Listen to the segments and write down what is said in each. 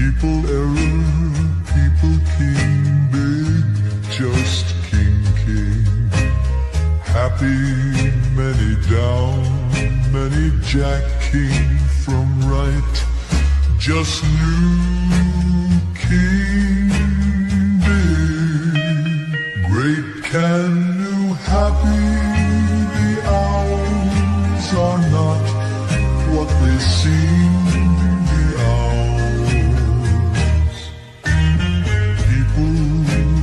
People error, people king, big, just king, king. Happy, many down, many jack, king from right. Just new king, big, great, can, new, happy. The owls are not what they seem. The owls, people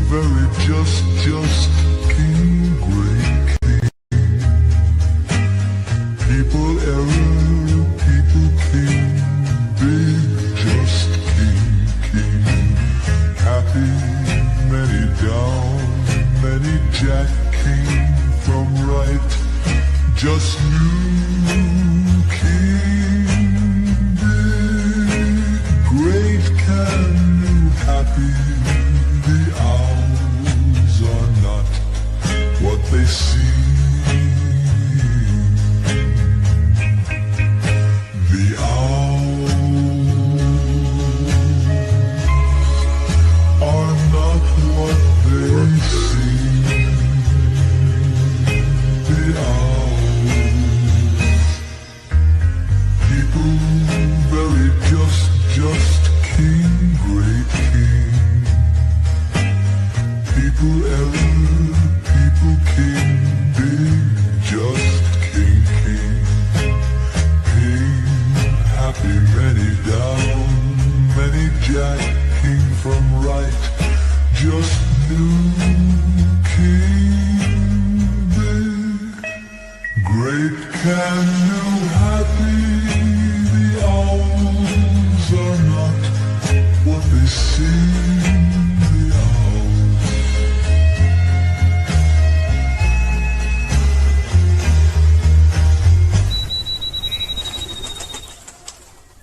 very just king, great king. People error, people king, big, just king, king. Happy, many down, many jack, king from right. Just new king, big, great, can, new, happy. The owls are not what they seem. The owls are not what they seem. The owls, people very just king, great king. People error, people king, big, just king, king. King, happy, many down, many jack, king from right. Just new king, big, great, can, new, happy. The owls are not what they seem. The owls.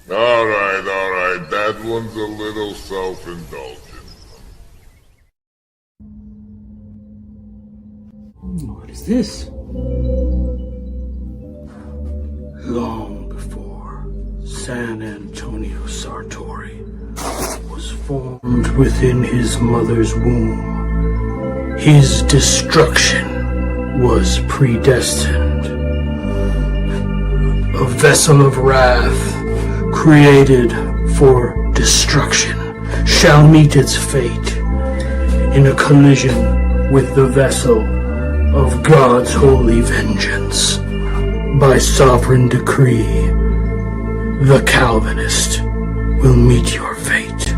All right, that one's a little self-indulgent. What is this? Long before San Antonio Sartori was formed within his mother's womb, his destruction was predestined. A vessel of wrath created for destruction shall meet its fate in a collision with the vessel of God's holy vengeance. By sovereign decree, the Calvinist will meet your fate.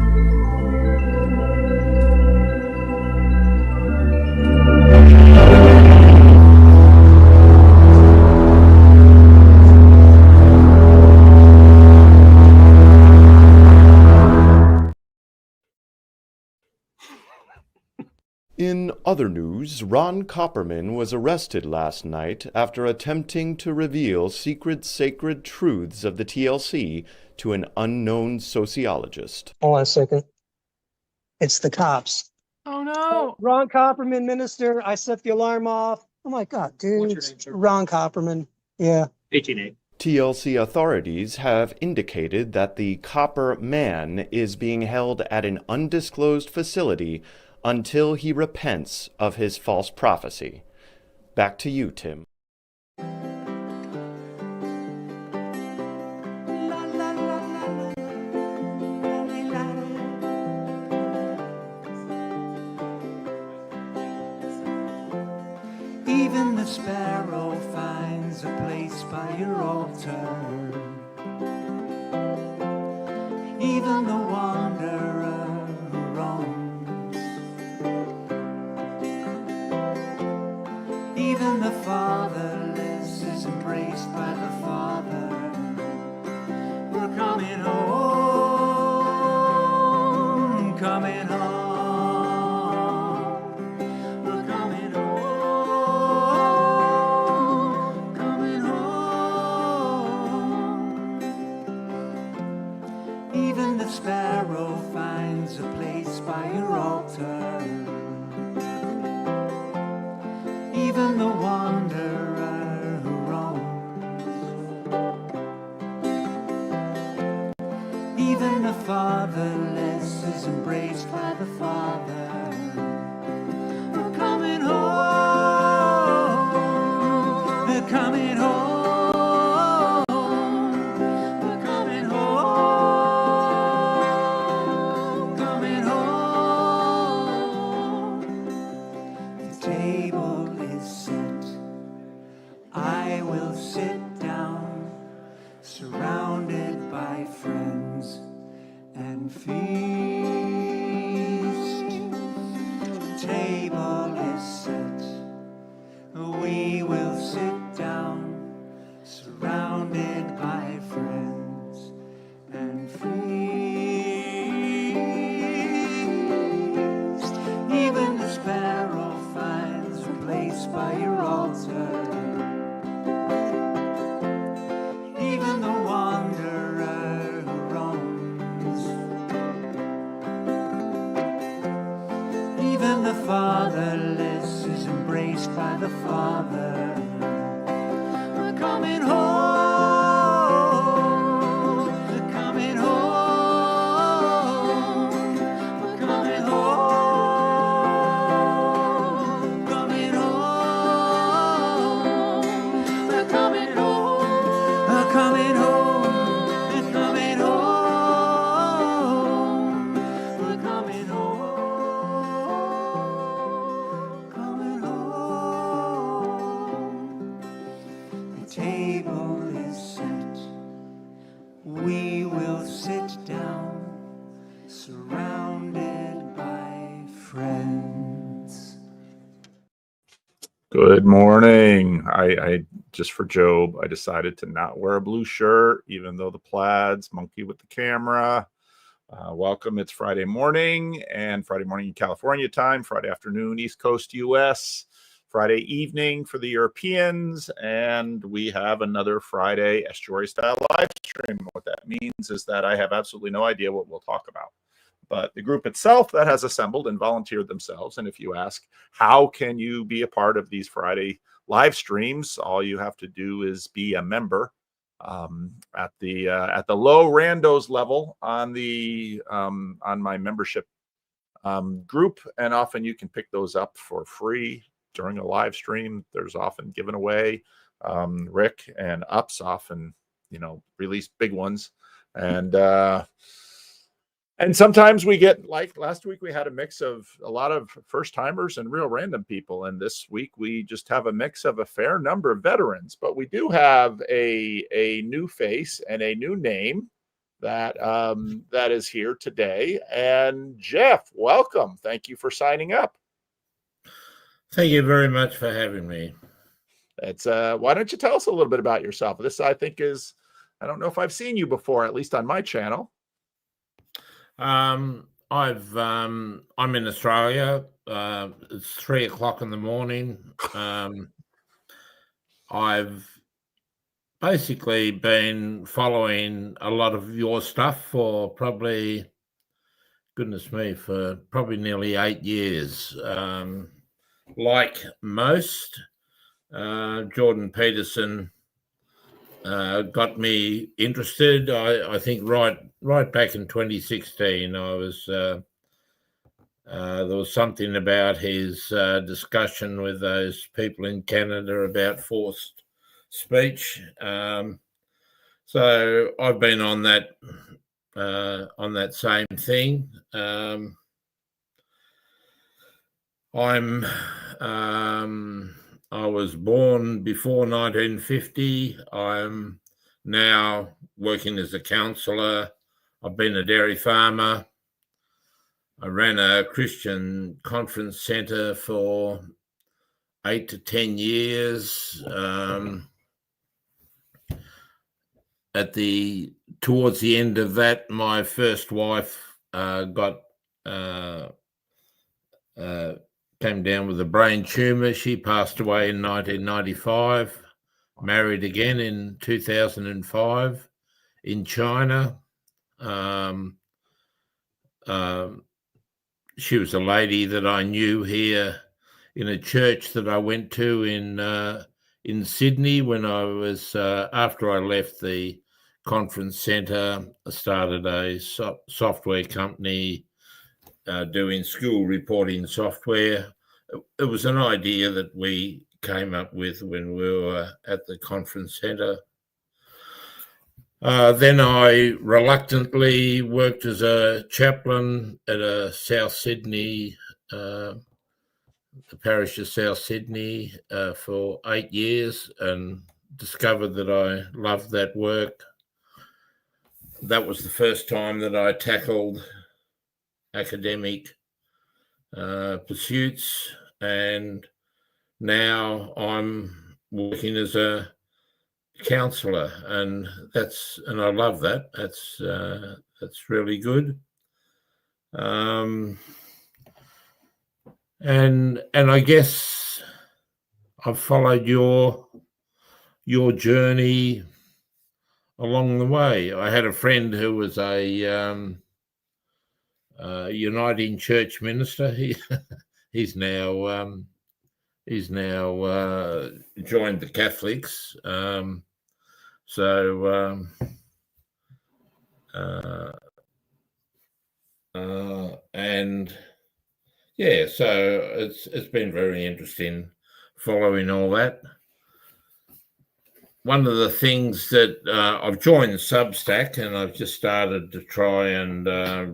In other news, Ron Copperman was arrested last night after attempting to reveal secret sacred truths of the TLC to an unknown sociologist. Hold on a second. It's the cops. Oh no! Ron Copperman, minister. I set the alarm off. Oh my God, dude. What's your name, sir? Ron Copperman. Yeah. 18A. TLC authorities have indicated that the Copper Man is being held at an undisclosed facility until he repents of his false prophecy. Back to you, Tim. Even the sparrow finds a place by your altar. Even the wanderer who roams. Even the fatherless is embraced by the Father. We're coming home, coming home. We're coming home, coming home. Even the sparrow finds a place by your altar. Even the wanderer who roams. Even the fatherless embraced by the Father. We're coming home. We're coming home. We're coming home. Coming home. The table is set. I will sit down, surrounded by friends, and feast. The table is set. We will sit down, surrounded by friends, and feast. Even the sparrow finds a place by your altar. Even the wanderer who roams. Even the fatherless is embraced by the Father. We're coming home. We're coming home. We're coming home. Coming home. We're coming home. We're coming home. We're coming home. We're coming home. Coming home. The table is set. We will sit down, surrounded by friends. Good morning. I just for Job, I decided to not wear a blue shirt, even though the plaids monkey with the camera. Welcome. It's Friday morning in California time, Friday afternoon, East Coast US, Friday evening for the Europeans, and we have another Friday estuary style live stream. What that means is that I have absolutely no idea what we'll talk about. But the group itself that has assembled and volunteered themselves, and if you ask, how can you be a part of these Friday live streams? All you have to do is be a member at the low randos level on the on my membership group, and often you can pick those up for free during a live stream. There's often given away. Rick and Ups often, release big ones, and sometimes we get, like last week, we had a mix of a lot of first timers and real random people. And this week we just have a mix of a fair number of veterans, but we do have a new face and a new name that is here today. And Geoff, welcome. Thank you for signing up. Thank you very much for having me. It's why don't you tell us a little bit about yourself? This, I think, is, I don't know if I've seen you before, at least on my channel. I'm in Australia. It's 3 o'clock in the morning. I've basically been following a lot of your stuff for probably nearly 8 years. Like most, Jordan Peterson got me interested. I think right back in 2016, I was there was something about his discussion with those people in Canada about forced speech. So I've been on that same thing. I was born before 1950. I'm now working as a counsellor. I've been a dairy farmer. I ran a Christian conference centre for 8 to 10 years. Towards the end of that, my first wife came down with a brain tumour. She passed away in 1995. Married again in 2005 in China. She was a lady that I knew here in a church that I went to in Sydney when I was after I left the conference centre. I started a software company doing school reporting software. It was an idea that we came up with when we were at the conference centre. Then I reluctantly worked as a chaplain at a South Sydney, the parish of South Sydney, for 8 years, and discovered that I loved that work. That was the first time that I tackled academic pursuits, and now I'm working as a counsellor, and I love that. That's really good. And I guess I've followed your journey along the way. I had a friend who was a Uniting Church minister. He's now joined the Catholics. And yeah, so it's been very interesting following all that. One of the things that I've joined Substack, and I've just started to try and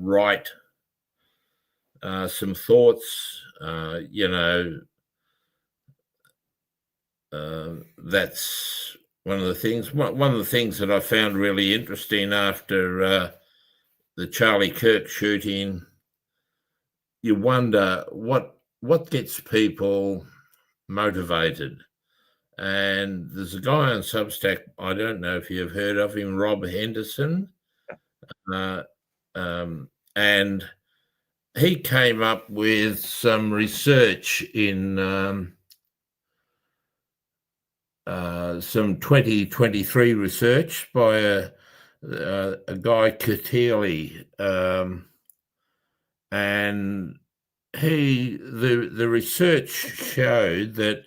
write some thoughts. That's one of the things. One of the things that I found really interesting after the Charlie Kirk shooting, you wonder what gets people motivated. And there's a guy on Substack, I don't know if you've heard of him, Rob Henderson, and he came up with some research in some 2023 research by a guy, Katerli, and the research showed that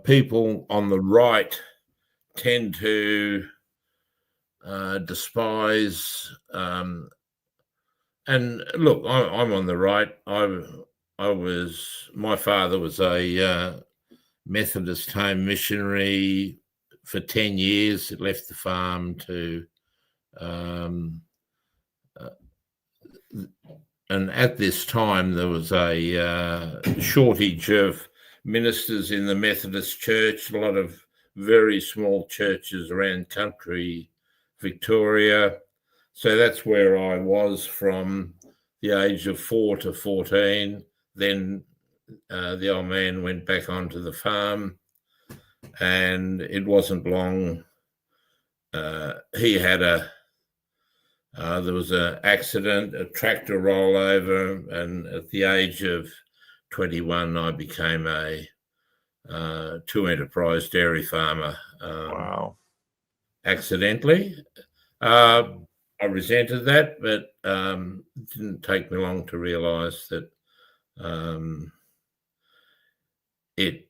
people on the right tend to despise. And look, I'm on the right. My father was a Methodist home missionary for 10 years. It left the farm to, and at this time there was a shortage of ministers in the Methodist Church, a lot of very small churches around country Victoria. So that's where I was from the age of 4 to 14. Then the old man went back onto the farm, and it wasn't long. He had there was an accident, a tractor rollover, and at the age of 21, I became a two-enterprise dairy farmer. Wow. Accidentally. I resented that, but it didn't take me long to realise that it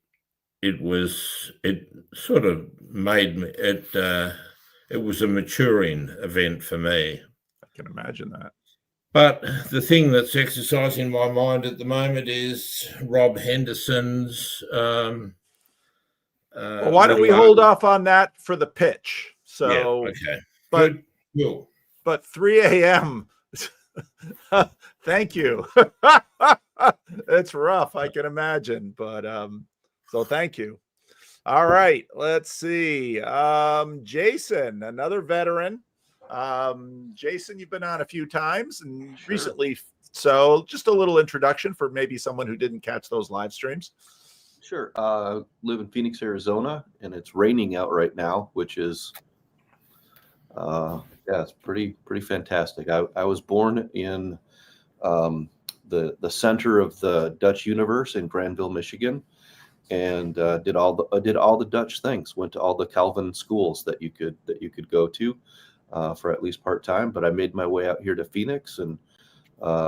sort of made me, it was a maturing event for me. I can imagine that. But the thing that's exercising my mind at the moment is Rob Henderson's. Well, why don't we hold off on that for the pitch? So, yeah, okay. But, good. Cool. But 3 a.m. Thank you. It's rough, I can imagine. But so thank you. All right, let's see. Jason, another veteran. Jason, you've been on a few times and recently. So just a little introduction for maybe someone who didn't catch those live streams. Sure. Live in Phoenix, Arizona, and it's raining out right now, which is, it's pretty fantastic. I was born in the center of the Dutch universe in Granville, Michigan, and did all the Dutch things. Went to all the Calvin schools that you could go to for at least part time. But I made my way out here to Phoenix and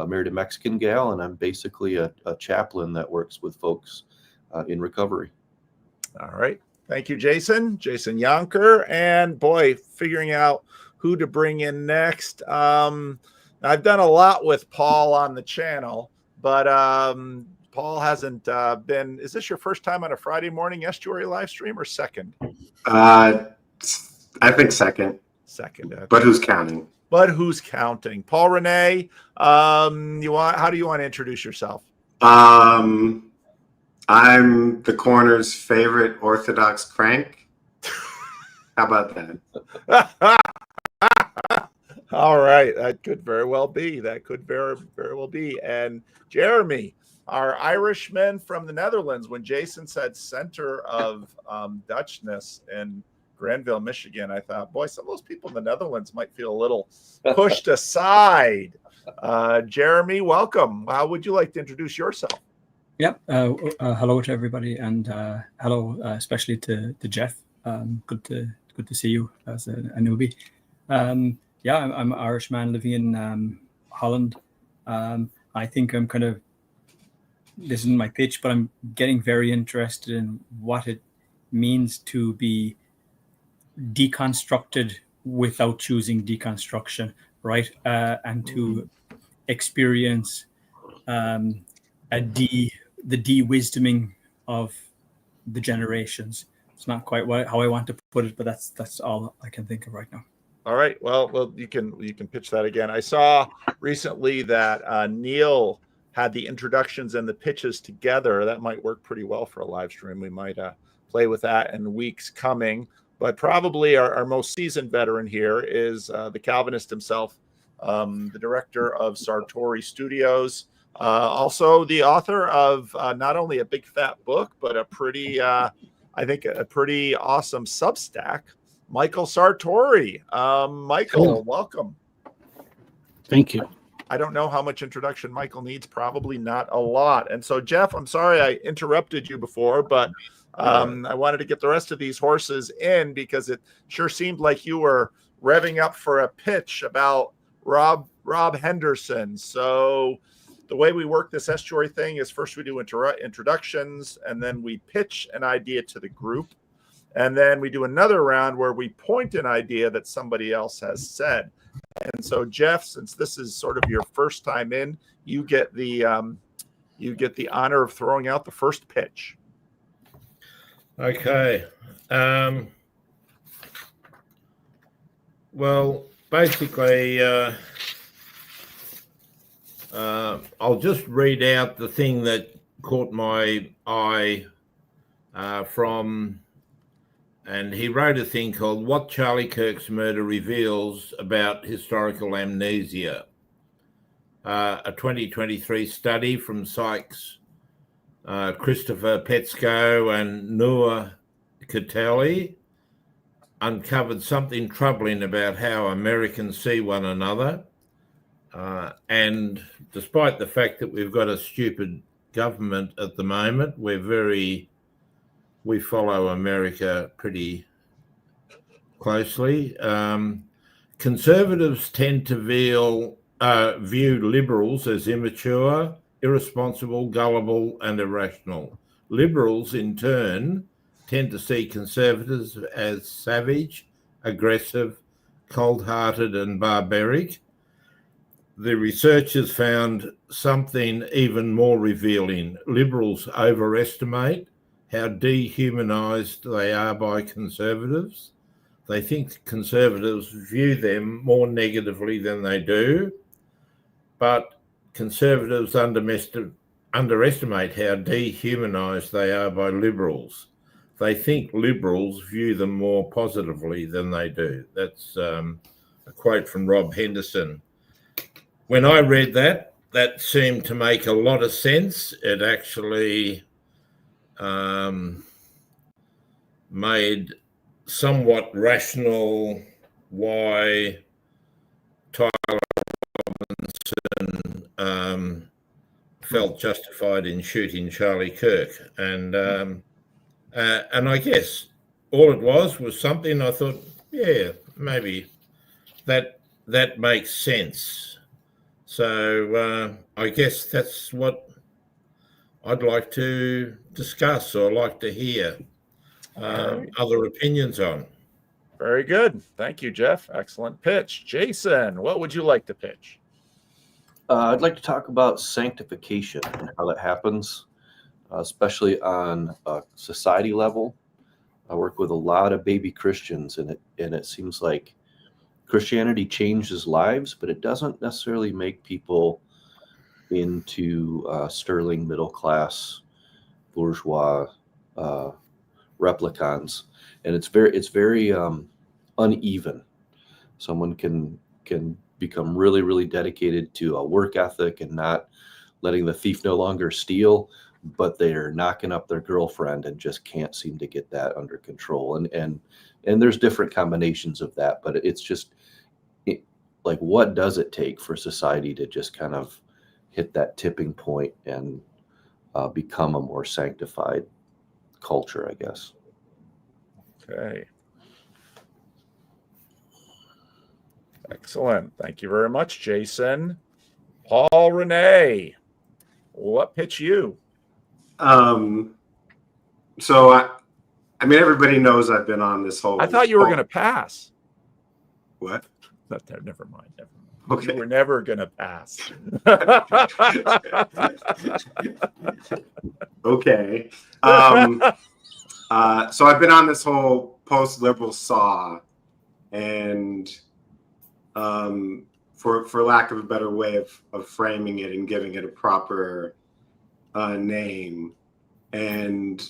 married a Mexican gal, and I'm basically a chaplain that works with folks in recovery. All right. Thank you, Jason. Jason Yonker. And boy, figuring out who to bring in next. I've done a lot with Paul on the channel, but Paul hasn't been. Is this your first time on a Friday morning estuary live stream or second? I think second. Second. Okay. But who's counting? But who's counting? Paul Rene, how do you want to introduce yourself? I'm the corner's favorite Orthodox crank. How about that? All right, that could very well be. That could very well be. And Jeremy, our Irishman from the Netherlands. When Jason said center of Dutchness in Granville, Michigan, I thought, boy, some of those people in the Netherlands might feel a little pushed aside. Jeremy, welcome. How would you like to introduce yourself? Yep. Hello to everybody, and hello especially to Geoff. Good to see you as a newbie. Yeah, I'm an Irishman living in Holland. I think I'm kind of, this isn't my pitch, but I'm getting very interested in what it means to be deconstructed without choosing deconstruction, right? And to experience the de-wisdoming of the generations. It's not quite how I want to put it, but that's all I can think of right now. All right. Well, you can pitch that again. I saw recently that Neil had the introductions and the pitches together. That might work pretty well for a live stream. We might play with that in weeks coming. But probably our most seasoned veteran here is the Calvinist himself, the director of Sartori Studios, also the author of not only a big fat book, but a pretty, I think, a pretty awesome Substack, Michael Sartori. Michael, welcome. Thank you. I don't know how much introduction Michael needs, probably not a lot. And so, Geoff, I'm sorry I interrupted you before, but I wanted to get the rest of these horses in because it sure seemed like you were revving up for a pitch about Rob Henderson. So the way we work this estuary thing is first we do introductions, and then we pitch an idea to the group. And then we do another round where we point an idea that somebody else has said. And so, Geoff, since this is sort of your first time in, you get the honor of throwing out the first pitch. Okay. Well, basically, I'll just read out the thing that caught my eye from, and he wrote a thing called What Charlie Kirk's Murder Reveals About Historical Amnesia, a 2023 study from Sykes, Christopher Petsko and Noor Kateli uncovered something troubling about how Americans see one another. And despite the fact that we've got a stupid government at the moment, we follow America pretty closely. Conservatives tend to view liberals as immature, irresponsible, gullible, and irrational. Liberals, in turn, tend to see conservatives as savage, aggressive, cold-hearted, and barbaric. The researchers found something even more revealing. Liberals overestimate how dehumanized they are by conservatives. They think conservatives view them more negatively than they do, but conservatives underestimate how dehumanized they are by liberals. They think liberals view them more positively than they do. That's a quote from Rob Henderson. When I read that, that seemed to make a lot of sense. It actually made somewhat rational why Tyler Robinson felt justified in shooting Charlie Kirk. And I guess all it was something I thought, yeah, maybe that makes sense. So I guess that's what I'd like to discuss or like to hear other opinions on. Very good. Thank you, Geoff. Excellent pitch. Jason, what would you like to pitch? I'd like to talk about sanctification and how that happens, especially on a society level. I work with a lot of baby Christians, and it seems like Christianity changes lives, but it doesn't necessarily make people into sterling middle class bourgeois replicants, and it's very uneven. Someone can become really, really dedicated to a work ethic and not letting the thief no longer steal, but they're knocking up their girlfriend and just can't seem to get that under control. And there's different combinations of that, but it's just like, what does it take for society to just kind of hit that tipping point and become a more sanctified culture, I guess. Okay. Excellent. Thank you very much, Jason. Paul Rene, what pitch you? So I mean, everybody knows I've been on this whole. I thought you were going to pass. What? Never mind. Okay. You were never going to pass. Okay. So I've been on this whole post-liberal saw, and for lack of a better way of framing it and giving it a proper name. And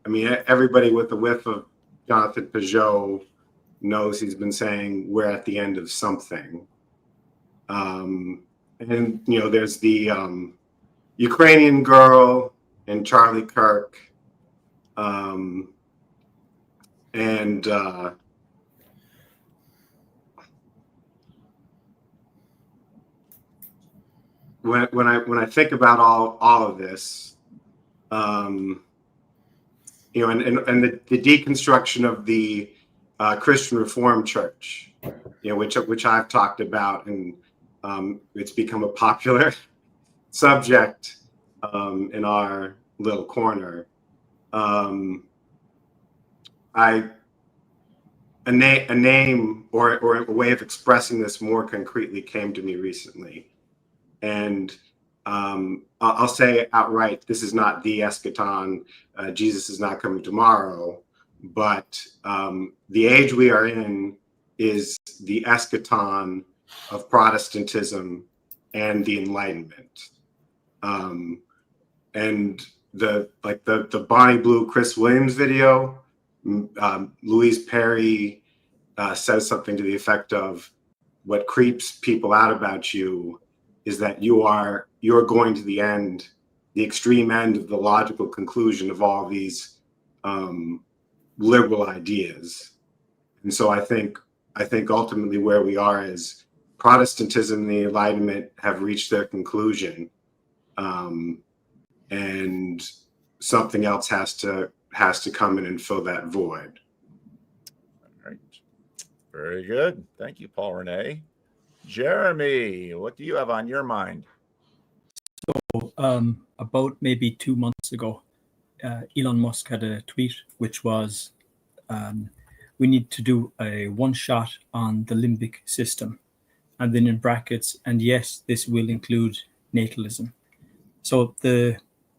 I mean, everybody with a whiff of Jonathan Peugeot knows he's been saying we're at the end of something. And you know, there's the Ukrainian girl and Charlie Kirk, and when I think about all of this, you know, and the deconstruction of the Christian Reformed Church, you know, which I've talked about, and it's become a popular subject in our little corner. A name or a way of expressing this more concretely came to me recently, and I'll say outright, this is not the eschaton. Jesus is not coming tomorrow, but the age we are in is the eschaton of Protestantism and the Enlightenment. And the Bonnie Blue Chris Williams video, Louise Perry says something to the effect of, what creeps people out about you is that you're going to the end, the extreme end of the logical conclusion of all these liberal ideas. And so I think ultimately where we are is Protestantism and the Enlightenment have reached their conclusion, and something else has to come in and fill that void. All right. Very good. Thank you, Paul Rene. Jeremy, what do you have on your mind? So about maybe 2 months ago, Elon Musk had a tweet which was, we need to do a one shot on the limbic system, and then in brackets, and yes, this will include natalism. So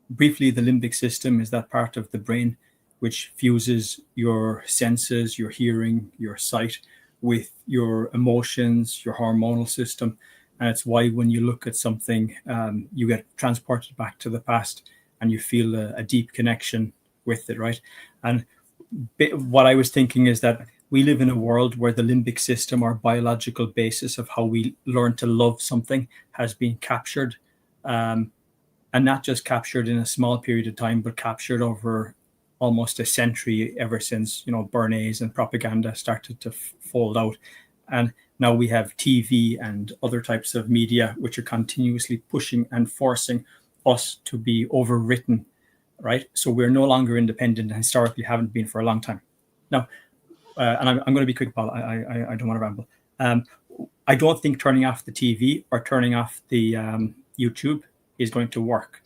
briefly, the limbic system is that part of the brain which fuses your senses, your hearing, your sight, with your emotions, your hormonal system. And it's why when you look at something, you get transported back to the past and you feel a deep connection with it, right? And what I was thinking is that we live in a world where the limbic system, our biological basis of how we learn to love something, has been captured. And not just captured in a small period of time, but captured over almost a century, ever since, you know, Bernays and propaganda started to fold out. And now we have TV and other types of media which are continuously pushing and forcing us to be overwritten, right? So we're no longer independent, and historically haven't been for a long time. Now, and I'm going to be quick, Paul. I don't want to ramble. I don't think turning off the TV or turning off the YouTube is going to work.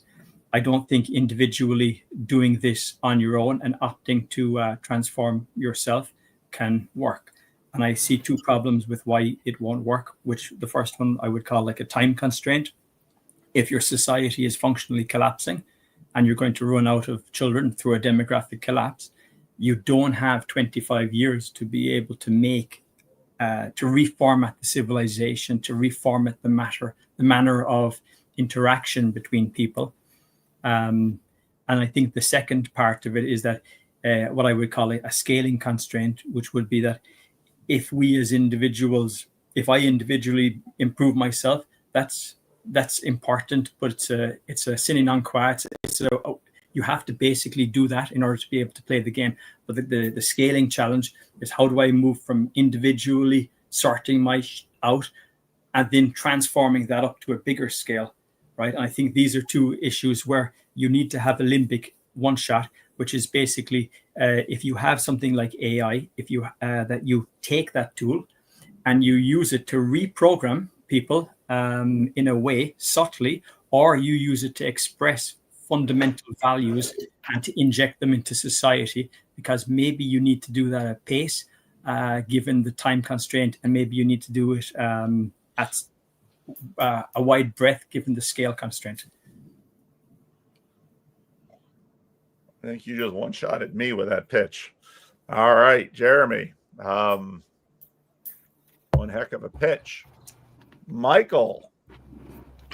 I don't think individually doing this on your own and opting to transform yourself can work. And I see two problems with why it won't work, which the first one I would call like a time constraint. if your society is functionally collapsing and you're going to run out of children through a demographic collapse, you don't have 25 years to be able to make, to reformat the civilization, to reformat the manner of interaction between people. And I think the second part of it is that what I would call a scaling constraint, which would be that if we as individuals, if I individually improve myself, that's important, but it's a sine non qua. You have to basically do that in order to be able to play the game. But the scaling challenge is, how do I move from individually sorting my out and then transforming that up to a bigger scale, right? And I think these are two issues where you need to have a limbic one shot, which is basically if you have something like AI, if you that you take that tool and you use it to reprogram people in a way subtly, or you use it to express fundamental values and to inject them into society, because maybe you need to do that at pace, given the time constraint, and maybe you need to do it at a wide breadth, given the scale constraint. I think you just one shot at me with that pitch. All right, Jeremy. One heck of a pitch. Michael.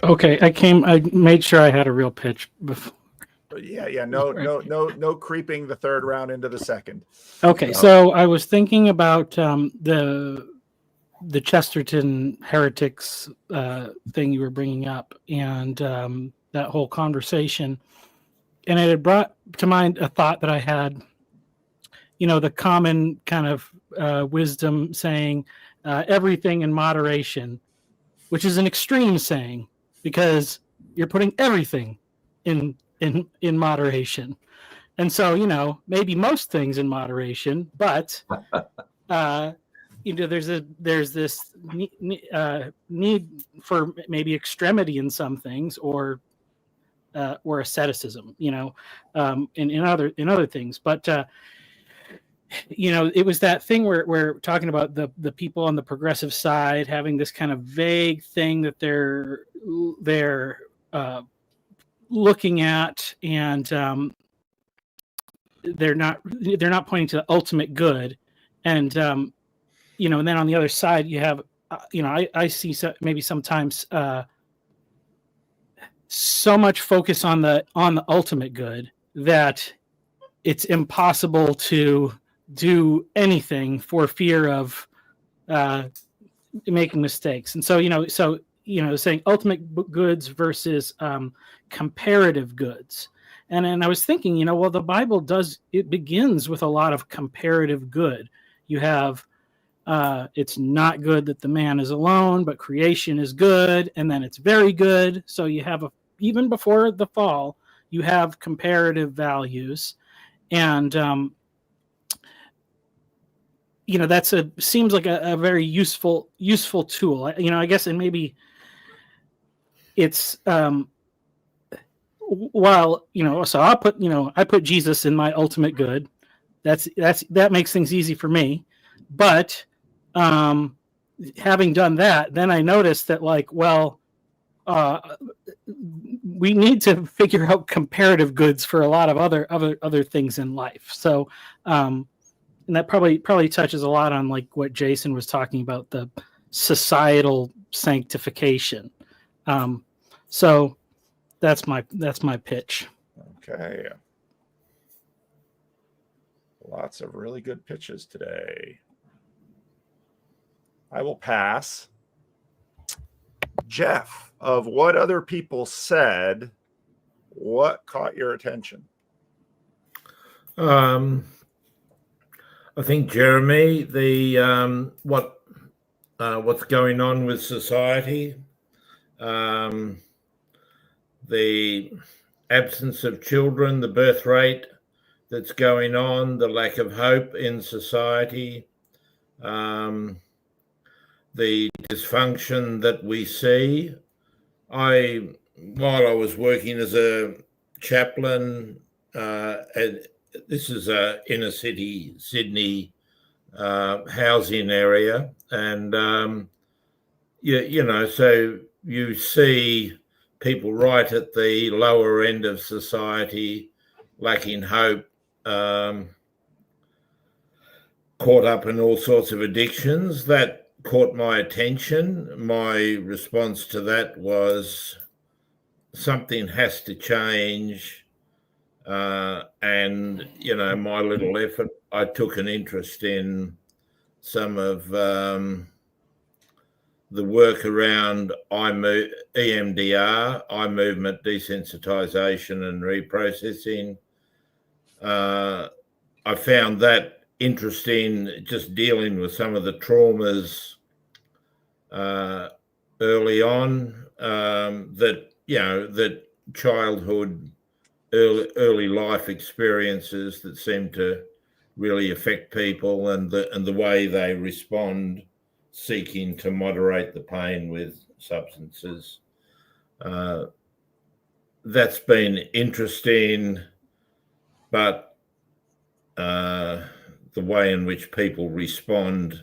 Okay, I made sure I had a real pitch before. Yeah. No creeping the third round into the second. Okay, so I was thinking about the Chesterton heretics thing you were bringing up, and that whole conversation, and it had brought to mind a thought that I had. You know, the common kind of wisdom saying everything in moderation, which is an extreme saying, because you're putting everything in moderation. And so, you know, maybe most things in moderation, but you know, there's this need for maybe extremity in some things, or asceticism, you know, in other things. But you know, it was that thing where we're talking about the people on the progressive side having this kind of vague thing that they're looking at, and they're not pointing to the ultimate good, and you know, and then on the other side you have you know, I see maybe sometimes so much focus on the ultimate good that it's impossible to do anything for fear of making mistakes. And so you know, saying ultimate goods versus comparative goods. And I was thinking, you know, well, the Bible it begins with a lot of comparative good. You have it's not good that the man is alone, but creation is good, and then it's very good. So you have even before the fall, you have comparative values, and you know, seems like a very useful tool. You know, I guess, and maybe it's while, you know, so I put Jesus in my ultimate good. That makes things easy for me. But having done that, then I noticed that, like, well, we need to figure out comparative goods for a lot of other things in life. So and that probably touches a lot on, like, what Jason was talking about, the societal sanctification. So that's my pitch. Okay. Lots of really good pitches today. I will pass. Geoff, of what other people said, what caught your attention? I think, Jeremy, the what's going on with society, the absence of children, the birth rate that's going on, the lack of hope in society, the dysfunction that we see. While I was working as a chaplain, this is a inner city Sydney housing area, and you know, so you see people right at the lower end of society, lacking hope, caught up in all sorts of addictions. That caught my attention. My response to that was something has to change. And, you know, my little effort, I took an interest in some of the work around EMDR, eye movement desensitization and reprocessing. I found that interesting, just dealing with some of the traumas early on, that, you know, that childhood, early life experiences that seem to really affect people, and the way they respond, seeking to moderate the pain with substances. That's been interesting, but the way in which people respond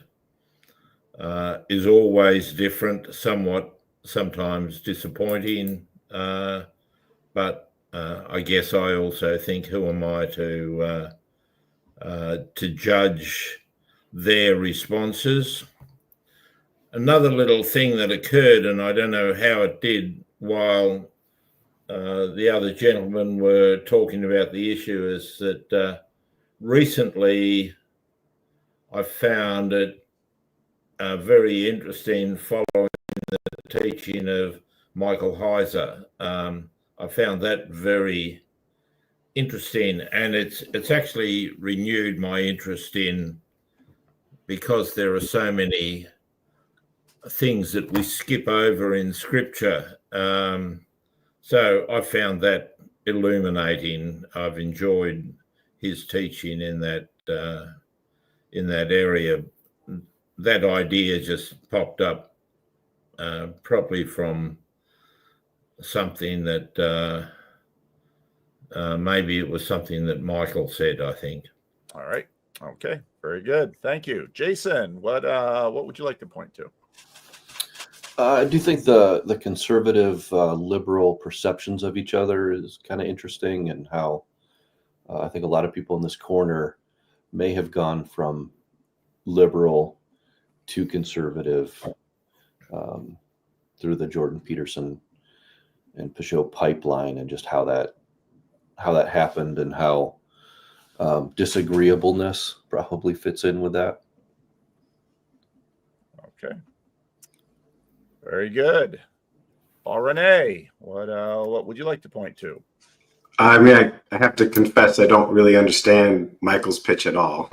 is always different, sometimes disappointing, but I guess I also think, who am I to judge their responses? Another little thing that occurred, and I don't know how it did, while the other gentlemen were talking about the issue, is that recently I found it very interesting following the teaching of Michael Heiser. I found that very interesting, and it's actually renewed my interest in, because there are so many things that we skip over in scripture. So I found that illuminating. I've enjoyed his teaching in that area. That idea just popped up probably from something that maybe it was something that Michael said, I think. All right. Okay. Very good. Thank you. Jason, what would you like to point to? I do think the conservative liberal perceptions of each other is kind of interesting, and how I think a lot of people in this corner may have gone from liberal to conservative through the Jordan Peterson and Peugeot pipeline, and just how that happened, and how disagreeableness probably fits in with that. Okay. Very good. Rene, what would you like to point to? I mean, I have to confess, I don't really understand Michael's pitch at all.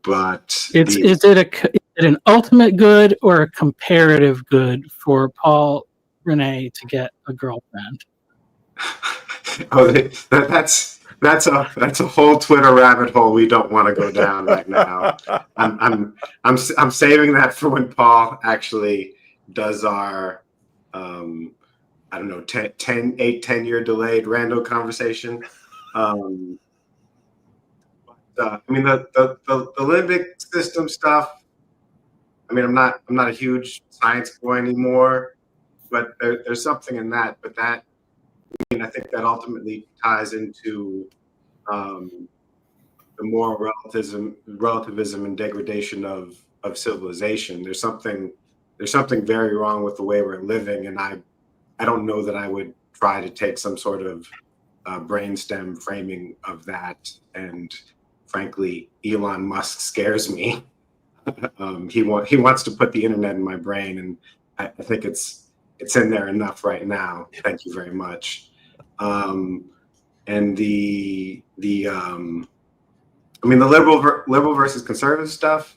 But is it an ultimate good or a comparative good for Paul Rene to get a girlfriend? Oh, that's a whole Twitter rabbit hole we don't want to go down right now. I'm saving that for when Paul actually does our I don't know, 10-year delayed rando conversation. I mean, the limbic system stuff. I mean, I'm not a huge science boy anymore, but there's something in that. But that, I mean, I think that ultimately ties into the moral relativism and degradation of civilization. There's something very wrong with the way we're living, and I don't know that I would try to take some sort of brainstem framing of that. And frankly, Elon Musk scares me. He wants to put the internet in my brain, and I think it's in there enough right now. Thank you very much. And I mean, the liberal versus conservative stuff.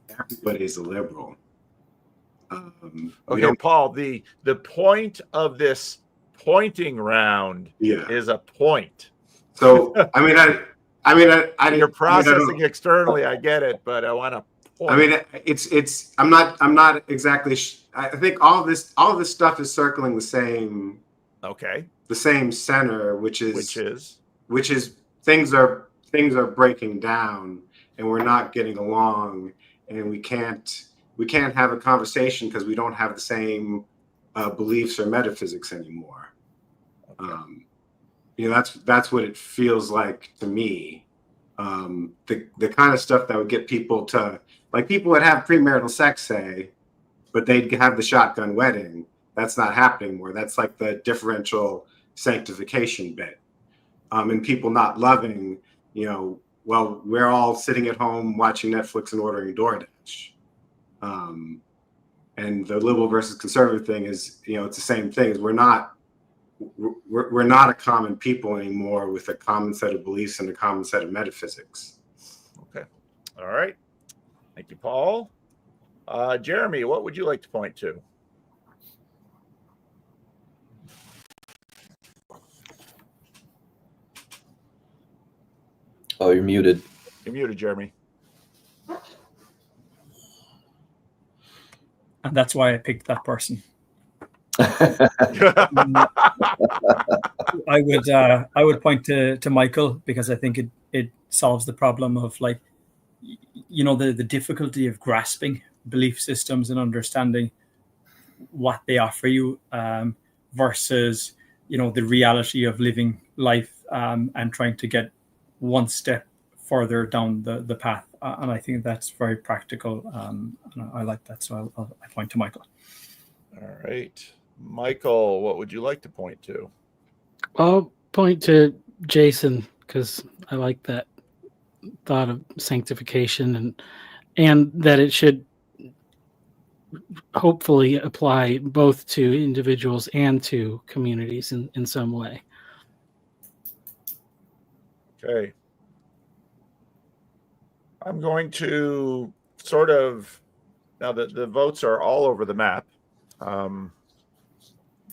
Everybody's a liberal. Okay, Paul, the point of this pointing round is a point. So I mean, you're processing externally. I get it, but I want to point. I mean, it's. I'm not exactly. I think all of this stuff is circling the same. Okay. The same center, which is things are breaking down, and we're not getting along, and we can't we can't have a conversation because we don't have the same beliefs or metaphysics anymore. That's what it feels like to me. The kind of stuff that would get people to, like, people would have premarital sex, say, but they'd have the shotgun wedding. That's not happening more. That's like the differential sanctification bit. And people not loving, well, we're all sitting at home watching Netflix and ordering DoorDash. And the liberal versus conservative thing is, it's the same thing. Is we're not a common people anymore with a common set of beliefs and a common set of metaphysics. Okay. All right. Thank you, Paul. Jeremy, what would you like to point to? Oh, you're muted. You're muted, Jeremy. And that's why I picked that person. I would point to Michael, because I think it solves the problem of, like, the difficulty of grasping belief systems and understanding what they offer you versus the reality of living life and trying to get one step further down the path. And I think that's very practical. And I like that. So I point to Michael. All right. Michael, what would you like to point to? I'll point to Jason, because I like that thought of sanctification and that it should hopefully apply both to individuals and to communities in some way. Okay. I'm going to sort of, now that the votes are all over the map,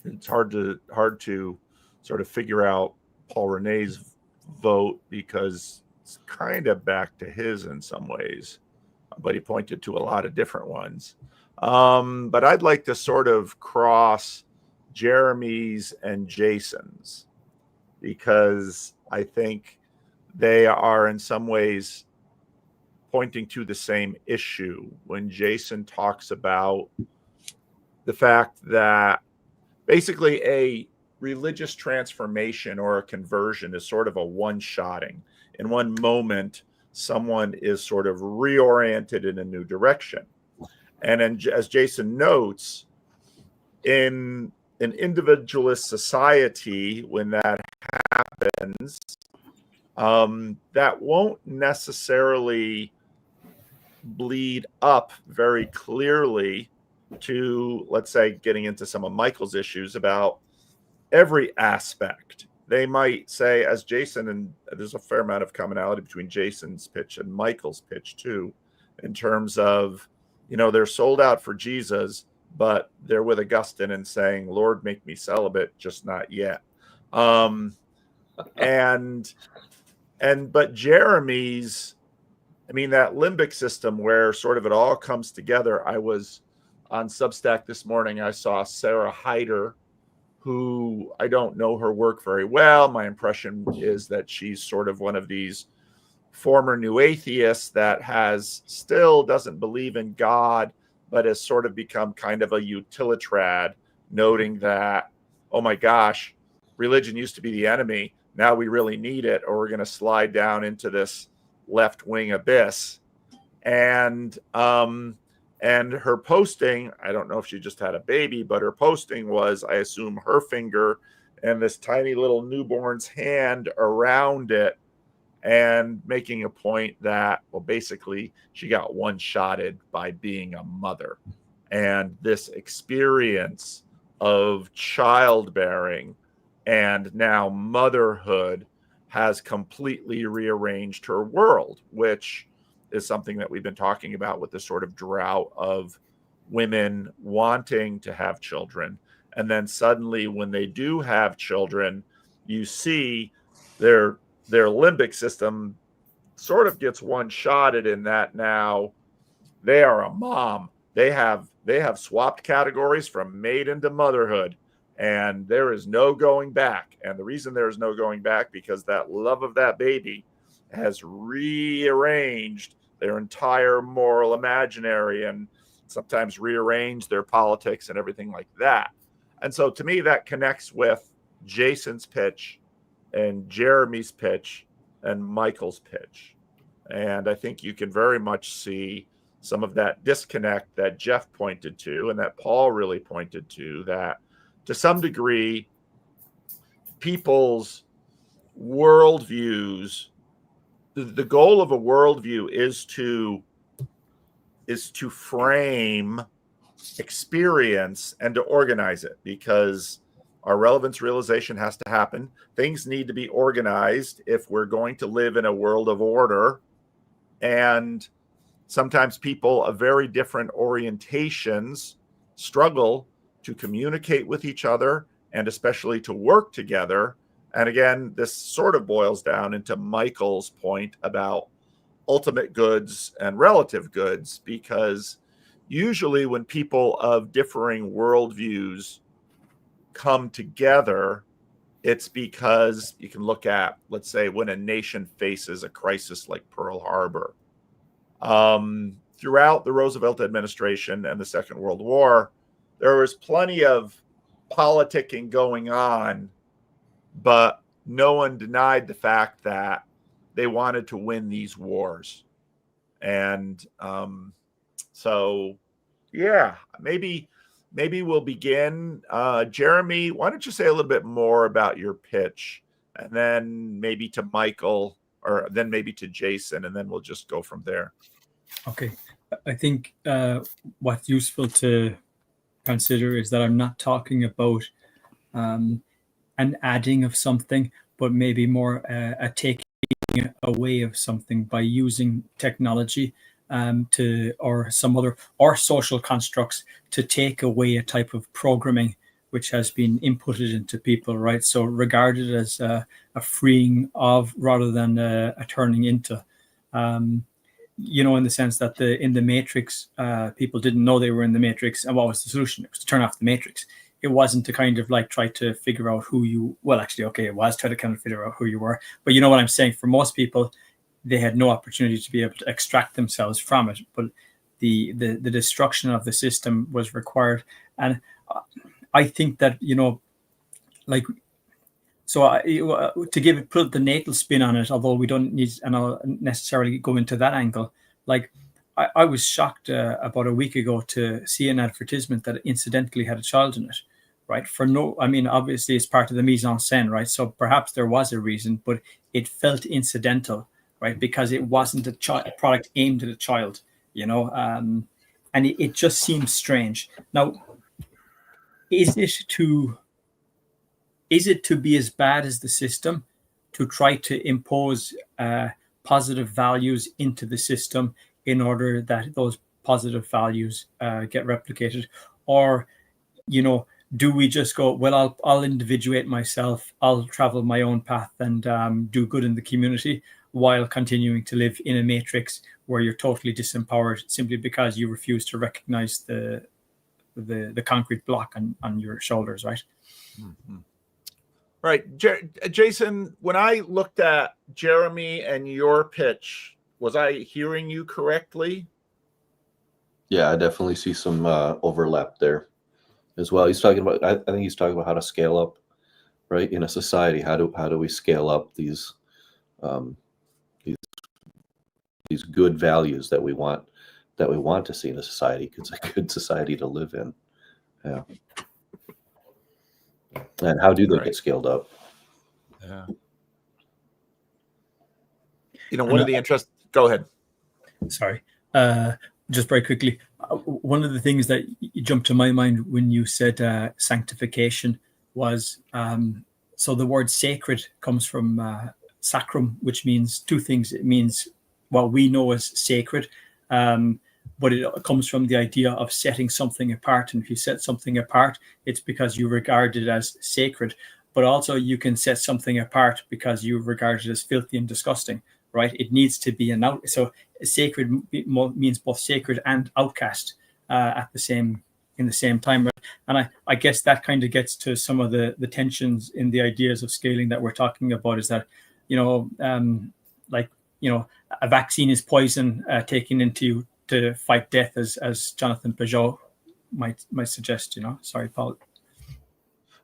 it's hard to sort of figure out Paul Rene's vote, because it's kind of back to his in some ways, but he pointed to a lot of different ones. But I'd like to sort of cross Jeremy's and Jason's, because I think they are in some ways pointing to the same issue. When Jason talks about the fact that basically a religious transformation or a conversion is sort of a one-shotting. In one moment, someone is sort of reoriented in a new direction. And as Jason notes, in an individualist society, when that happens, that won't necessarily bleed up very clearly to, let's say, getting into some of Michael's issues about every aspect. They might say, as Jason, and there's a fair amount of commonality between Jason's pitch and Michael's pitch too, in terms of, they're sold out for Jesus, but they're with Augustine and saying, Lord, make me celibate, just not yet. But Jeremy's, that limbic system where sort of it all comes together. I was on Substack this morning. I saw Sarah Hyder, who I don't know her work very well. My impression is that she's sort of one of these former new atheists that still doesn't believe in God, but has sort of become kind of a utilitrad, noting that, oh my gosh, religion used to be the enemy. Now we really need it, or we're going to slide down into this left-wing abyss. And her posting, I don't know if she just had a baby, but her posting was, I assume, her finger and this tiny little newborn's hand around it, and making a point that, well, basically she got one-shotted by being a mother. And this experience of childbearing and now motherhood has completely rearranged her world, which is something that we've been talking about with the sort of drought of women wanting to have children. And then suddenly when they do have children, you see their limbic system sort of gets one-shotted in that now they are a mom. They have swapped categories from maid into motherhood, and there is no going back. And the reason there is no going back, because that love of that baby has rearranged their entire moral imaginary. And sometimes rearrange their politics and everything like that. And so to me, that connects with Jason's pitch and Jeremy's pitch and Michael's pitch. And I think you can very much see some of that disconnect that Geoff pointed to and that Paul really pointed to, that to some degree, people's worldviews, the goal of a worldview is to frame experience and to organize it, because our relevance realization has to happen. Things need to be organized if we're going to live in a world of order. And sometimes people of very different orientations struggle to communicate with each other and especially to work together. And again, this sort of boils down into Michael's point about ultimate goods and relative goods, because usually when people of differing worldviews come together, it's because you can look at, let's say, when a nation faces a crisis like Pearl Harbor. Throughout the Roosevelt administration and the Second World War, there was plenty of politicking going on, but no one denied the fact that they wanted to win these wars. And so, yeah, maybe we'll begin. Jeremy, why don't you say a little bit more about your pitch, and then maybe to Michael, or then maybe to Jason, and then we'll just go from there. Okay. I think what's useful to consider is that I'm not talking about an adding of something, but maybe more a taking away of something by using technology or some other or social constructs to take away a type of programming which has been inputted into people, right? So regarded as a freeing of rather than a turning into. In the sense that in the Matrix, people didn't know they were in the Matrix, and what was the solution? It was to turn off the Matrix. It wasn't to kind of like try to figure out who you. Well, actually, okay, it was try to kind of figure out who you were. But you know what I'm saying? For most people, they had no opportunity to be able to extract themselves from it. But the destruction of the system was required, and I think that So to put the natal spin on it, although we don't need and I'll necessarily go into that angle, like I was shocked about a week ago to see an advertisement that incidentally had a child in it, right? Obviously it's part of the mise en scène, right? So perhaps there was a reason, but it felt incidental, right? Because it wasn't a product aimed at a child, and it just seems strange. Now, is it to be as bad as the system, to try to impose positive values into the system in order that those positive values get replicated? Or, do we just go, well, I'll individuate myself, I'll travel my own path and do good in the community while continuing to live in a matrix where you're totally disempowered simply because you refuse to recognize the concrete block on your shoulders, right? Mm-hmm. Right. Jason, when I looked at Jeremy and your pitch, was I hearing you correctly? Yeah, I definitely see some overlap there as well. He's talking about, I think he's talking about how to scale up, right? In a society, how do we scale up these good values that we want to see in a society? It's a good society to live in. Yeah. And how do they get scaled up? Yeah. One of the interests. Go ahead. Sorry. Just very quickly. One of the things that jumped to my mind when you said sanctification was, so the word sacred comes from sacrum, which means two things. It means what we know as sacred, but it comes from the idea of setting something apart. And if you set something apart, it's because you regard it as sacred. But also you can set something apart because you regard it as filthy and disgusting, right? It needs to be so sacred means both sacred and outcast in the same time. Right? And I guess that kind of gets to some of the tensions in the ideas of scaling that we're talking about, is that, a vaccine is poison taken into you to fight death, as Jonathan Peugeot might suggest. Sorry, Paul.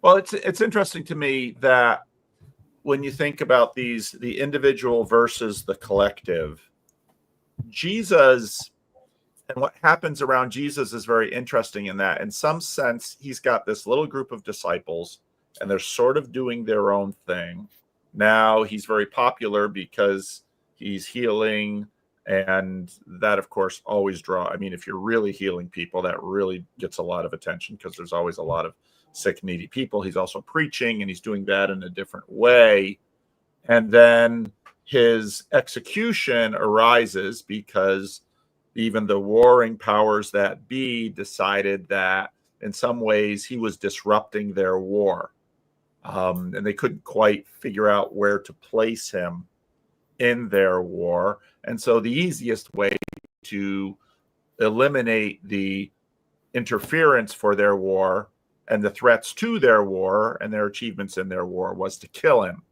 Well, it's interesting to me that when you think about the individual versus the collective, Jesus and what happens around Jesus is very interesting in that, in some sense, he's got this little group of disciples and they're sort of doing their own thing. Now he's very popular because he's healing, and that, of course, always if you're really healing people, that really gets a lot of attention because there's always a lot of sick, needy people. He's also preaching, and he's doing that in a different way. And then his execution arises because even the warring powers that be decided that in some ways he was disrupting their war. And they couldn't quite figure out where to place him in their war. And so the easiest way to eliminate the interference for their war and the threats to their war and their achievements in their war was to kill him.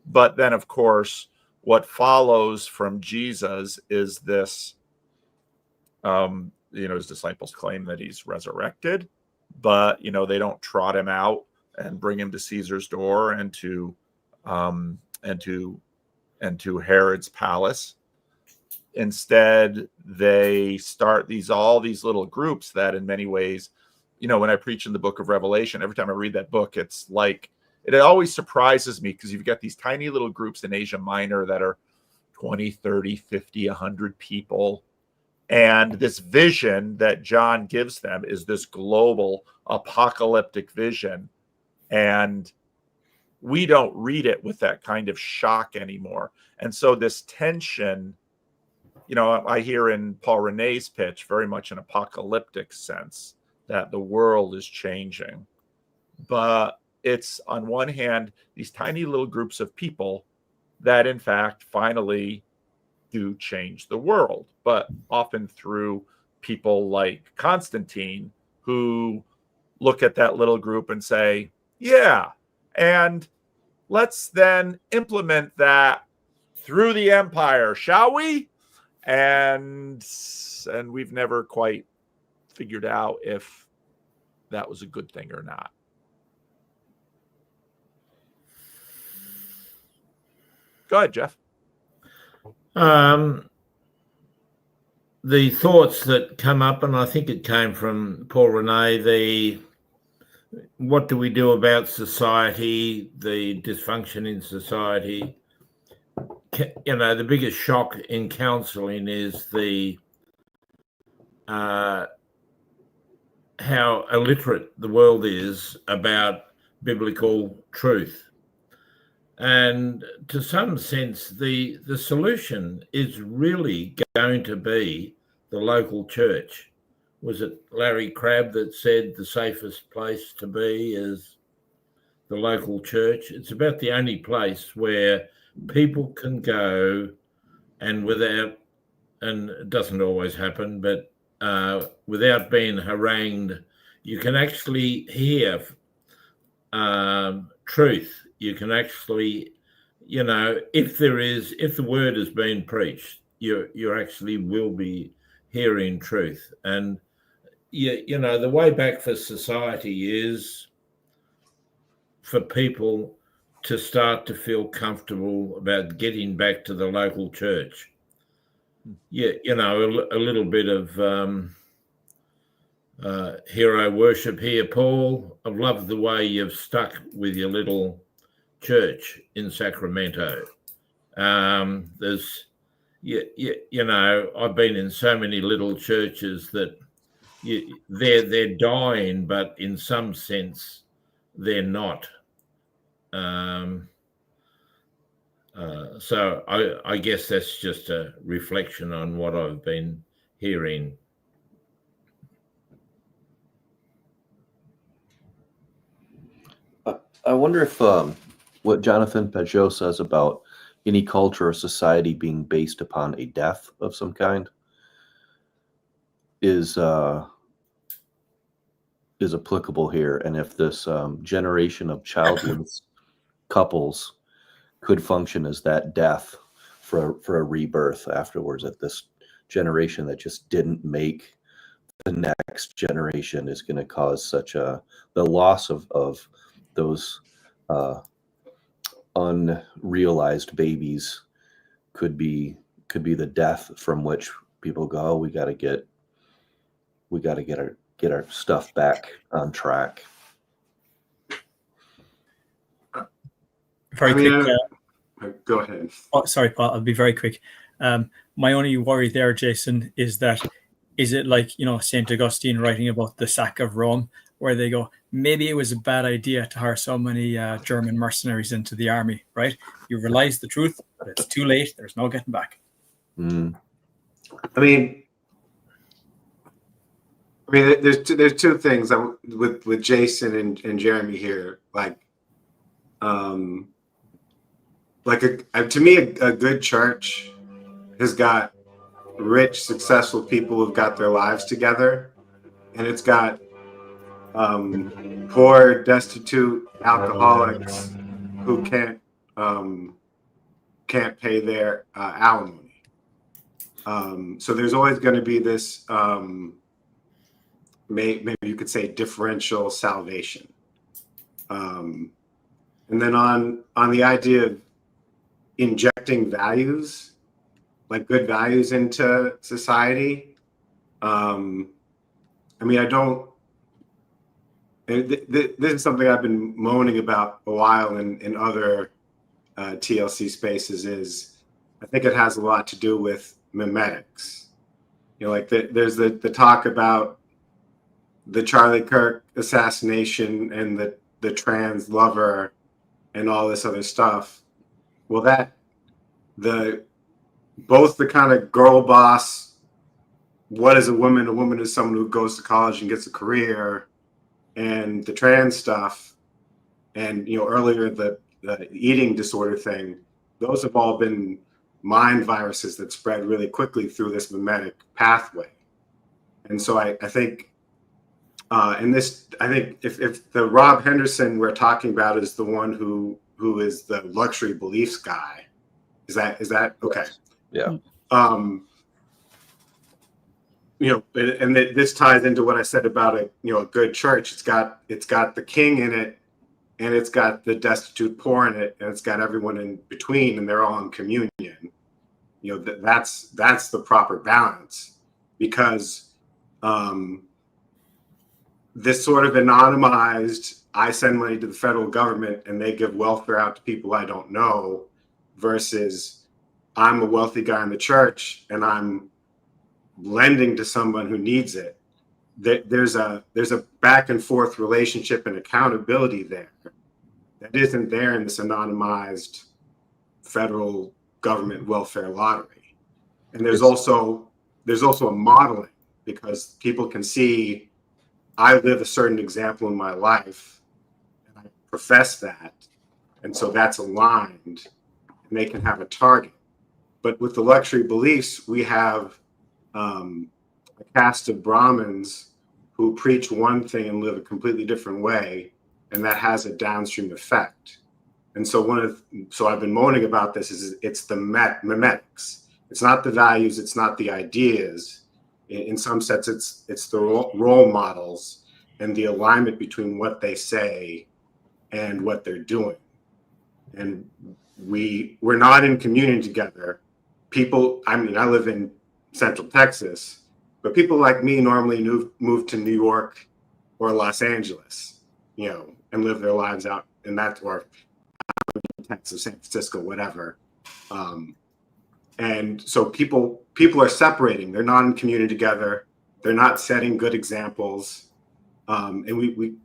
But then, of course, what follows from Jesus is this, his disciples claim that he's resurrected, but, they don't trot him out and bring him to Caesar's door and to Herod's palace. Instead, they start all these little groups that in many ways, when I preach in the book of Revelation, every time I read that book, it's like, it always surprises me because you've got these tiny little groups in Asia Minor that are 20, 30, 50, 100 people. And this vision that John gives them is this global apocalyptic vision. And we don't read it with that kind of shock anymore. And so this tension, I hear in Paul Rene's pitch very much an apocalyptic sense that the world is changing. But it's, on one hand, these tiny little groups of people that, in fact, finally do change the world, but often through people like Constantine, who look at that little group and say, yeah, and let's then implement that through the empire, shall we? And we've never quite figured out if that was a good thing or not. Go ahead, Geoff. The thoughts that come up, and I think it came from Paul Rene, what do we do about society, the dysfunction in society? The biggest shock in counseling is how illiterate the world is about biblical truth. And to some sense, the solution is really going to be the local church. Was it Larry Crabb that said the safest place to be is the local church? It's about the only place where people can go and it doesn't always happen, but without being harangued, you can actually hear truth. You can actually, if the word has been preached, you actually will be hearing truth. And the way back for society is for people to start to feel comfortable about getting back to the local church. A little bit of hero worship here, Paul. I've loved the way you've stuck with your little church in Sacramento. I've been in so many little churches that they're dying, but in some sense they're not. So I guess that's just a reflection on what I've been hearing. I wonder if what Jonathan Peugeot says about any culture or society being based upon a death of some kind is applicable here, and if this generation of childless couples could function as that death for a rebirth afterwards, that this generation that just didn't make the next generation is going to cause such the loss of those unrealized babies could be the death from which people go, oh, we got to get our stuff back on track. Very quick. Go ahead. Oh, sorry, Paul. I'll be very quick. My only worry there, Jason, is it like, St. Augustine writing about the sack of Rome, where they go, maybe it was a bad idea to hire so many German mercenaries into the army, right? You realize the truth, but it's too late. There's no getting back. Mm. I mean, there's two things with Jason and Jeremy here. To me, a good church has got rich, successful people who've got their lives together, and it's got poor, destitute alcoholics who can't pay their alimony. So there's always going to be this, maybe you could say, differential salvation. And then on the idea of injecting values, like good values into society, this is something I've been moaning about a while in other TLC spaces. Is I think it has a lot to do with memetics. There's the talk about the Charlie Kirk assassination and the trans lover and all this other stuff. Well, both the kind of girl boss, what is a woman? A woman is someone who goes to college and gets a career, and the trans stuff, and earlier the eating disorder thing, those have all been mind viruses that spread really quickly through this mimetic pathway. And so I think if the Rob Henderson we're talking about is the one who is the luxury beliefs guy, is that okay? Yeah. And this ties into what I said about a good church. It's got the king in it, and it's got the destitute poor in it, and it's got everyone in between, and they're all in communion. That's the proper balance, because this sort of anonymized, I send money to the federal government and they give welfare out to people I don't know, versus I'm a wealthy guy in the church and I'm lending to someone who needs it. There's a back and forth relationship and accountability there that isn't there in this anonymized federal government welfare lottery. And there's also a modeling, because people can see I live a certain example in my life and I profess that, and so that's aligned, and they can have a target. But with the luxury beliefs, we have a caste of Brahmins who preach one thing and live a completely different way, and that has a downstream effect. And so I've been moaning about this, is it's the memetics. It's not the values, it's not the ideas. In some sense, it's the role models and the alignment between what they say and what they're doing. And we're not in communion together. People, I live in Central Texas, but people like me normally move to New York or Los Angeles, and live their lives out in that, or Texas, San Francisco, whatever. And so people are separating. They're not in community together. They're not setting good examples. And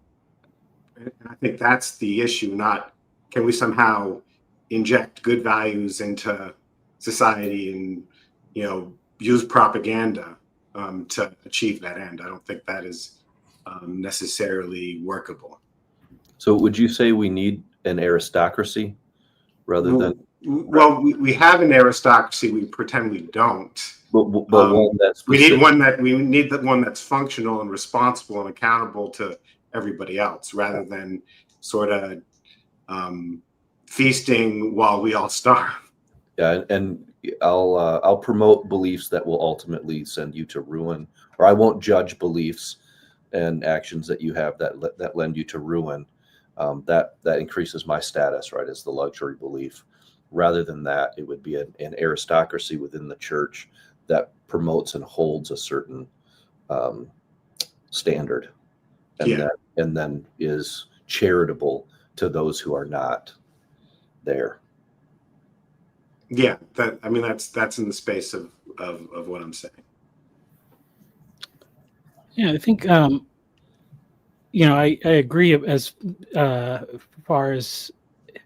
I think that's the issue. Not can we somehow inject good values into society and use propaganda to achieve that end. I don't think that is necessarily workable. So would you say we need an aristocracy rather than? Well, we have an aristocracy. We pretend we don't. But one that's we need the one that's functional and responsible and accountable to everybody else, rather than sort of feasting while we all starve. Yeah, and I'll promote beliefs that will ultimately send you to ruin, or I won't judge beliefs and actions that you have that lend you to ruin. That increases my status, right, as the luxury belief. Rather than that, it would be an aristocracy within the church that promotes and holds a certain standard, and then is charitable to those who are not there. Yeah, that's in the space of what I'm saying. Yeah, I think I agree as far as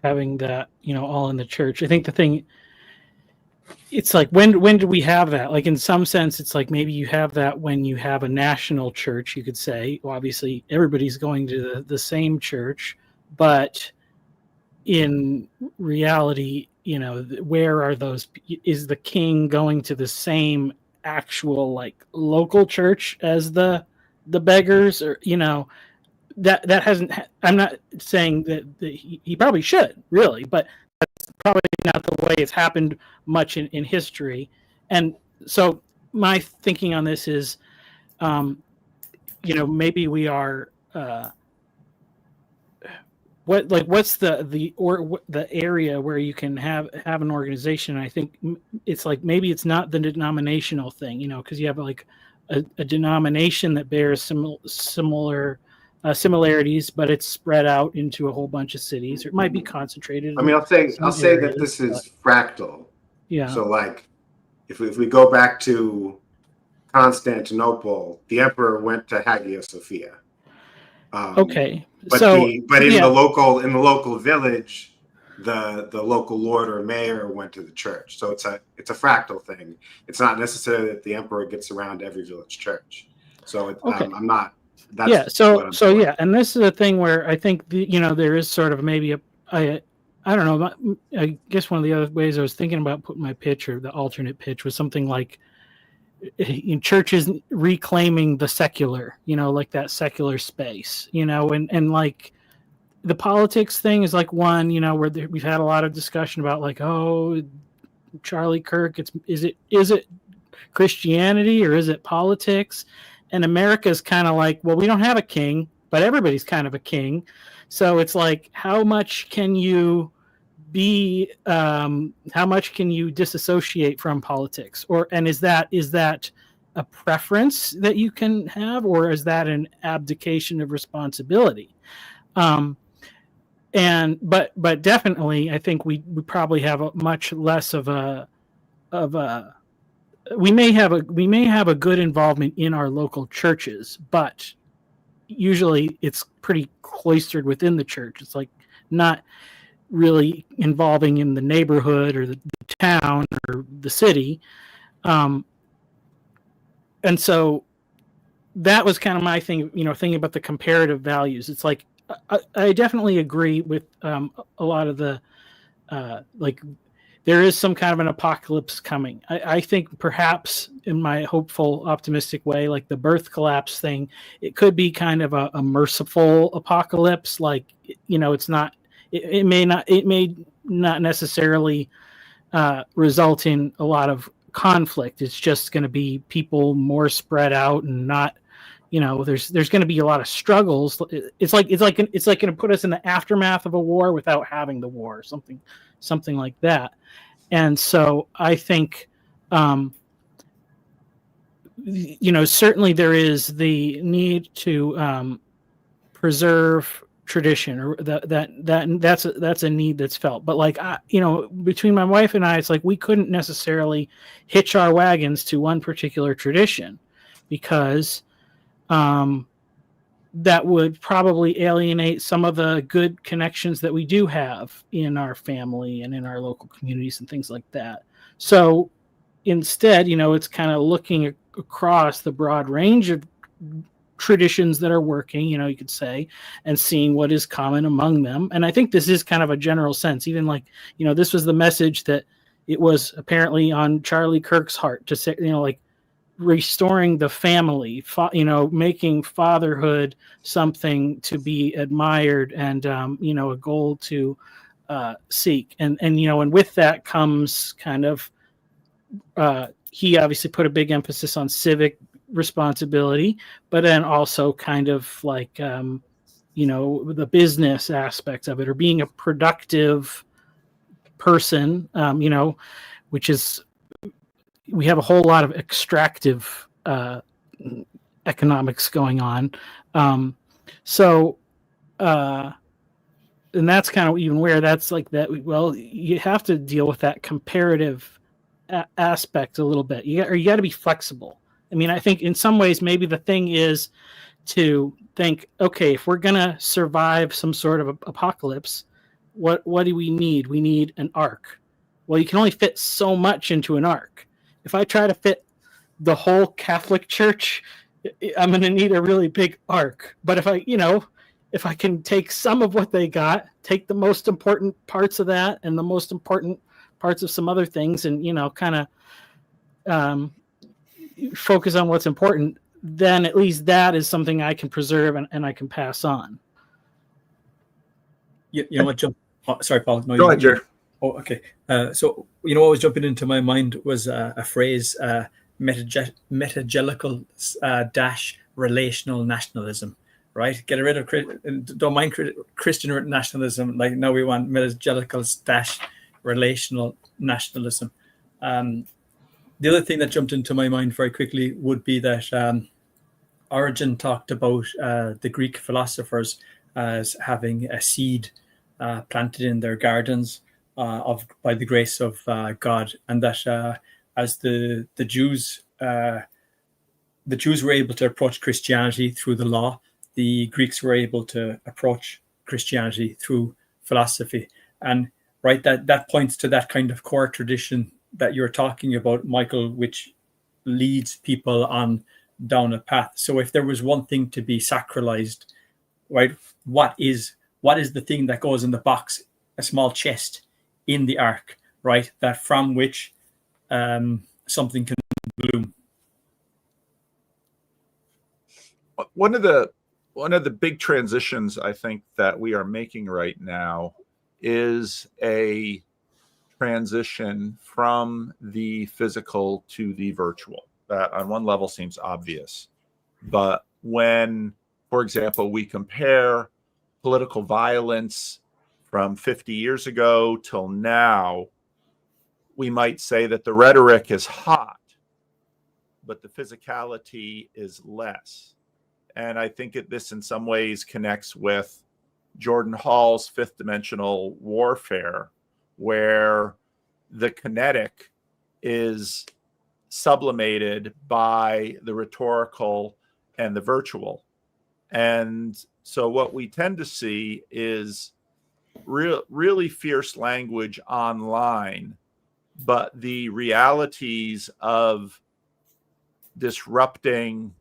having that all in the church. I think the thing, it's like when do we have that? Like in some sense, it's like maybe you have that when you have a national church. You could say, well, obviously everybody's going to the same church, but in reality, where are those? Is the king going to the same actual like local church as the beggars, or that hasn't? I'm not saying that he probably should really, but that's probably not the way it's happened much in history. And so my thinking on this is, maybe we are. What's the area where you can have an organization? And I think it's like maybe it's not the denominational thing, because you have like a denomination that bears similar similarities, but it's spread out into a whole bunch of cities, or it might be concentrated. I mean, I'll say that this is fractal. Yeah. So like, if we go back to Constantinople, the emperor went to Hagia Sophia. Okay. But in the local village, the local lord or mayor went to the church. So it's a fractal thing. It's not necessarily that the emperor gets around every village church. So I'm not. That's yeah. And this is a thing where I think there is sort of maybe I don't know. I guess one of the other ways I was thinking about putting my pitch, or the alternate pitch, was something like in churches reclaiming the secular, like that secular space, and like the politics thing is like one, where we've had a lot of discussion about like, oh, Charlie Kirk, is it Christianity or is it politics? And America's kind of like, well, we don't have a king, but everybody's kind of a king. So it's like, how much can you disassociate from politics, and is that a preference that you can have, or is that an abdication of responsibility? But definitely I think we probably have a much less of a we may have a good involvement in our local churches, but usually it's pretty cloistered within the church. It's like not really involving in the neighborhood or the town or the city. And so that was kind of my thing, thinking about the comparative values. It's like, I definitely agree with a lot of the, like, there is some kind of an apocalypse coming. I think perhaps in my hopeful, optimistic way, like the birth collapse thing, it could be kind of a merciful apocalypse. Like, it's not, it may not necessarily result in a lot of conflict. It's just going to be people more spread out and not, there's going to be a lot of struggles. It's like going to put us in the aftermath of a war without having the war, something like that. And so I think, certainly there is the need to preserve tradition, or that's a need that's felt. But like, between my wife and I, it's like we couldn't necessarily hitch our wagons to one particular tradition, because that would probably alienate some of the good connections that we do have in our family and in our local communities and things like that. So instead, it's kind of looking across the broad range of traditions that are working, you could say, and seeing what is common among them. And I think this is kind of a general sense, even like, this was the message that it was apparently on Charlie Kirk's heart to say, like restoring the family, making fatherhood something to be admired, and, a goal to seek. And with that comes kind of, he obviously put a big emphasis on civic responsibility, but then also kind of like, the business aspects of it, or being a productive person, which is, we have a whole lot of extractive economics going on. And that's kind of even where that's like that. Well, you have to deal with that comparative aspect a little bit. You got to be flexible. I mean, I think in some ways, maybe the thing is to think, okay, if we're going to survive some sort of apocalypse, what do we need? We need an ark. Well, you can only fit so much into an ark. If I try to fit the whole Catholic Church, I'm going to need a really big ark. But if I can take some of what they got, take the most important parts of that and the most important parts of some other things, and kind of focus on what's important, then at least that is something I can preserve and I can pass on. You know what, John? Oh, sorry, Paul. No, Go ahead, Jerry. Oh, okay. So what was jumping into my mind was a phrase, metagelical dash relational nationalism. Right, get rid of don't mind Christian nationalism. Like now we want metagelical dash relational nationalism. The other thing that jumped into my mind very quickly would be that Origen talked about the Greek philosophers as having a seed planted in their gardens by the grace of God, and that as the Jews were able to approach Christianity through the law, the Greeks were able to approach Christianity through philosophy. And right, that points to that kind of core tradition that you're talking about, Michael, which leads people on down a path. So if there was one thing to be sacralized, right, what is the thing that goes in the box, a small chest in the ark, right, that from which something can bloom? One of the big transitions I think that we are making right now is a transition from the physical to the virtual. That on one level seems obvious. But when, for example, we compare political violence from 50 years ago till now, we might say that the rhetoric is hot, but the physicality is less. And I think this in some ways connects with Jordan Hall's fifth dimensional warfare, where the kinetic is sublimated by the rhetorical and the virtual. And so what we tend to see is really fierce language online, but the realities of disrupting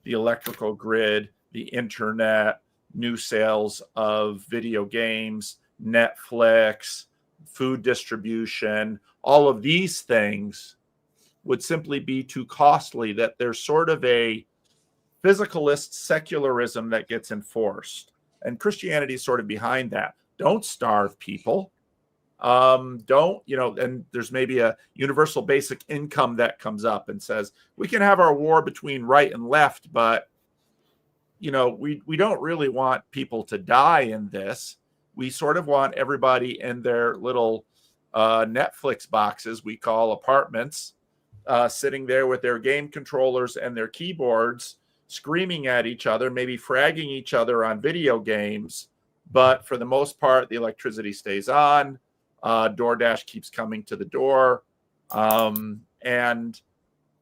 the electrical grid, the internet, new sales of video games, Netflix, food distribution, all of these things would simply be too costly, that there's sort of a physicalist secularism that gets enforced. And Christianity is sort of behind that. Don't starve people. And there's maybe a universal basic income that comes up and says, we can have our war between right and left, but, we don't really want people to die in this. We sort of want everybody in their little Netflix boxes we call apartments, sitting there with their game controllers and their keyboards, screaming at each other, maybe fragging each other on video games. But for the most part, the electricity stays on. DoorDash keeps coming to the door. And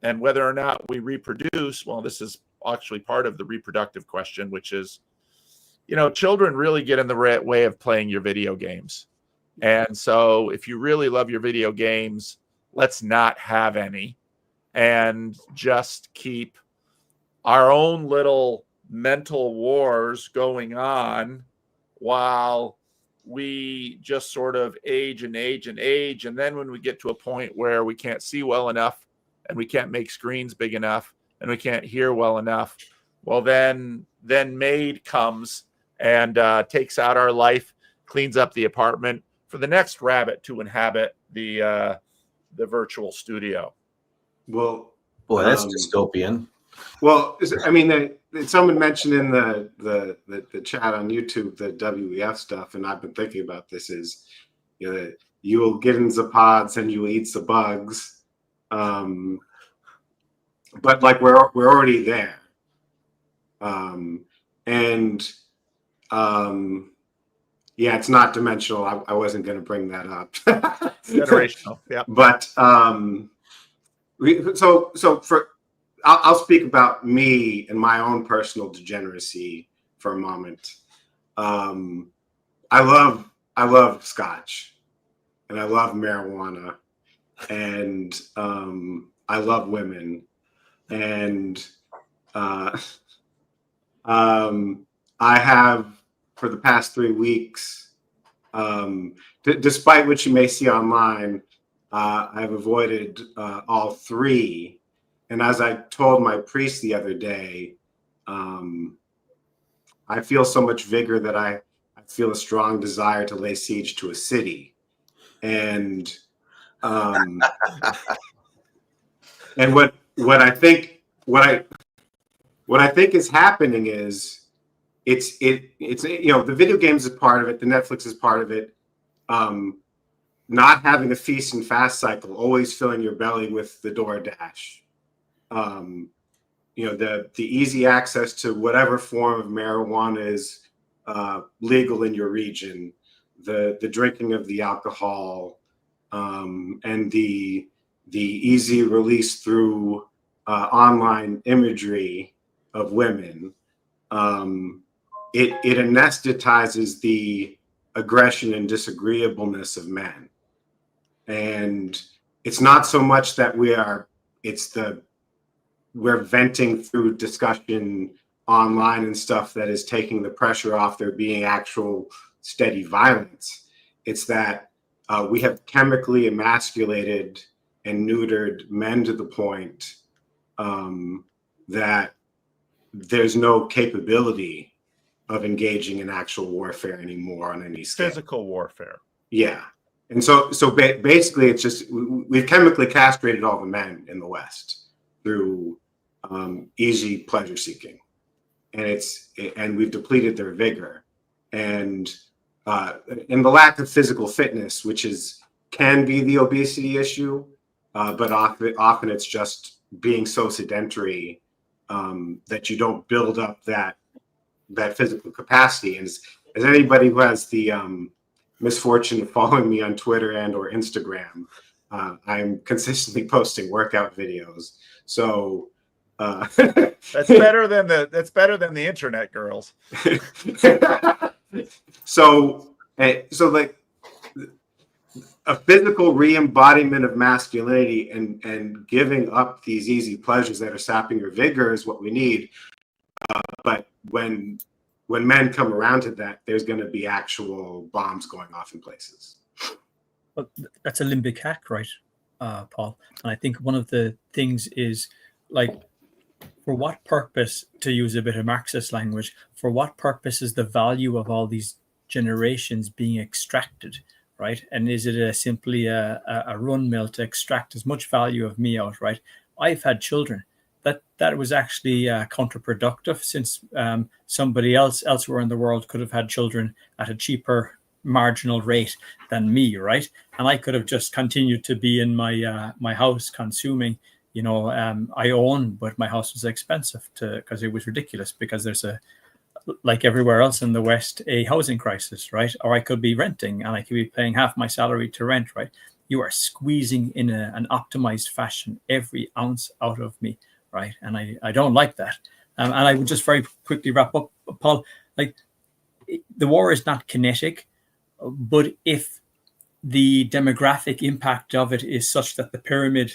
whether or not we reproduce, well, this is actually part of the reproductive question, which is, children really get in the way of playing your video games. And so if you really love your video games, let's not have any and just keep our own little mental wars going on while we just sort of age and age and age. And then when we get to a point where we can't see well enough and we can't make screens big enough and we can't hear well enough, well, then maid comes and takes out our life, cleans up the apartment, for the next rabbit to inhabit the virtual studio. Well, Boy, that's dystopian. Well, I mean, someone mentioned in the chat on YouTube the WEF stuff, and I've been thinking about this. Is you will get in the pods and you will eat the bugs, but like we're already there, and yeah, it's not dimensional. I wasn't going to bring that up. Generational, yeah. But I'll speak about me and my own personal degeneracy for a moment. I love scotch, and I love marijuana, and I love women, and I have, for the past 3 weeks, despite what you may see online, I've avoided all three. And as I told my priest the other day, I feel so much vigor that I feel a strong desire to lay siege to a city. And and what I think is happening is it's the video games is part of it, the Netflix is part of it. Not having a feast and fast cycle, always filling your belly with the DoorDash. The easy access to whatever form of marijuana is legal in your region, the drinking of the alcohol, and the easy release through online imagery of women. It anesthetizes the aggression and disagreeableness of men. And it's not so much that we're venting through discussion online and stuff that is taking the pressure off there being actual steady violence. It's that we have chemically emasculated and neutered men to the point that there's no capability of engaging in actual warfare anymore on any scale. Physical warfare. Yeah. And so basically it's just, we've chemically castrated all the men in the West through easy pleasure seeking. And we've depleted their vigor. And the lack of physical fitness, which can be the obesity issue, but often it's just being so sedentary that you don't build up that physical capacity. And as anybody who has the misfortune of following me on Twitter and or Instagram, I'm consistently posting workout videos. So that's better than the internet, girls. So like a physical re-embodiment of masculinity and giving up these easy pleasures that are sapping your vigor is what we need. But when men come around to that, there's going to be actual bombs going off in places. Well, that's a limbic hack, right, Paul? And I think one of the things is, like, for what purpose, to use a bit of Marxist language, for what purpose is the value of all these generations being extracted, right? And is it simply a run mill to extract as much value of me out, right? I've had children. That was actually counterproductive, since somebody else elsewhere in the world could have had children at a cheaper marginal rate than me, right? And I could have just continued to be in my house consuming. I own, but my house was expensive because it was ridiculous, because there's like everywhere else in the West, a housing crisis, right? Or I could be renting and I could be paying half my salary to rent, right? You are squeezing in an optimized fashion every ounce out of me, right? And I don't like that. And I would just very quickly wrap up, Paul. Like, the war is not kinetic, but if the demographic impact of it is such that the pyramid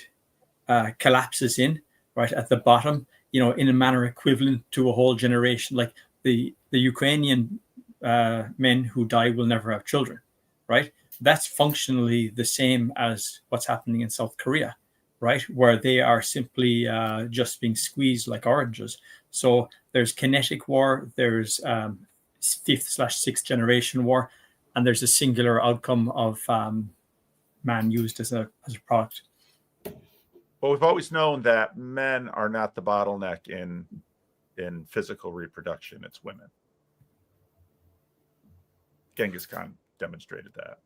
collapses in, right, at the bottom, in a manner equivalent to a whole generation, like the Ukrainian men who die will never have children, right? That's functionally the same as what's happening in South Korea, right? Where they are simply just being squeezed like oranges. So there's kinetic war, there's 5th/6th generation war. and there's a singular outcome of man used as a product. Well, we've always known that men are not the bottleneck in physical reproduction. It's women. Genghis Khan demonstrated that.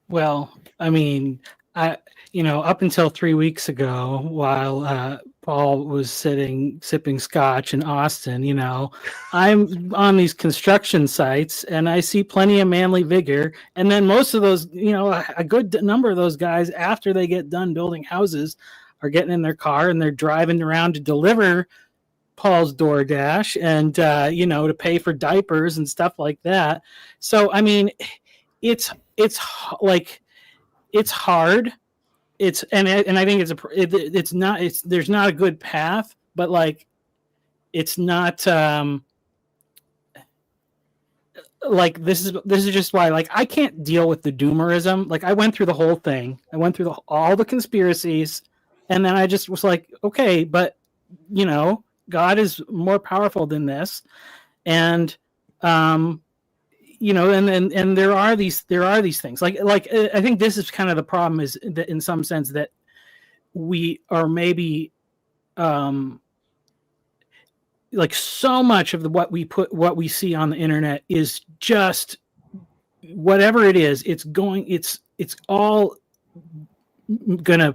Well, I mean, up until 3 weeks ago, while Paul was sipping scotch in Austin, I'm on these construction sites and I see plenty of manly vigor. And then most of those, a good number of those guys, after they get done building houses, are getting in their car and they're driving around to deliver Paul's DoorDash and, to pay for diapers and stuff like that. So, I mean, it's hard. And I think there's not a good path, but like, it's not, this is just why, like, I can't deal with the doomerism. Like, I went through the whole thing. I went through all the conspiracies, and then I just was like, okay, but God is more powerful than this. And, and there are these things like I think this is kind of the problem, is that in some sense that we are maybe like so much of what we see on the internet is just whatever it is, it's all gonna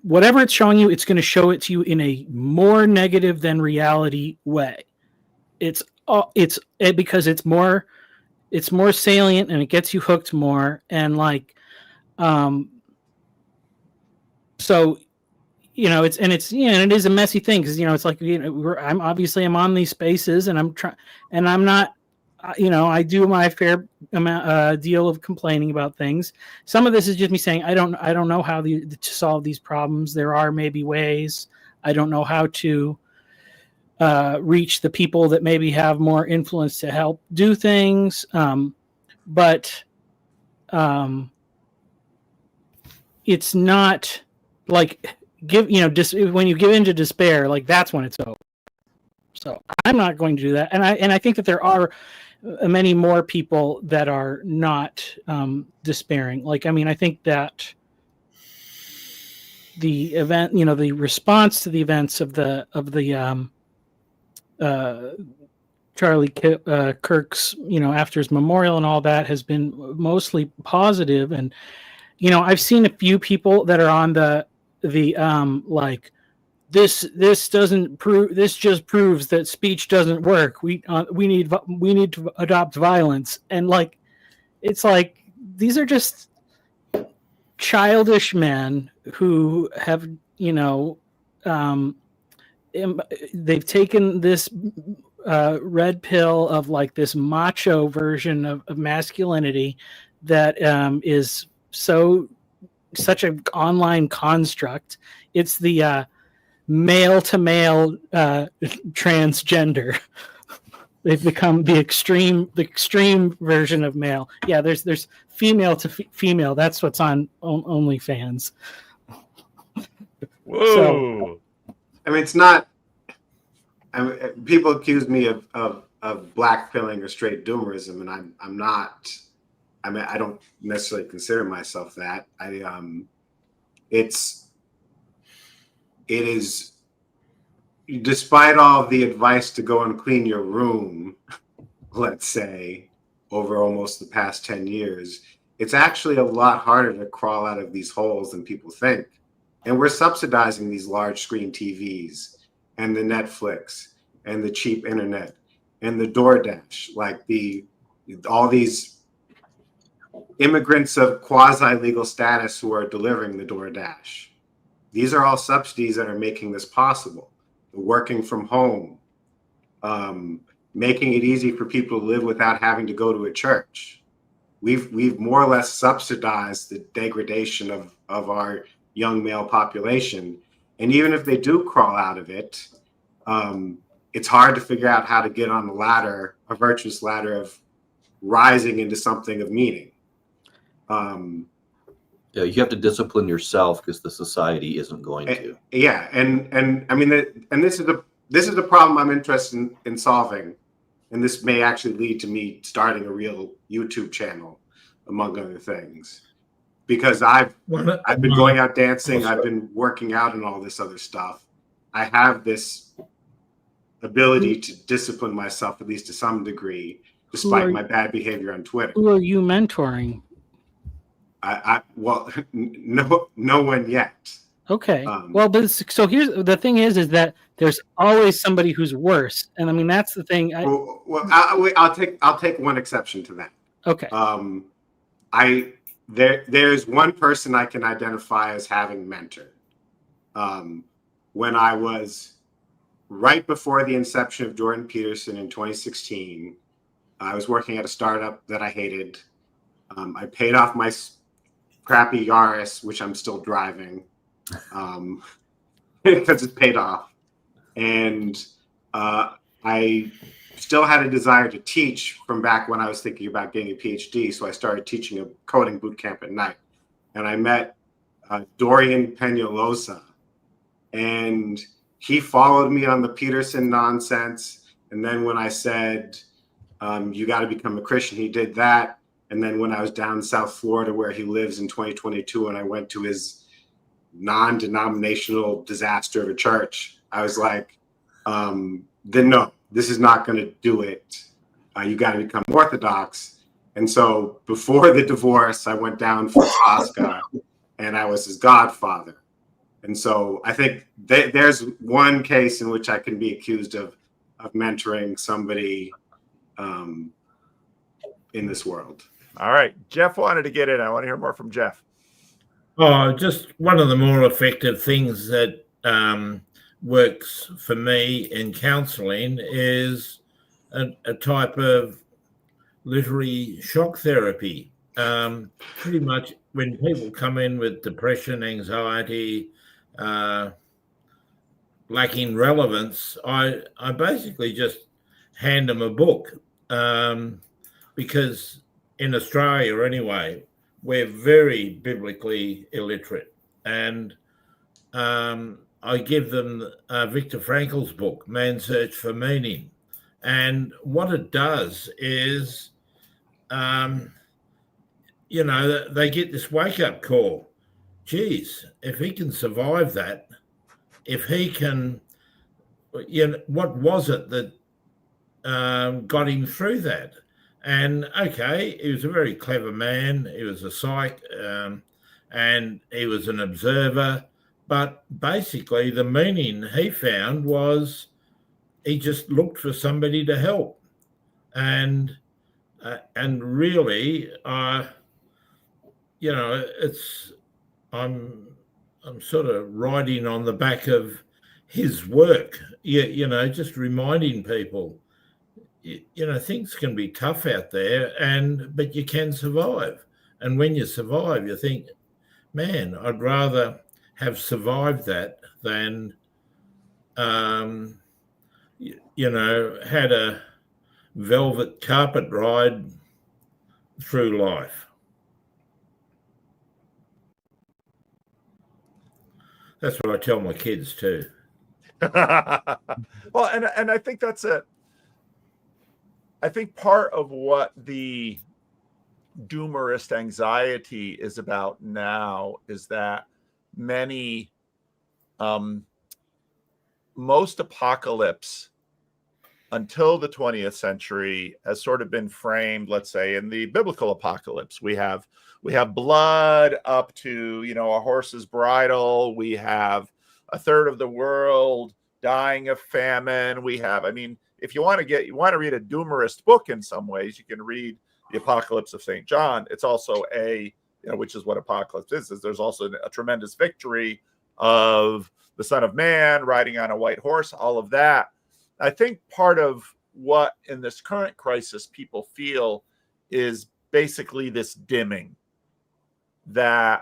whatever it's showing you, it's gonna show it to you in a more negative than reality way. It's because it's more salient and it gets you hooked more. And like, so, it is a messy thing. Cause it's like, I'm on these spaces and I'm not, I do my fair amount, deal of complaining about things. Some of this is just me saying, I don't know how to solve these problems. There are maybe ways. I don't know how to reach the people that maybe have more influence to help do things. But it's not like when you give into despair, like that's when it's over. So I'm not going to do that. And I think that there are many more people that are not despairing. Like, I mean, I think that the event, the response to the events of the Charlie Kirk's, after his memorial and all that has been mostly positive. And, I've seen a few people that are on the like, this just proves that speech doesn't work. We need to adopt violence. And like, it's like, these are just childish men who have, they've taken this red pill of like this macho version of masculinity that is such an online construct. It's the male to male transgender. They've become the extreme version of male. Yeah, there's female to female. That's what's on OnlyFans. Whoa. So, I mean, it's not. People accuse me of black pilling or straight doomerism, and I'm not. I mean, I don't necessarily consider myself that. It is, despite all the advice to go and clean your room, let's say, over almost the past 10 years, it's actually a lot harder to crawl out of these holes than people think. And we're subsidizing these large screen TVs and the Netflix and the cheap internet and the DoorDash, like all these immigrants of quasi-legal status who are delivering the DoorDash. These are all subsidies that are making this possible. The working from home, making it easy for people to live without having to go to a church. We've more or less subsidized the degradation of our young male population. And even if they do crawl out of it, it's hard to figure out how to get on the ladder, a virtuous ladder of rising into something of meaning. Yeah, you have to discipline yourself because the society isn't going to. Yeah, and I mean, and this is the problem I'm interested in solving and this may actually lead to me starting a real YouTube channel, among other things, because I've been going out dancing, I've been working out and all this other stuff. I have this ability to discipline myself, at least to some degree, despite my bad behavior on Twitter. Who are you mentoring? Well, no one yet. Okay. Well, but so here's the thing is that there's always somebody who's worse, and I mean that's the thing. I'll take one exception to that. Okay. There's one person I can identify as having mentored. When I was right before the inception of Jordan Peterson in 2016, I was working at a startup that I hated. I paid off my crappy Yaris, which I'm still driving, because it's paid off. And I still had a desire to teach from back when I was thinking about getting a PhD. So I started teaching a coding boot camp at night. And I met Dorian Peñalosa. And he followed me on the Peterson nonsense. And then when I said, you got to become a Christian, he did that. And then when I was down in South Florida, where he lives in 2022, and I went to his non-denominational disaster of a church, I was like, then no, this is not going to do it. You got to become Orthodox. And so before the divorce, I went down for Pascha, and I was his godfather. And so I think there's one case in which I can be accused of mentoring somebody in this world. All right. Geoff wanted to get in. I want to hear more from Geoff. Oh, just one of the more effective things that works for me in counseling is a type of literary shock therapy. Pretty much when people come in with depression, anxiety, lacking relevance, I basically just hand them a book, because in Australia anyway, we're very biblically illiterate. And I give them Viktor Frankl's book, Man's Search for Meaning. And what it does is, they get this wake-up call. Geez, if he can survive that, if he can, what was it that got him through that? And okay, he was a very clever man. He was a psych, and he was an observer. But basically, the meaning he found was he just looked for somebody to help, and really, it's I'm sort of riding on the back of his work. Just reminding people. Things can be tough out there, but you can survive. And when you survive, you think, man, I'd rather have survived that than, had a velvet carpet ride through life. That's what I tell my kids too. Well, and I think that's it. I think part of what the doomerist anxiety is about now is that most apocalypse until the 20th century has sort of been framed, let's say, in the biblical apocalypse. We have blood up to, a horse's bridle. We have a third of the world dying of famine. If you want to read a doomerist book in some ways, you can read the Apocalypse of St. John. It's also which is what apocalypse is there's also a tremendous victory of the Son of Man riding on a white horse, all of that. I think part of what in this current crisis people feel is basically this dimming and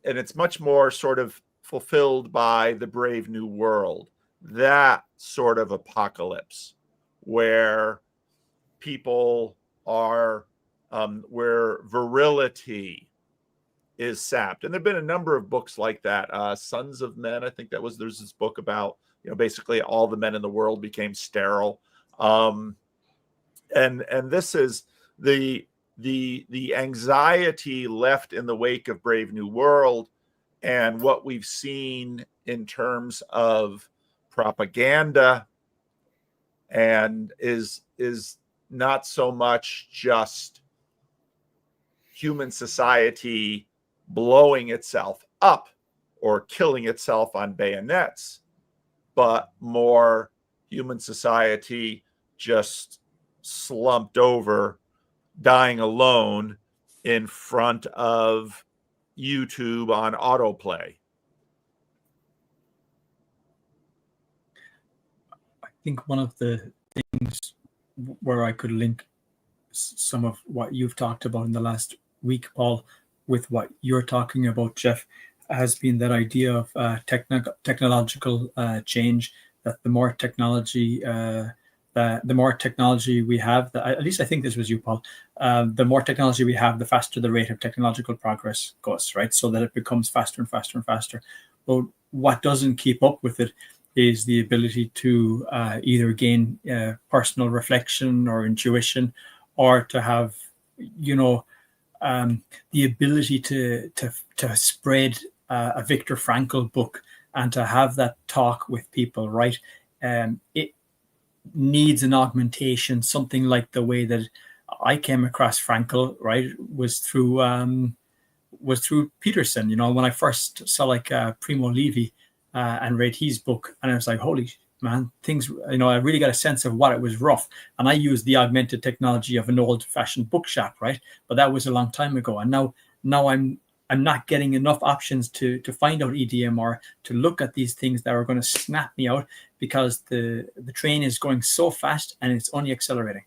it's much more sort of fulfilled by the Brave New World. That sort of apocalypse where people are, where virility is sapped. And there've been a number of books like that. Sons of Men, I think there's this book about, basically all the men in the world became sterile. and this is the anxiety left in the wake of Brave New World, and what we've seen in terms of propaganda, and is not so much just human society blowing itself up or killing itself on bayonets, but more human society just slumped over, dying alone in front of YouTube on autoplay. I think one of the things where I could link some of what you've talked about in the last week, Paul, with what you're talking about, Geoff, has been that idea of technological change. That the more technology, we have, at least I think this was you, Paul. The more technology we have, the faster the rate of technological progress goes, right? So that it becomes faster and faster and faster. But what doesn't keep up with it is the ability to either gain personal reflection or intuition, or to have, the ability to spread a Viktor Frankl book and to have that talk with people, right? It needs an augmentation, something like the way that I came across Frankl, right, was through Peterson. When I first saw Primo Levi and read his book, and I was like, holy man, things, I really got a sense of what it was rough. And I used the augmented technology of an old-fashioned bookshop, right? But that was a long time ago. And now I'm not getting enough options to find out EDM or to look at these things that are going to snap me out, because the train is going so fast and it's only accelerating.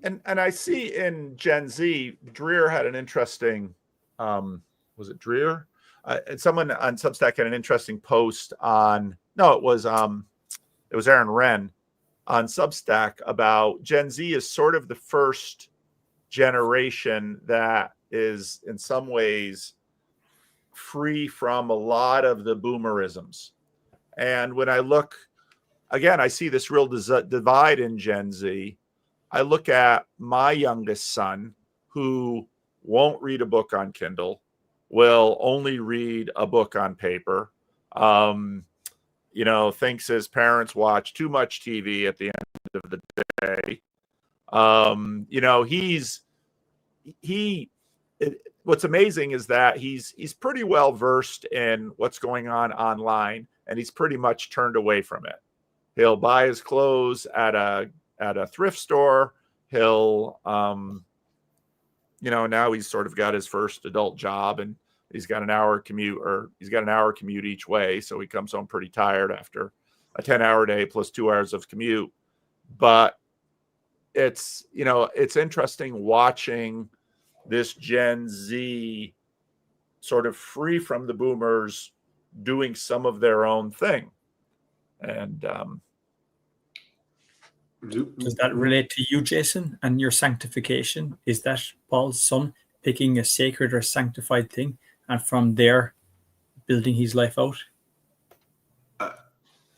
And I see in Gen Z, Dreer had an interesting, was it Dreer? And someone on Substack had an interesting post on, no, it was Aaron Wren on Substack about Gen Z is sort of the first generation that is in some ways free from a lot of the boomerisms. And when I look, again, I see this real divide in Gen Z. I look at my youngest son, who won't read a book on Kindle, will only read a book on paper, thinks his parents watch too much TV at the end of the day. What's amazing is that he's pretty well versed in what's going on online, and he's pretty much turned away from it. He'll buy his clothes at a thrift store. He'll, now he's sort of got his first adult job, and he's got an hour commute each way. So he comes home pretty tired after a 10-hour day plus 2 hours of commute. But it's interesting watching this Gen Z sort of free from the boomers doing some of their own thing. And does that relate to you, Jason, and your sanctification? Is that Paul's son picking a sacred or sanctified thing and from there building his life out?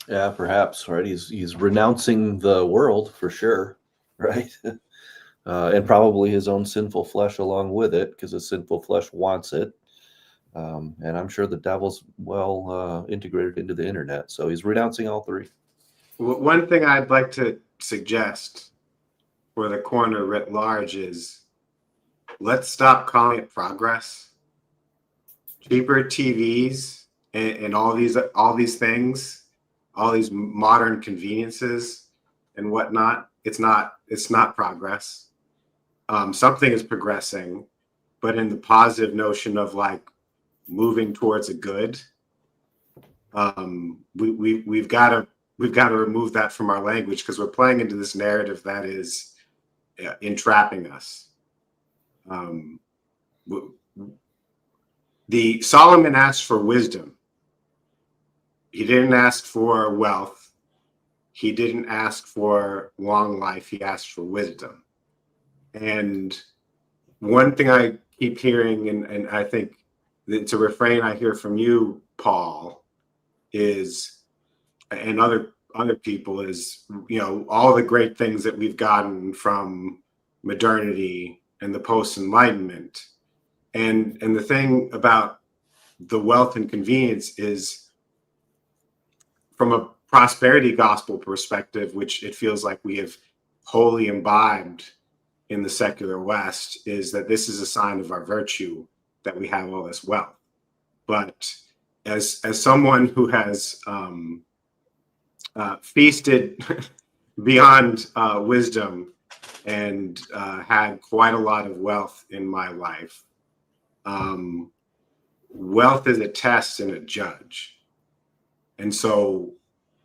Yeah, perhaps, right? He's renouncing the world for sure, right? And probably his own sinful flesh along with it, because his sinful flesh wants it. And I'm sure the devil's well integrated into the internet. So he's renouncing all three. One thing I'd like to suggest for the corner writ large is, let's stop calling it progress. Cheaper TVs and all these things, all these modern conveniences and whatnot. It's not progress. Something is progressing, but in the positive notion of moving towards a good. We've got to remove that from our language, because we're playing into this narrative that is entrapping us. The Solomon asked for wisdom. He didn't ask for wealth. He didn't ask for long life. He asked for wisdom. And one thing I keep hearing, and I think it's a refrain I hear from you, Paul, is, and other people is, all the great things that we've gotten from modernity and the post-enlightenment. And the thing about the wealth and convenience is, from a prosperity gospel perspective, which it feels like we have wholly imbibed in the secular West, is that this is a sign of our virtue that we have all this wealth. But as someone who has feasted beyond wisdom and had quite a lot of wealth in my life, wealth is a test and a judge. And so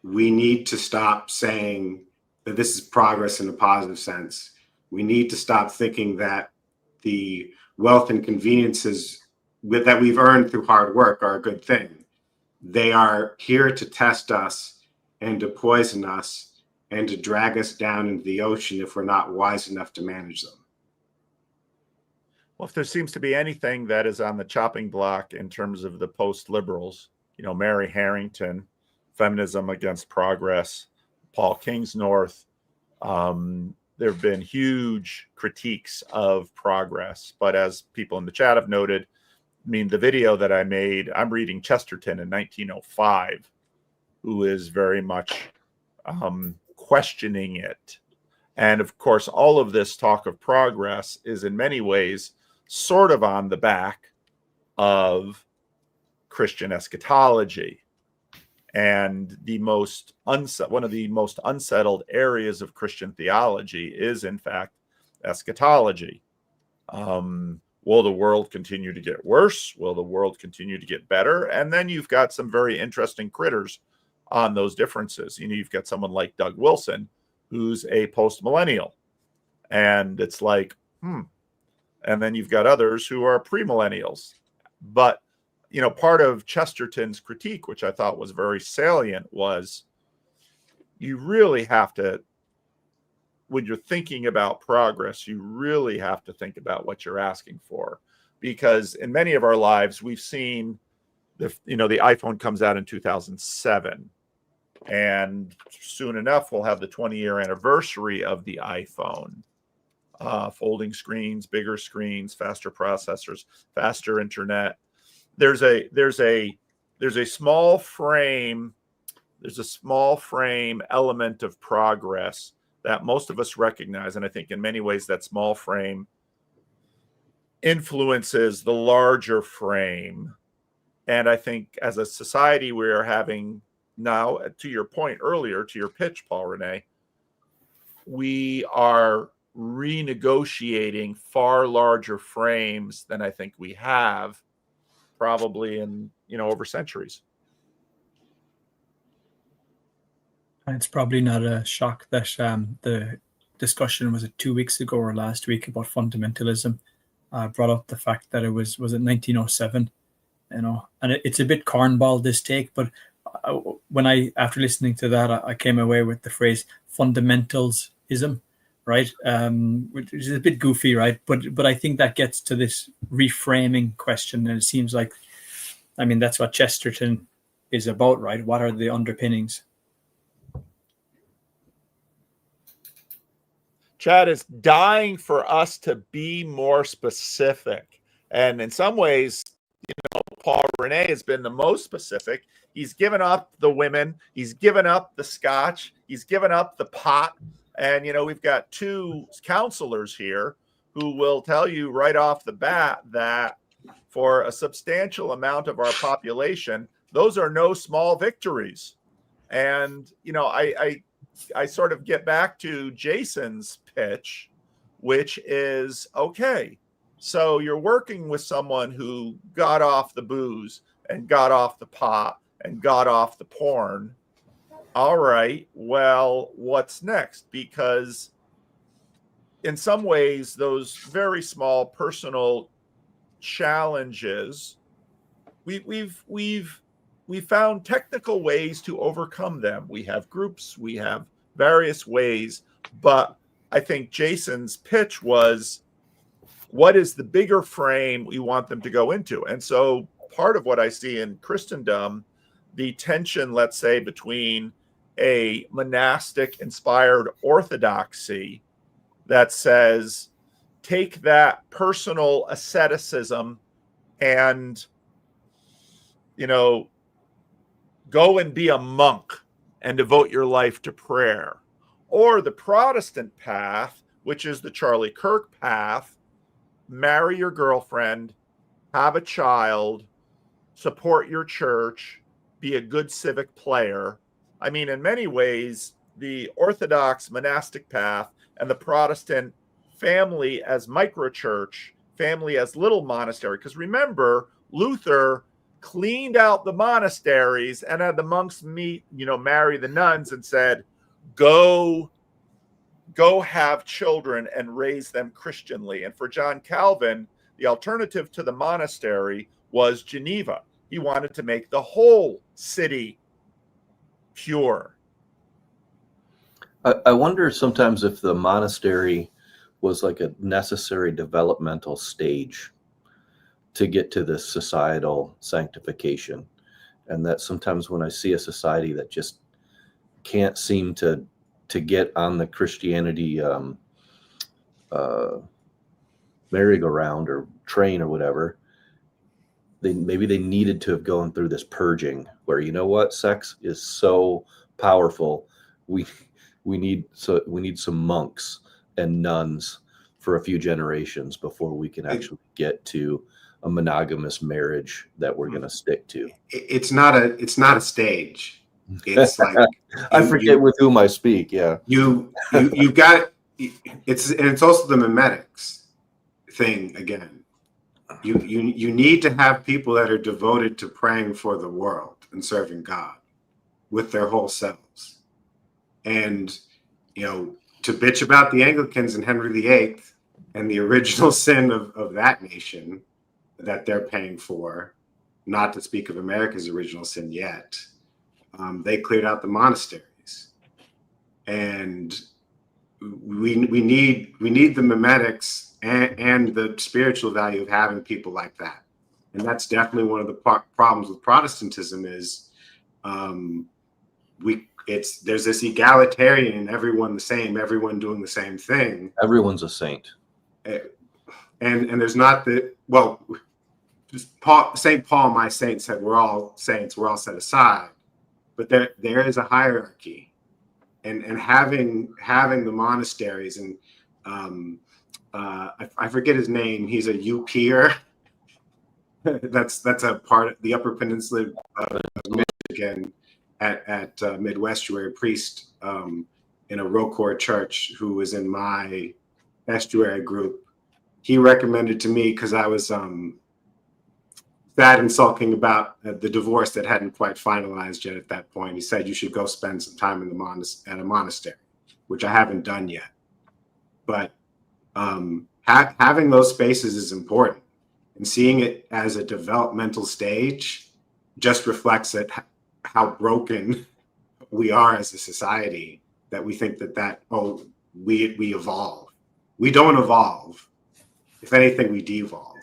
we need to stop saying that this is progress in a positive sense. We need to stop thinking that the wealth and conveniences that we've earned through hard work are a good thing. They are here to test us and to poison us and to drag us down into the ocean if we're not wise enough to manage them. Well, if there seems to be anything that is on the chopping block in terms of the post-liberals, Mary Harrington, Feminism Against Progress, Paul Kingsnorth, there have been huge critiques of progress. But as people in the chat have noted, the video that I made, I'm reading Chesterton in 1905, who is very much questioning it. And of course, all of this talk of progress is in many ways sort of on the back of Christian eschatology. And one of the most unsettled areas of Christian theology is, in fact, eschatology. Will the world continue to get worse? Will the world continue to get better? And then you've got some very interesting critters on those differences. You've got someone like Doug Wilson, who's a post-millennial. And it's like, And then you've got others who are premillennials. But part of Chesterton's critique, which I thought was very salient, was you really have to, when you're thinking about progress, you really have to think about what you're asking for. Because in many of our lives, we've seen the iPhone comes out in 2007. And soon enough, we'll have the 20-year anniversary of the iPhone. Folding screens, bigger screens, faster processors, faster internet. There's a small frame element of progress that most of us recognize, and I think in many ways that small frame influences the larger frame. And I think as a society, we are having now, to your point earlier, to your pitch, Paul Rene, we are renegotiating far larger frames than I think we have probably in, over centuries. It's probably not a shock that the discussion, was it 2 weeks ago or last week, about fundamentalism brought up the fact that it was it 1907, and it's a bit cornball, this take, but after listening to that, I came away with the phrase fundamentalism, right? Which is a bit goofy, right? But I think that gets to this reframing question, and it seems like, that's what Chesterton is about, right? What are the underpinnings? Chad is dying for us to be more specific. And in some ways, Paul Rene has been the most specific. He's given up the women. He's given up the scotch. He's given up the pot. And, we've got two counselors here who will tell you right off the bat that for a substantial amount of our population, those are no small victories. And, I sort of get back to Jason's pitch, which is, okay, so you're working with someone who got off the booze and got off the pot and got off the porn. All right, well, what's next? Because in some ways, those very small personal challenges, we've found technical ways to overcome them. We have groups, we have various ways, but I think Jason's pitch was, what is the bigger frame we want them to go into? And so part of what I see in Christendom, the tension, let's say, between a monastic inspired orthodoxy that says, take that personal asceticism and, go and be a monk and devote your life to prayer. Or the Protestant path, which is the Charlie Kirk path, marry your girlfriend, have a child, support your church, be a good civic player. I mean, in many ways, the Orthodox monastic path and the Protestant family as microchurch, family as little monastery. Because remember, Luther cleaned out the monasteries and had the monks marry the nuns and said, go have children and raise them Christianly. And for John Calvin, the alternative to the monastery was Geneva. He wanted to make the whole city pure. I wonder sometimes if the monastery was like a necessary developmental stage to get to this societal sanctification. And that sometimes when I see a society that just can't seem to get on the Christianity merry-go-round or train or whatever, maybe they needed to have gone through this purging where, sex is so powerful. We need some monks and nuns for a few generations before we can actually get to a monogamous marriage that we're going to stick to. It's not a stage. It's like I forget with whom I speak. Yeah, you've got it's also the mimetics thing again. You need to have people that are devoted to praying for the world and serving God with their whole selves. And to bitch about the Anglicans and Henry VIII and the original sin of that nation that they're paying for, not to speak of America's original sin yet. They cleared out the monasteries, and we need the mimetics and the spiritual value of having people like that. And that's definitely one of the problems with Protestantism is there's this egalitarian, everyone the same, everyone doing the same thing. Everyone's a saint, and there's not St. Paul, my saint, said we're all saints, we're all set aside. But there is a hierarchy, and having the monasteries, and I forget his name. He's a UPer. that's a part of the Upper Peninsula of Michigan at Midwestuary priest in a Rocor church who was in my estuary group. He recommended to me because I was sad and sulking about the divorce that hadn't quite finalized yet at that point. He said you should go spend some time in at a monastery, which I haven't done yet. But having those spaces is important, and seeing it as a developmental stage just reflects how broken we are as a society, that we think that we evolve. We don't evolve. If anything, we devolve.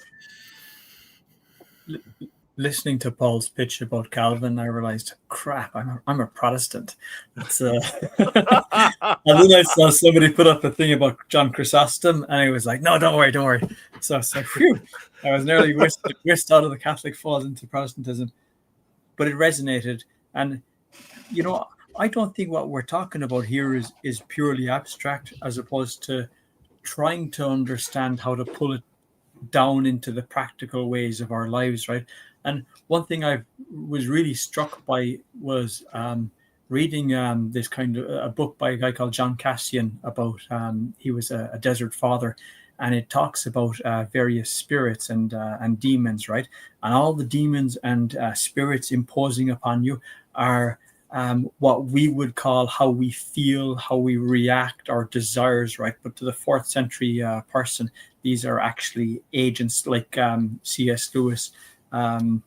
Listening to Paul's pitch about Calvin, I realized, crap, I'm a Protestant. It's, and then I saw somebody put up a thing about John Chrysostom, and I was like, no, don't worry. So I was like, phew, I was nearly whisked out of the Catholic fold into Protestantism. But it resonated. And, I don't think what we're talking about here is purely abstract, as opposed to trying to understand how to pull it down into the practical ways of our lives, right? And one thing I was really struck by was reading this kind of a book by a guy called John Cassian about he was a desert father, and it talks about various spirits and demons, right? And all the demons and spirits imposing upon you are what we would call how we feel, how we react, our desires, right? But to the 4th century person, these are actually agents like C.S. Lewis and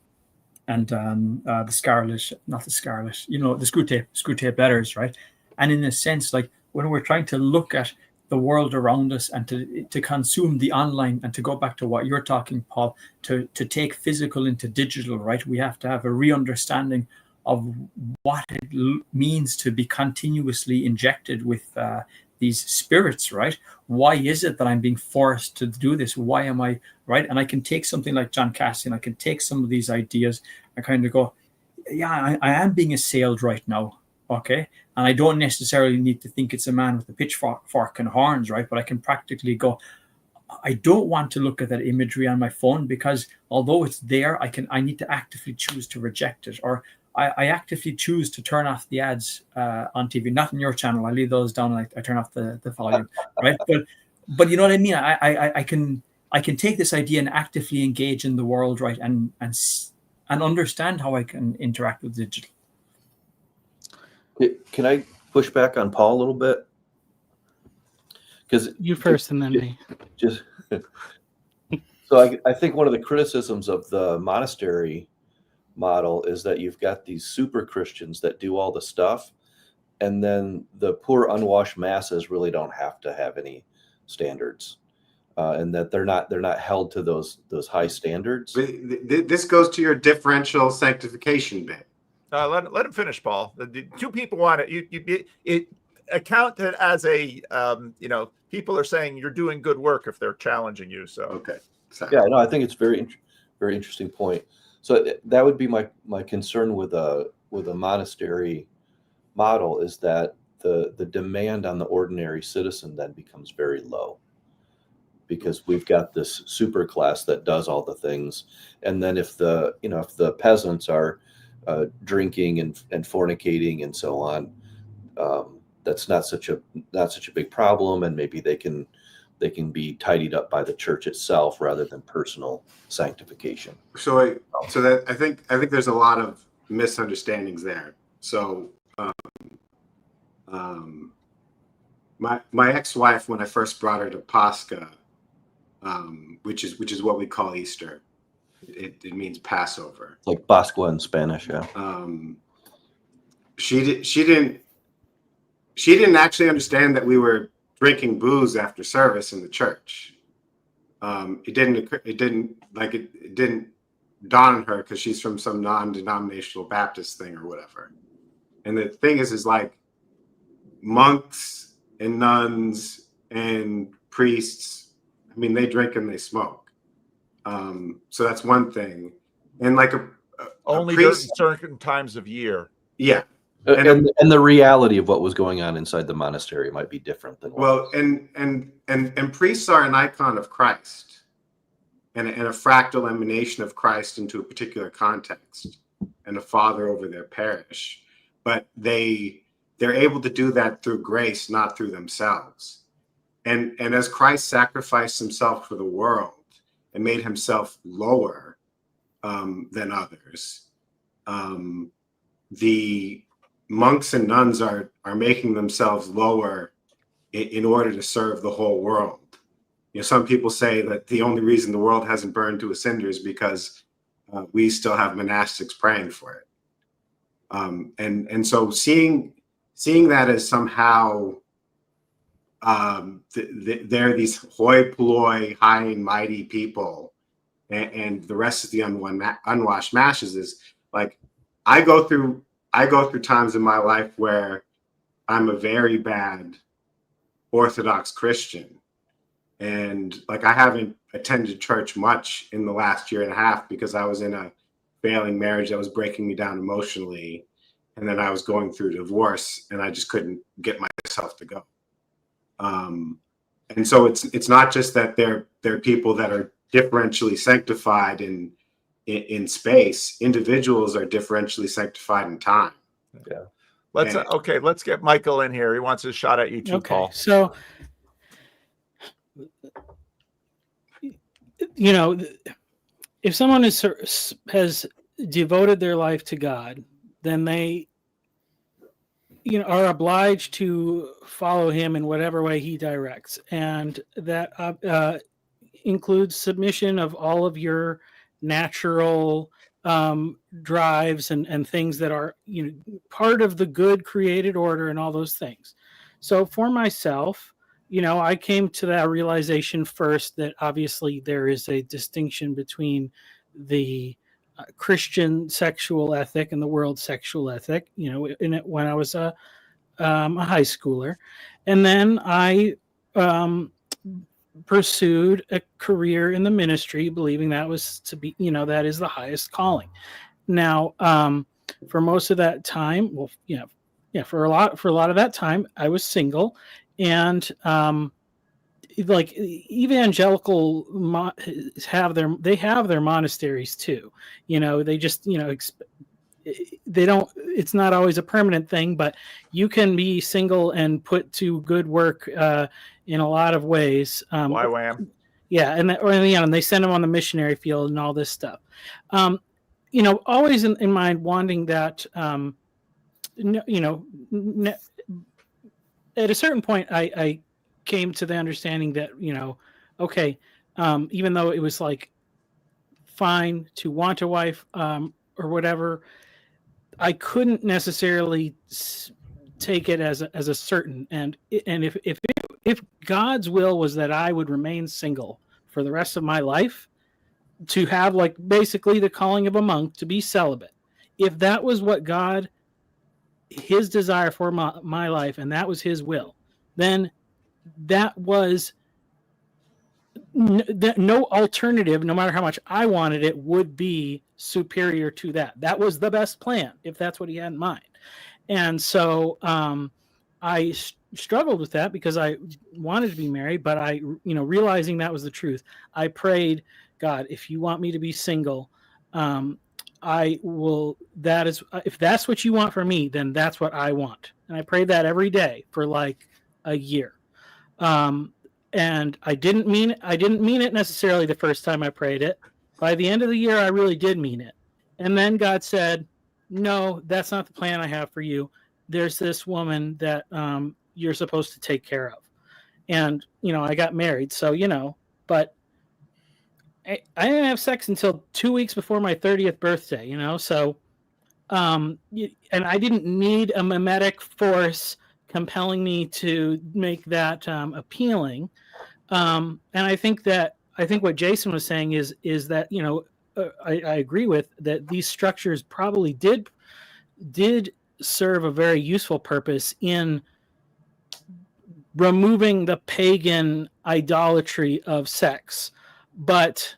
the Scarlet, not the Scarlet, the Screwtape Letters, right? And in a sense, like when we're trying to look at the world around us and to consume the online, and to go back to what you're talking, Paul, to take physical into digital, right? We have to have a re-understanding of what it means to be continuously injected with these spirits, right? Why is it that I'm being forced to do this? Why am I, right? And I can take something like John Cassian, I can take some of these ideas and kind of go, yeah, I am being assailed right now, okay? And I don't necessarily need to think it's a man with a pitchfork and horns, right? But I can practically go, I don't want to look at that imagery on my phone, because although it's there, I need to actively choose to reject it, or I actively choose to turn off the ads on TV. Not in your channel. I leave those down and I turn off the volume, right? But you know what I mean? I can take this idea and actively engage in the world, right? And understand how I can interact with digital. Can I push back on Paul a little bit? Because you first and then me. So I think one of the criticisms of the monastery model is that you've got these super Christians that do all the stuff, and then the poor unwashed masses really don't have to have any standards, and that they're not held to those high standards. This goes to your differential sanctification bit. Let him finish, Paul. The two people want it. It accounted as a people are saying you're doing good work if they're challenging you. So okay, sorry. Yeah, no, I think it's very interesting point. So that would be my concern with a monastery model, is that the demand on the ordinary citizen then becomes very low, because we've got this super class that does all the things, and then if the peasants are drinking and fornicating and so on, that's not such a big problem, and maybe they can be tidied up by the church itself rather than personal sanctification. So I think there's a lot of misunderstandings there. So my ex-wife, when I first brought her to Pascha, which is what we call Easter, it means Passover. It's like Pascua in Spanish, yeah. She didn't actually understand that we were drinking booze after service in the church. It didn't dawn on her, because she's from some non-denominational Baptist thing or whatever. And the thing is like, monks and nuns and priests, I mean, they drink and they smoke. So that's one thing. And like only priest, during certain times of year. Yeah. And the reality of what was going on inside the monastery might be different than and priests are an icon of Christ, and a fractal emanation of Christ into a particular context, and a father over their parish. But they're able to do that through grace, not through themselves. And as Christ sacrificed himself for the world and made himself lower than others, the monks and nuns are making themselves lower in order to serve the whole world. You know, some people say that the only reason the world hasn't burned to a cinder is because we still have monastics praying for it. And so seeing that as somehow they're these hoi polloi, high and mighty people, and the rest of the unwashed masses is like, I go through times in my life where I'm a very bad Orthodox Christian, and like I haven't attended church much in the last year and a half because I was in a failing marriage that was breaking me down emotionally, and then I was going through divorce, and I just couldn't get myself to go. And so it's not just that they're people that are differentially sanctified in space. Individuals are differentially sanctified in time. Yeah. Let's get Michael in here. He wants a shot at you too, Okay, Paul. so if someone has devoted their life to God, then they are obliged to follow him in whatever way he directs, and that includes submission of all of your natural drives and things that are part of the good created order and all those things. So for myself, I came to that realization first, that obviously there is a distinction between the Christian sexual ethic and the world sexual ethic, in it when I was a high schooler. And then I pursued a career in the ministry, believing that was to be, that is the highest calling. Now, for most of that time, for a lot of that time, I was single, and like evangelical have their monasteries too. They just they don't. It's not always a permanent thing, but you can be single and put to good work in a lot of ways. YWAM. Yeah, and they send them on the missionary field and all this stuff. Always in mind wanting that. At a certain point, I came to the understanding that okay, even though it was like fine to want a wife or whatever, I couldn't necessarily take it as a certain, and if God's will was that I would remain single for the rest of my life, to have like basically the calling of a monk, to be celibate, if that was what God, his desire for my life, and that was his will, then that was no alternative, no matter how much I wanted it, would be superior to that. That was the best plan, if that's what he had in mind. And so I struggled with that because I wanted to be married, but I, realizing that was the truth, I prayed, God, if you want me to be single, I will, if that's what you want for me, then that's what I want. And I prayed that every day for like a year. And I didn't mean it necessarily the first time I prayed it. By the end of the year, I really did mean it. And then God said, no, that's not the plan I have for you. There's this woman that you're supposed to take care of. And, I got married. So, but I didn't have sex until 2 weeks before my 30th birthday, so, and I didn't need a mimetic force compelling me to make that appealing. And I think what Jason was saying is that, I agree with that these structures probably did serve a very useful purpose in removing the pagan idolatry of sex. But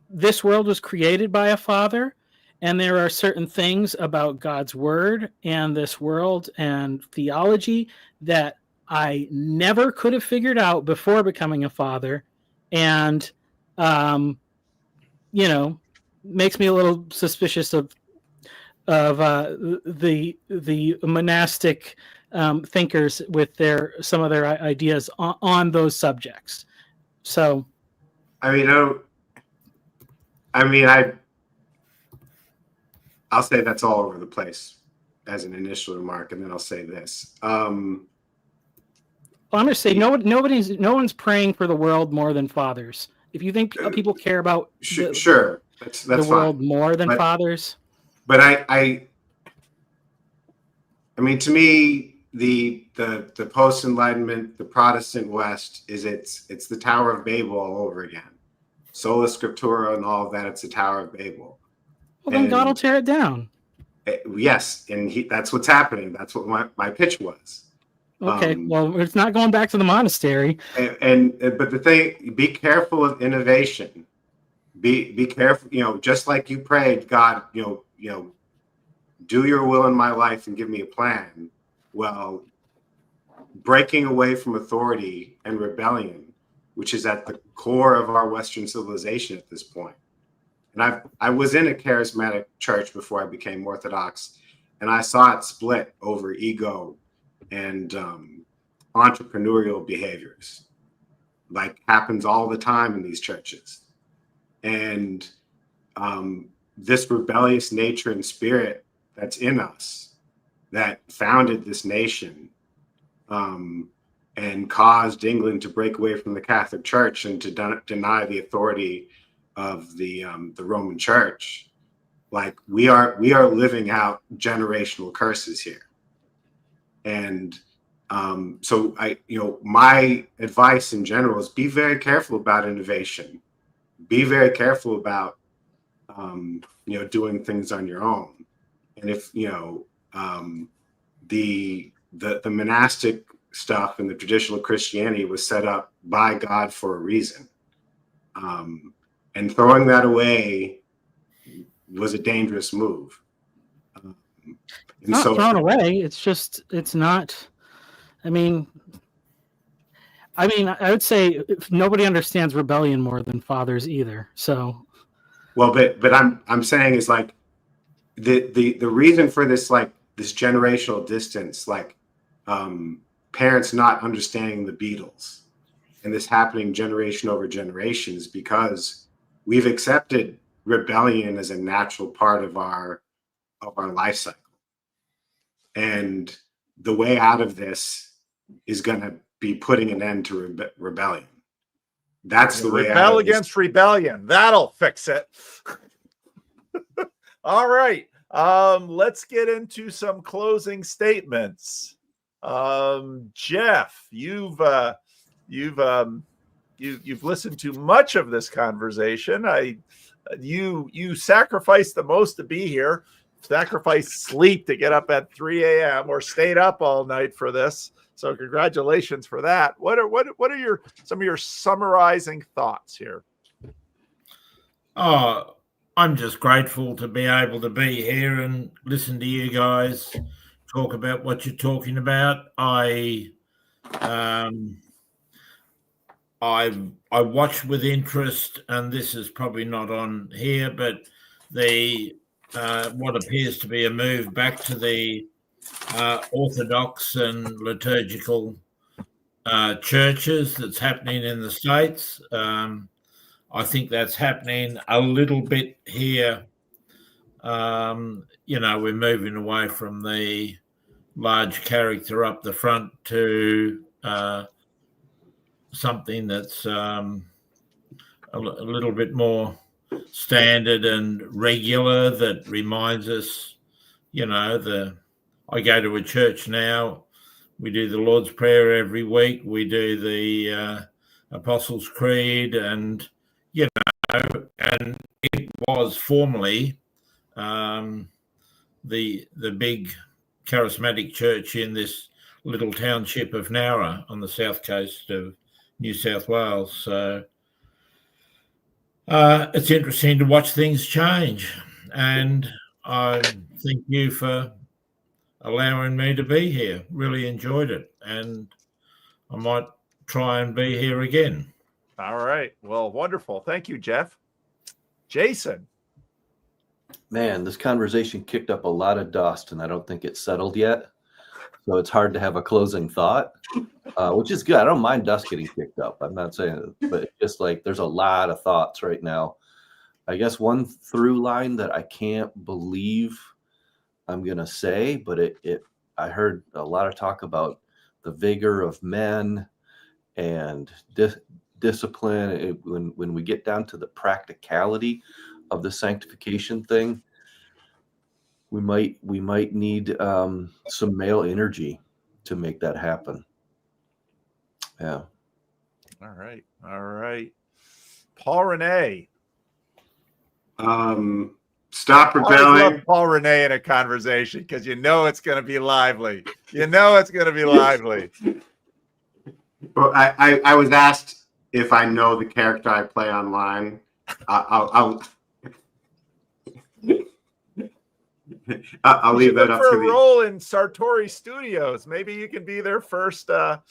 this world was created by a father, and there are certain things about God's word and this world and theology that I never could have figured out before becoming a father. And, makes me a little suspicious of the monastic thinkers with some of their ideas on those subjects. So, I'll say that's all over the place as an initial remark, and then I'll say this. I'm going to say no one's praying for the world more than fathers. If you think people care about that's the world fine. more than fathers, but I to me, the post-Enlightenment, the Protestant West it's the Tower of Babel all over again. Sola Scriptura and all of that. It's the Tower of Babel. Well, then God will tear it down. Yes, and that's what's happening. That's what my pitch was. Okay, well, it's not going back to the monastery. But the thing, be careful of innovation. Be careful. Just like you prayed, God, do your will in my life and give me a plan. Well, breaking away from authority and rebellion, which is at the core of our Western civilization at this point. And I was in a charismatic church before I became Orthodox, and I saw it split over ego and entrepreneurial behaviors, like happens all the time in these churches. And this rebellious nature and spirit that's in us that founded this nation and caused England to break away from the Catholic Church and to deny the authority of the Roman Church. Like we are living out generational curses here. And so my advice in general is be very careful about innovation. be very careful about, doing things on your own. And if, the monastic stuff and the traditional Christianity was set up by God for a reason. And throwing that away was a dangerous move. It's not thrown away. It's not. I mean, I would say nobody understands rebellion more than fathers either. So, well, but I'm saying is like the reason for this, like this generational distance, like parents not understanding the Beatles, and this happening generation over generations, because we've accepted rebellion as a natural part of our life cycle. And the way out of this is going to be putting an end to rebellion. That's the way out. Rebel against rebellion. That'll fix it. All right. Let's get into some closing statements. Geoff, you've listened to much of this conversation. You sacrificed the most to be here. Sacrificed sleep to get up at 3 a.m. or stayed up all night for this. So congratulations for that. What are some of your summarizing thoughts here? Oh, I'm just grateful to be able to be here and listen to you guys talk about what you're talking about. I watch with interest, and this is probably not on here, but what appears to be a move back to the Orthodox and liturgical churches that's happening in the States. I think that's happening a little bit here. We're moving away from the large character up the front to something that's a little bit more standard and regular, that reminds us, I go to a church now. We do the Lord's Prayer every week. We do the Apostles' Creed, and and it was formerly the big charismatic church in this little township of Nowra on the south coast of New South Wales. So it's interesting to watch things change, and I thank you for allowing me to be here. Really enjoyed it, and I might try and be here again. All right. Well, wonderful. Thank you, Geoff. Jason. Man, this conversation kicked up a lot of dust, and I don't think it's settled yet. So it's hard to have a closing thought, which is good. I don't mind dust getting kicked up. I'm not saying it, but it's just like there's a lot of thoughts right now. I guess one through line that I can't believe I'm going to say, but I heard a lot of talk about the vigor of men and discipline. When we get down to the practicality of the sanctification thing, we might need some male energy to make that happen. Yeah. All right. Paul Rene. Stop rebelling. I love Paul Rene in a conversation because it's going to be lively. Well, I was asked if I know the character I play online. I'll leave that up to a role in Sartori Studios. Maybe you can be their first. But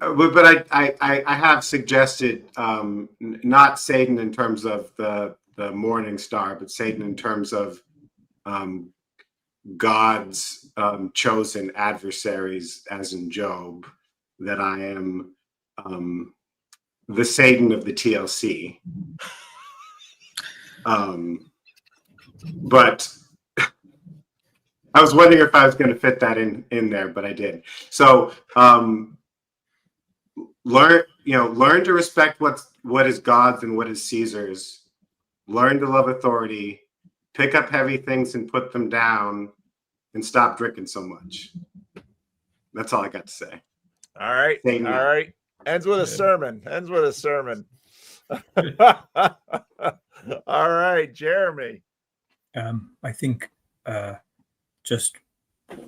I have suggested not Satan in terms of the morning star, but Satan in terms of God's chosen adversaries, as in Job, that I am the Satan of the TLC. But I was wondering if I was going to fit that in there, but I did. So learn to respect what is God's and what is Caesar's. Learn to love authority. Pick up heavy things and put them down, and stop drinking so much. That's all I got to say. All right. Ends with a sermon. All right, Jeremy. I think just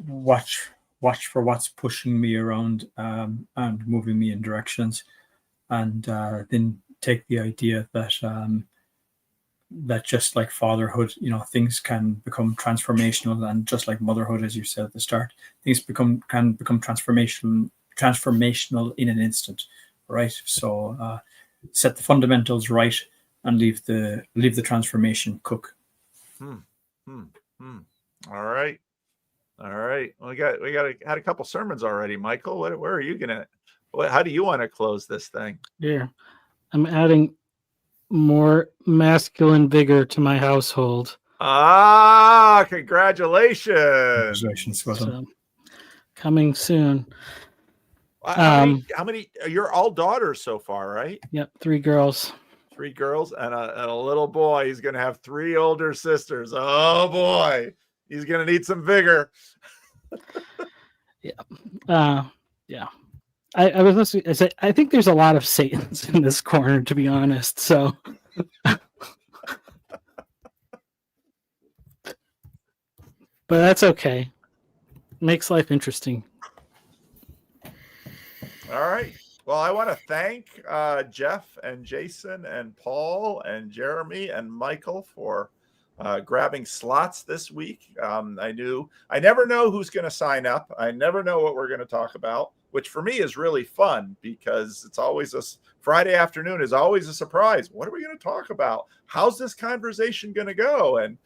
watch for what's pushing me around and moving me in directions, and then take the idea that that just like fatherhood, things can become transformational, and just like motherhood, as you said at the start, things can become transformational in an instant, right? So set the fundamentals right and leave the transformation cook. All right. Well, we had a couple sermons already, Michael. Where are you gonna? How do you want to close this thing? Yeah, I'm adding more masculine vigor to my household. Congratulations! So, coming soon. How many? You're all daughters so far, right? Yep, 3 girls. 3 girls and a little boy. He's gonna have 3 older sisters. Oh boy, he's gonna need some vigor. Yeah. I was listening. I think there's a lot of Satans in this corner, to be honest. So, but that's okay. Makes life interesting. All right. Well, I want to thank Geoff and Jason and Paul and Jeremy and Michael for grabbing slots this week. I never know who's going to sign up. I never know what we're going to talk about, which for me is really fun because it's always Friday afternoon is always a surprise. What are we going to talk about? How's this conversation going to go? And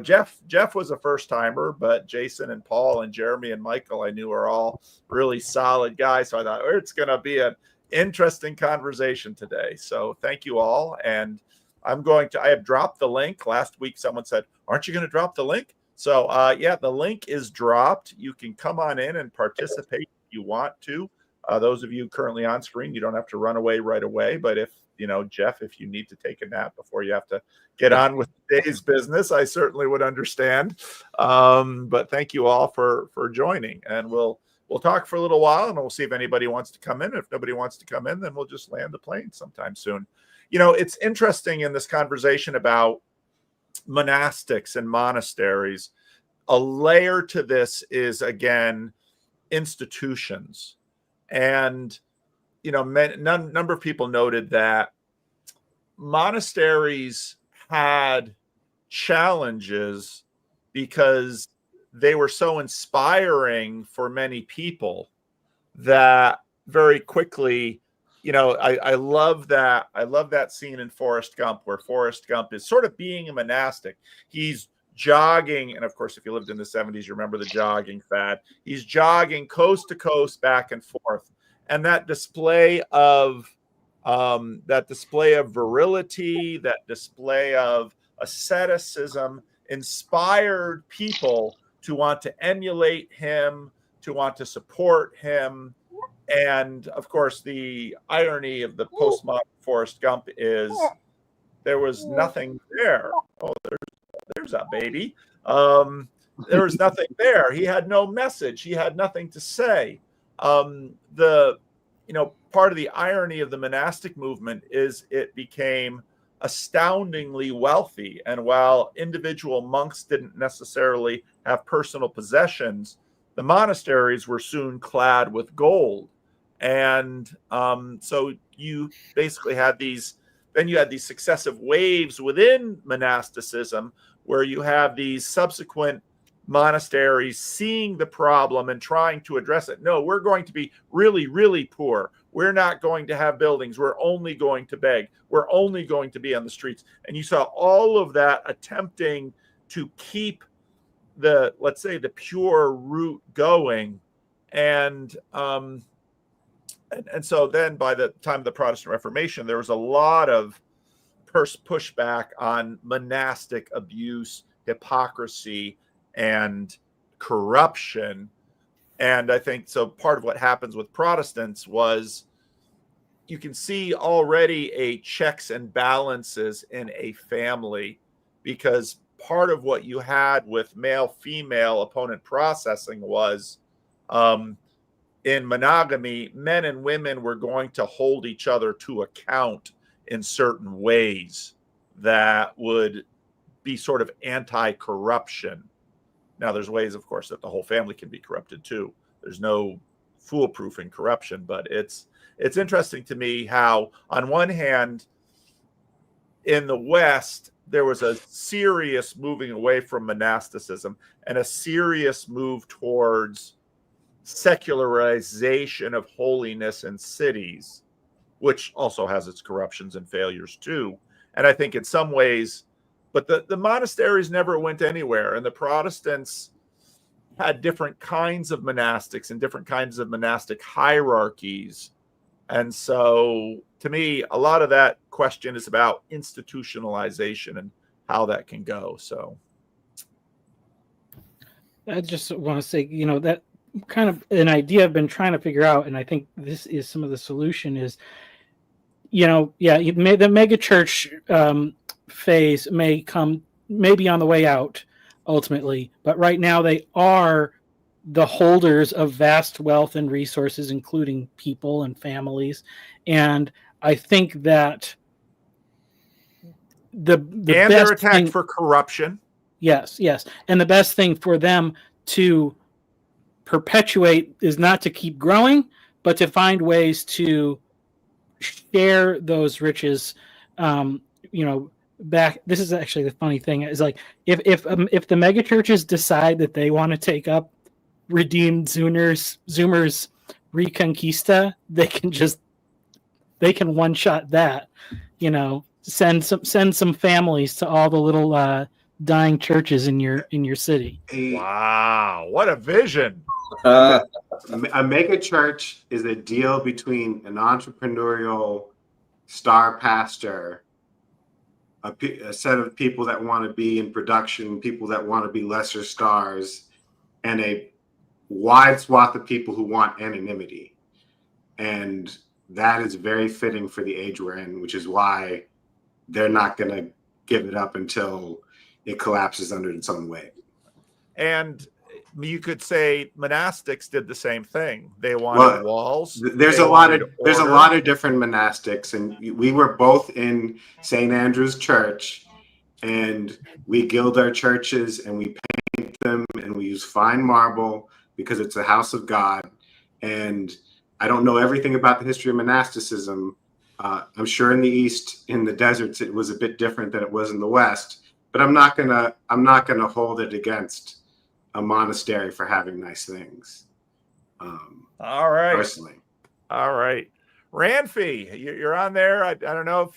Geoff was a first timer, but Jason and Paul and Jeremy and Michael I knew are all really solid guys. So I thought it's going to be an interesting conversation today. So thank you all. And I have dropped the link. Last week, someone said, aren't you going to drop the link? So yeah, the link is dropped. You can come on in and participate if you want to. Those of you currently on screen, you don't have to run away right away. But if Geoff, if you need to take a nap before you have to get on with today's business, I certainly would understand. But thank you all for joining, and we'll talk for a little while, and we'll see if anybody wants to come in. If nobody wants to come in, then we'll just land the plane sometime soon. It's interesting in this conversation about monastics and monasteries. A layer to this is, again, institutions. And number of people noted that monasteries had challenges because they were so inspiring for many people that very quickly, I love that. I love that scene in Forrest Gump where Forrest Gump is sort of being a monastic. He's jogging, and of course, if you lived in the 70s, you remember the jogging fad. He's jogging coast to coast, back and forth. And that display of virility, that display of asceticism inspired people to want to emulate him, to want to support him. And of course, the irony of the postmodern Forrest Gump is there was nothing there. Oh, there's a baby. There was nothing there. He had no message. He had nothing to say. Part of the irony of the monastic movement is it became astoundingly wealthy. And while individual monks didn't necessarily have personal possessions, the monasteries were soon clad with gold. And so you basically had these successive waves within monasticism where you have these subsequent monasteries seeing the problem and trying to address it. No, we're going to be really, really poor. We're not going to have buildings. We're only going to beg. We're only going to be on the streets. And you saw all of that attempting to keep let's say, the pure root going. And so then by the time of the Protestant Reformation, there was a lot of pushback on monastic abuse, hypocrisy, and corruption. And I think so part of what happens with Protestants was you can see already a checks and balances in a family, because part of what you had with male-female opponent processing was in monogamy, men and women were going to hold each other to account in certain ways that would be sort of anti-corruption. Now, there's ways, of course, that the whole family can be corrupted too. There's no foolproof in corruption, but it's interesting to me how, on one hand, in the West, there was a serious moving away from monasticism and a serious move towards secularization of holiness in cities, which also has its corruptions and failures too. And I think in some ways, but the monasteries never went anywhere, and the Protestants had different kinds of monastics and different kinds of monastic hierarchies. And so to me, a lot of that question is about institutionalization and how that can go. So I just want to say, that kind of an idea I've been trying to figure out, and I think this is some of the solution is, the mega church phase may be on the way out ultimately, but right now they are the holders of vast wealth and resources, including people and families. And I think that the and best they're attacked thing, for corruption. Yes. And the best thing for them to perpetuate is not to keep growing, but to find ways to share those riches. Back. This is actually the funny thing is, like, if the mega churches decide that they want to take up redeemed Zoomers Reconquista, they can one shot that, send some families to all the little dying churches in your city. Wow, what a vision. A mega church is a deal between an entrepreneurial star pastor, a set of people that want to be in production, people that want to be lesser stars, and a wide swath of people who want anonymity. And that is very fitting for the age we're in, which is why they're not going to give it up until it collapses under its own weight. And you could say monastics did the same thing. They wanted walls. There's a lot of different monastics, and we were both in St. Andrew's Church, and we gild our churches and we paint them and we use fine marble because it's a house of God. And I don't know everything about the history of monasticism. I'm sure in the East, in the deserts, it was a bit different than it was in the West. But I'm not gonna hold it against a monastery for having nice things. All right. Personally. All right. Ranfi, you're on there. I don't know if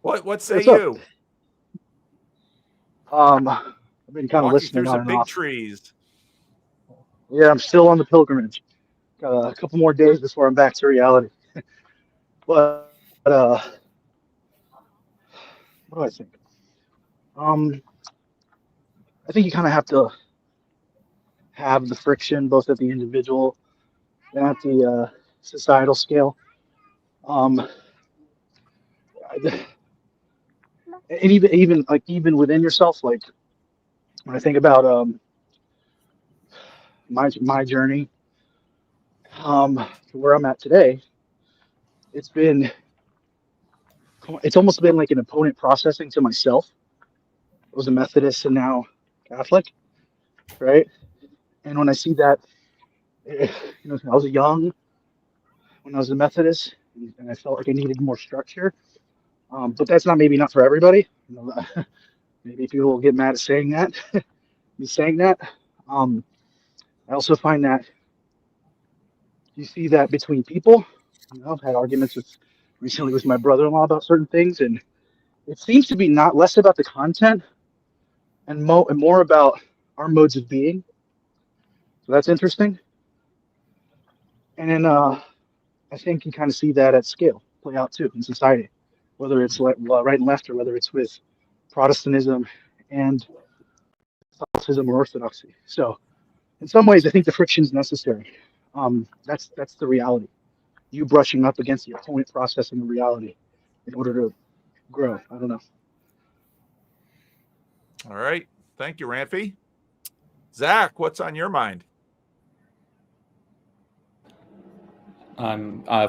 what say you? I've been kind of listening listening through on some and big off. trees. Yeah, I'm still on the pilgrimage. Got a couple more days before I'm back to reality. But what do I think? I think you kind of have to have the friction both at the individual and at the societal scale. And even within yourself, like when I think about my journey to where I'm at today, it's almost been like an opponent processing to myself. I was a Methodist and now Catholic, right? And when I see that, I was young when I was a Methodist, and I felt like I needed more structure. But that's maybe not for everybody. Maybe people will get mad at saying that. Me saying that. I also find that you see that between people. I've had arguments recently with my brother-in-law about certain things, and it seems to be not less about the content and more about our modes of being. So that's interesting. And then I think you kind of see that at scale play out too in society, whether it's right and left or whether it's with Protestantism and Catholicism or Orthodoxy. So in some ways, I think the friction is necessary. That's the reality. You brushing up against the opponent processing the reality in order to grow. I don't know. All right. Thank you, Ranfi. Zach, what's on your mind?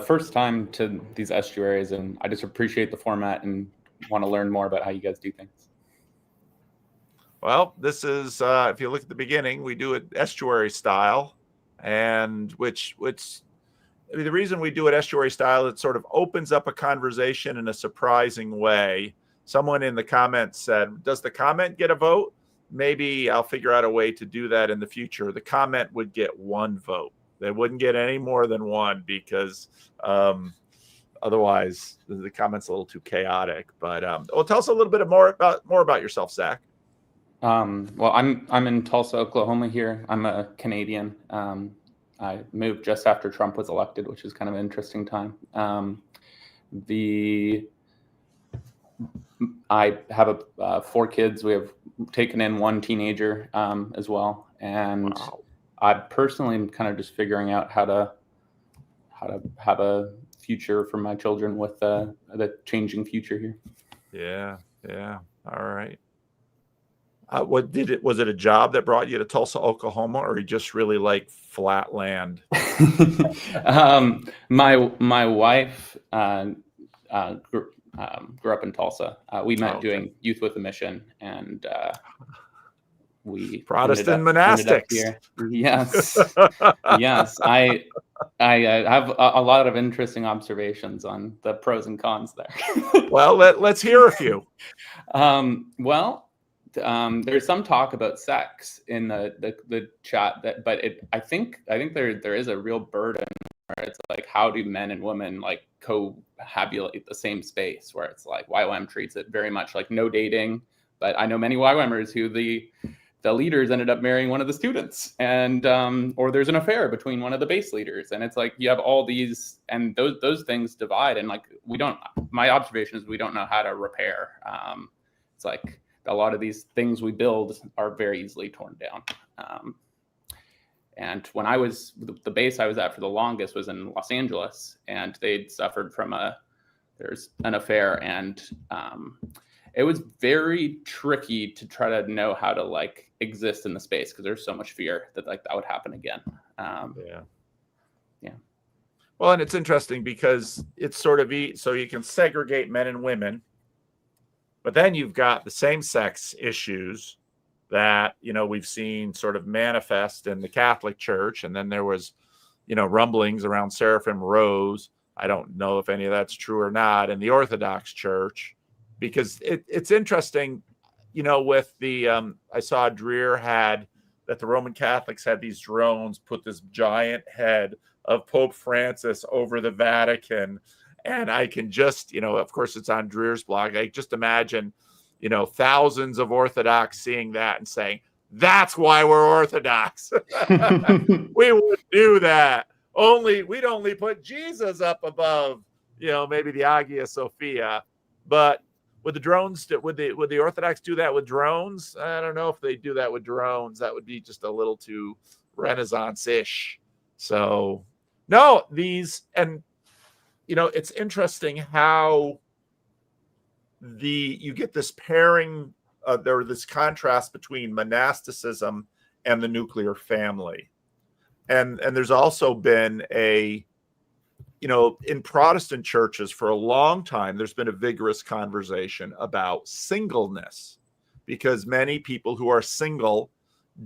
First time to these estuaries, and I just appreciate the format and want to learn more about how you guys do things. Well, this is, if you look at the beginning, we do it estuary style, and which I mean, the reason we do it estuary style, it sort of opens up a conversation in a surprising way. Someone in the comments said, does the comment get a vote? Maybe I'll figure out a way to do that in the future. The comment would get one vote. They wouldn't get any more than one because otherwise the comment's a little too chaotic. But well, tell us a little bit more about yourself, Zach. Well, I'm in Tulsa, Oklahoma here. I'm a Canadian. I moved just after Trump was elected, which is kind of an interesting time. I have 4 kids. We have taken in 1 teenager as well, and wow. I personally am kind of just figuring out how to have a future for my children with the changing future here. Yeah. All right. Was it a job that brought you to Tulsa, Oklahoma, or you just really like flat land? My wife grew up in Tulsa. We met doing Youth with a Mission, and we Protestant monastics. Here. Yes, yes. I have a lot of interesting observations on the pros and cons there. Well, let's hear a few. There's some talk about sex in the chat, I think there is a real burden where it's like, how do men and women like cohabulate the same space, where it's like YWAM treats it very much like no dating, but I know many YWAMers who the leaders ended up marrying one of the students, and or there's an affair between one of the base leaders, and it's like you have all these, and those things divide, and like my observation is we don't know how to repair. It's like a lot of these things we build are very easily torn down. And when I was, the base I was at for the longest was in Los Angeles, and they'd suffered from there's an affair, and it was very tricky to try to know how to like exist in the space, because there's so much fear that like that would happen again. Yeah. Well, and it's interesting because it's sort of so you can segregate men and women, but then you've got the same-sex issues that, we've seen sort of manifest in the Catholic Church. And then there was, rumblings around Seraphim Rose. I don't know if any of that's true or not in the Orthodox Church, because it's interesting, with the, I saw Dreer had that the Roman Catholics had these drones put this giant head of Pope Francis over the Vatican. And I can just, of course, it's on Dreer's blog. I just imagine, thousands of Orthodox seeing that and saying, that's why we're Orthodox. We would do that. We'd only put Jesus up above, maybe the Hagia Sophia. But would the drones, would the Orthodox do that with drones? I don't know if they do that with drones. That would be just a little too Renaissance-ish. So, no, it's interesting how you get this pairing, this contrast between monasticism and the nuclear family. And there's also been in Protestant churches for a long time, there's been a vigorous conversation about singleness, because many people who are single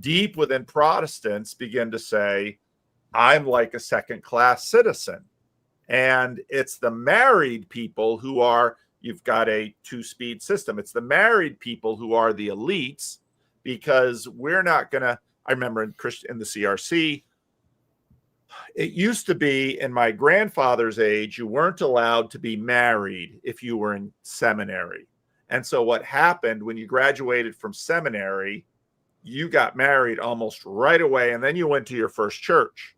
deep within Protestants begin to say, I'm like a second-class citizen. And it's the married people who are, you've got a 2-speed system. It's the married people who are the elites, because we're not going to, I remember in the CRC, it used to be in my grandfather's age, you weren't allowed to be married if you were in seminary. And so what happened when you graduated from seminary, you got married almost right away. And then you went to your first church.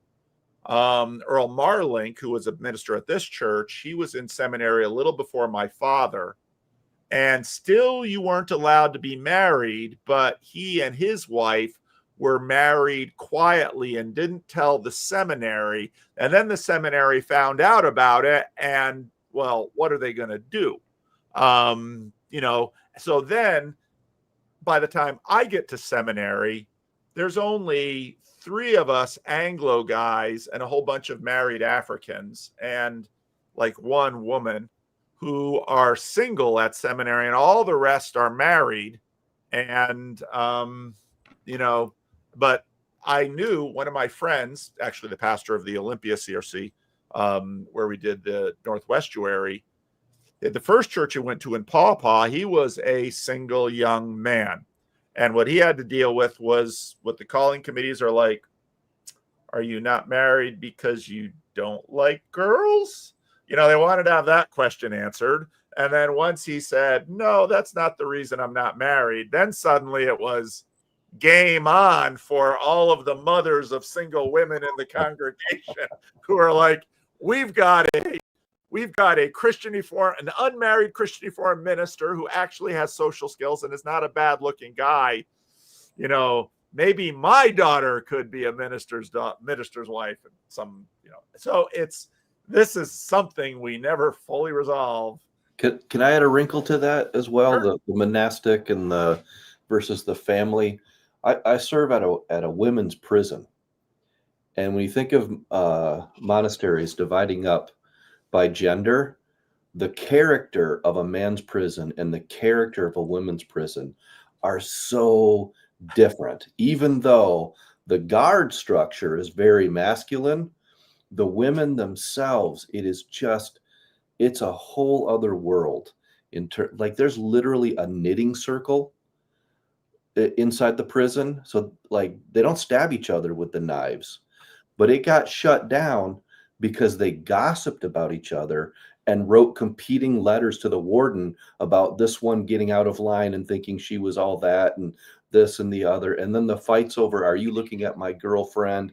Earl Marlink, who was a minister at this church, he was in seminary a little before my father, and still you weren't allowed to be married, but he and his wife were married quietly and didn't tell the seminary. And then the seminary found out about it, and well, what are they going to do? So then by the time I get to seminary, there's only 3 of us Anglo guys and a whole bunch of married Africans and like one woman who are single at seminary, and all the rest are married. And, you know, but I knew one of my friends, actually the pastor of the Olympia CRC, where we did the Northwestuary, at the first church he went to in Paw Paw, he was a single young man. And what he had to deal with was what the calling committees are like, are you not married because you don't like girls? You know, they wanted to have that question answered. And then once he said, no, that's not the reason I'm not married, then suddenly it was game on for all of the mothers of single women in the congregation who are like, we've got a Christian Reformed, an unmarried Christian Reformed minister who actually has social skills and is not a bad looking guy. You know, maybe my daughter could be a minister's wife and some, you know, so this is something we never fully resolve. Can I add a wrinkle to that as well? Sure. The monastic and the versus the family. I serve at a women's prison. And when you think of monasteries dividing up by gender, the character of a man's prison and the character of a women's prison are so different. Even though the guard structure is very masculine, the women themselves, it's a whole other world. Like there's literally a knitting circle inside the prison. So like they don't stab each other with the knives, but it got shut down because they gossiped about each other and wrote competing letters to the warden about this one getting out of line and thinking she was all that and this and the other. And then the fight's over. Are you looking at my girlfriend?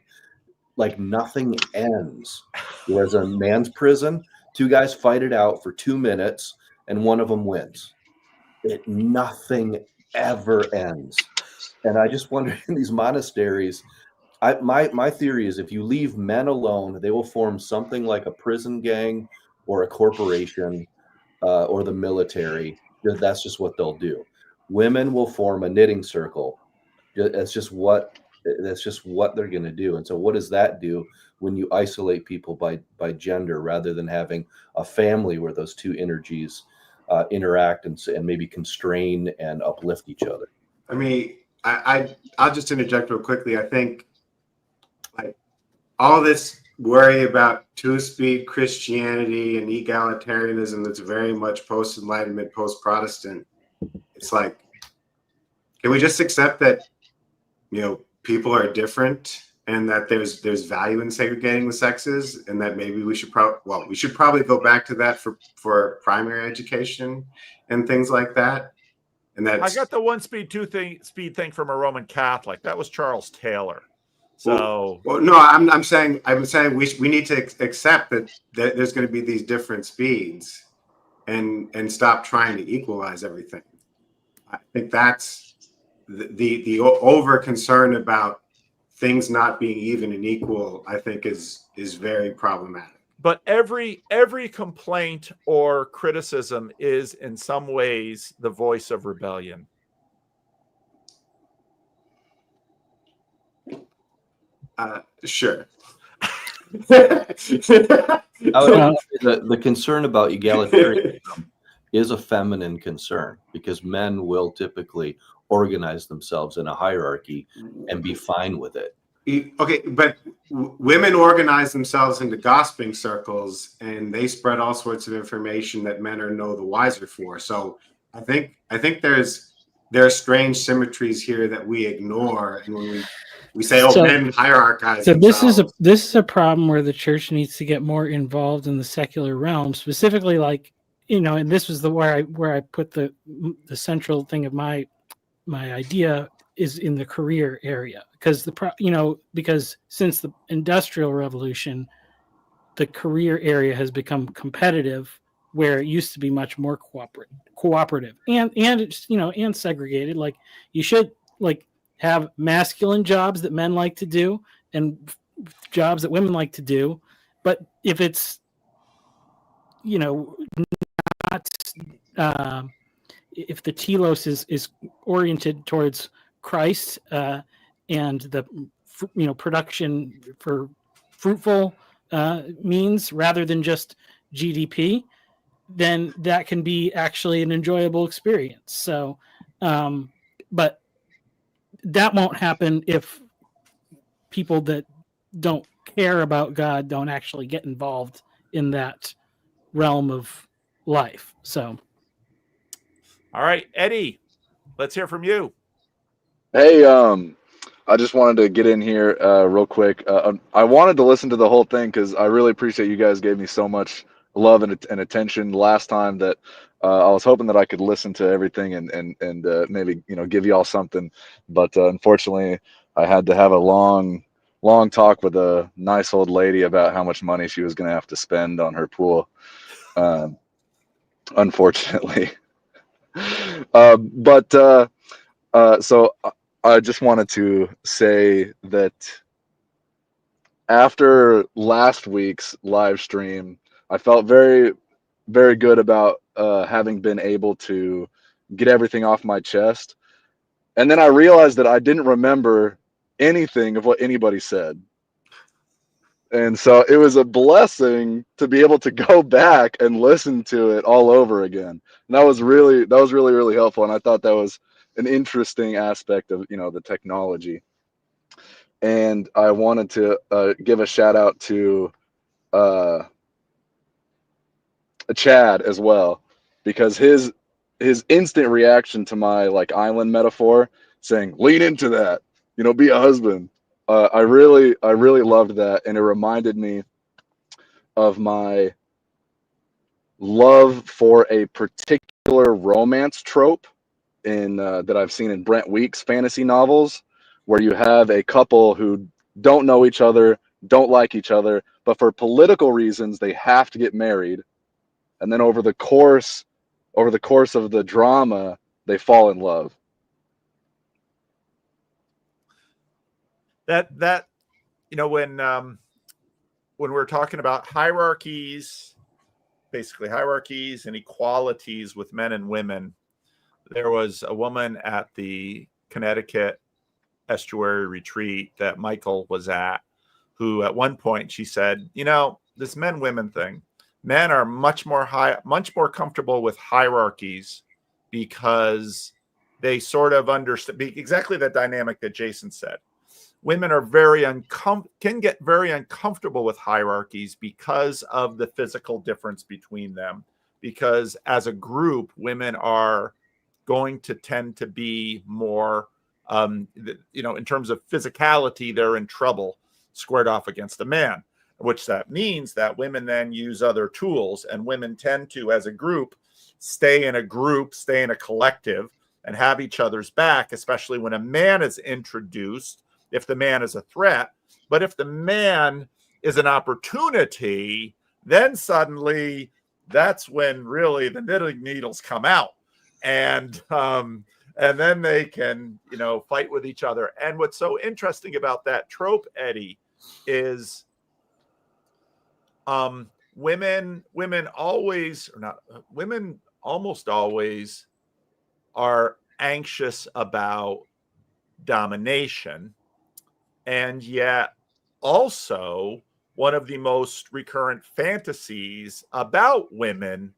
Like nothing ends. Whereas a man's prison, 2 guys fight it out for 2 minutes and one of them wins. Nothing ever ends. And I just wonder in these monasteries, my theory is if you leave men alone, they will form something like a prison gang or a corporation or the military. That's just what they'll do. Women will form a knitting circle. That's just what they're going to do. And so what does that do when you isolate people by gender rather than having a family where those 2 energies interact and maybe constrain and uplift each other? I mean, I'll just interject real quickly. I think like all this worry about 2-speed Christianity and egalitarianism that's very much post-Enlightenment, post-Protestant. It's like, can we just accept that, you know, people are different and that there's value in segregating the sexes, and that maybe we should probably go back to that for primary education and things like that. And that's, I got the 1-speed, 2-speed thing from a Roman Catholic. That was Charles Taylor. So well no, I'm saying we need to accept that there's going to be these different speeds and stop trying to equalize everything. I think that's the over concern about things not being even and equal, I think is very problematic. But every complaint or criticism is in some ways the voice of rebellion. Sure. The concern about egalitarianism is a feminine concern because men will typically organize themselves in a hierarchy and be fine with it. Okay, but women organize themselves into gossiping circles and they spread all sorts of information that men are no the wiser for. So I think there are strange symmetries here that we ignore, and when we say, men hierarchize. So this is a problem where the church needs to get more involved in the secular realm, specifically, like, you know, and this was where I put the central thing of my idea is in the career area, because because since the Industrial Revolution, the career area has become competitive, where it used to be much more cooperative and it's, you know, and segregated. Like you should have masculine jobs that men like to do and jobs that women like to do. But if it's, you know, not, if the telos is oriented towards Christ and the production for fruitful means rather than just GDP, then that can be actually an enjoyable experience. So, but that won't happen if people that don't care about God don't actually get involved in that realm of life. So, all right, Eddie, let's hear from you. Hey, I just wanted to get in here real quick. I wanted to listen to the whole thing because I really appreciate you guys gave me so much love and attention last time that I was hoping that I could listen to everything and maybe give you all something, but unfortunately I had to have a long talk with a nice old lady about how much money she was going to have to spend on her pool. Unfortunately, so I just wanted to say that after last week's live stream, I felt very, very good about having been able to get everything off my chest. And then I realized that I didn't remember anything of what anybody said. And so it was a blessing to be able to go back and listen to it all over again. And that was really, really helpful. And I thought that was an interesting aspect of, the technology. And I wanted to give a shout out to Chad as well, because his instant reaction to my island metaphor, saying, lean into that, be a husband. I really loved that. And it reminded me of my love for a particular romance trope that I've seen in Brent Weeks' fantasy novels, where you have a couple who don't know each other, don't like each other, but for political reasons, they have to get married. And then over the course of the drama, they fall in love. That when we're talking about hierarchies, basically hierarchies and equalities with men and women, there was a woman at the Connecticut estuary retreat that Michael was at, who at one point she said, this men-women thing, men are much more comfortable with hierarchies because they sort of understand exactly the dynamic that Jason said. Women are can get very uncomfortable with hierarchies because of the physical difference between them. Because as a group, women are going to tend to be more, in terms of physicality, they're in trouble squared off against a man, which that means that women then use other tools, and women tend to, as a group, stay in a collective and have each other's back, especially when a man is introduced, if the man is a threat. But if the man is an opportunity, then suddenly that's when really the knitting needles come out. And then they can, fight with each other. And what's so interesting about that trope, Eddie, is women almost always are anxious about domination. And yet also one of the most recurrent fantasies about women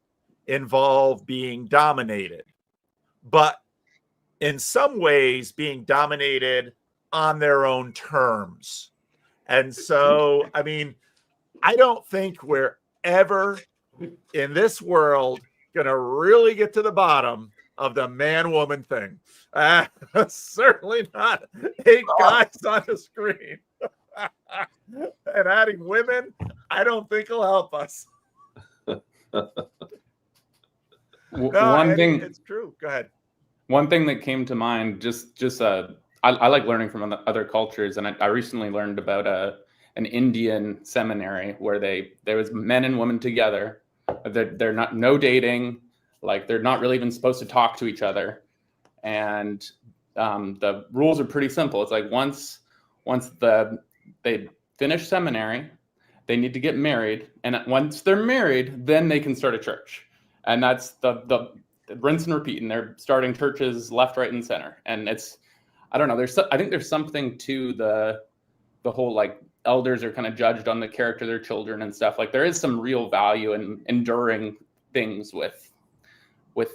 involve being dominated, but in some ways being dominated on their own terms. And so, I don't think we're ever in this world going to really get to the bottom of the man-woman thing. Certainly not 8 guys on the screen. And adding women, I don't think will help us. It's true. Go ahead. One thing that came to mind, I like learning from other cultures, and I recently learned about an Indian seminary where there was men and women together. They're not no dating, they're not really even supposed to talk to each other, and the rules are pretty simple. It's like once they finish seminary, they need to get married, and once they're married, then they can start a church, and that's the rinse and repeat. And they're starting churches left, right, and center. And it's, I don't know. I think there's something to the whole like elders are kind of judged on the character of their children and stuff. Like there is some real value in enduring things with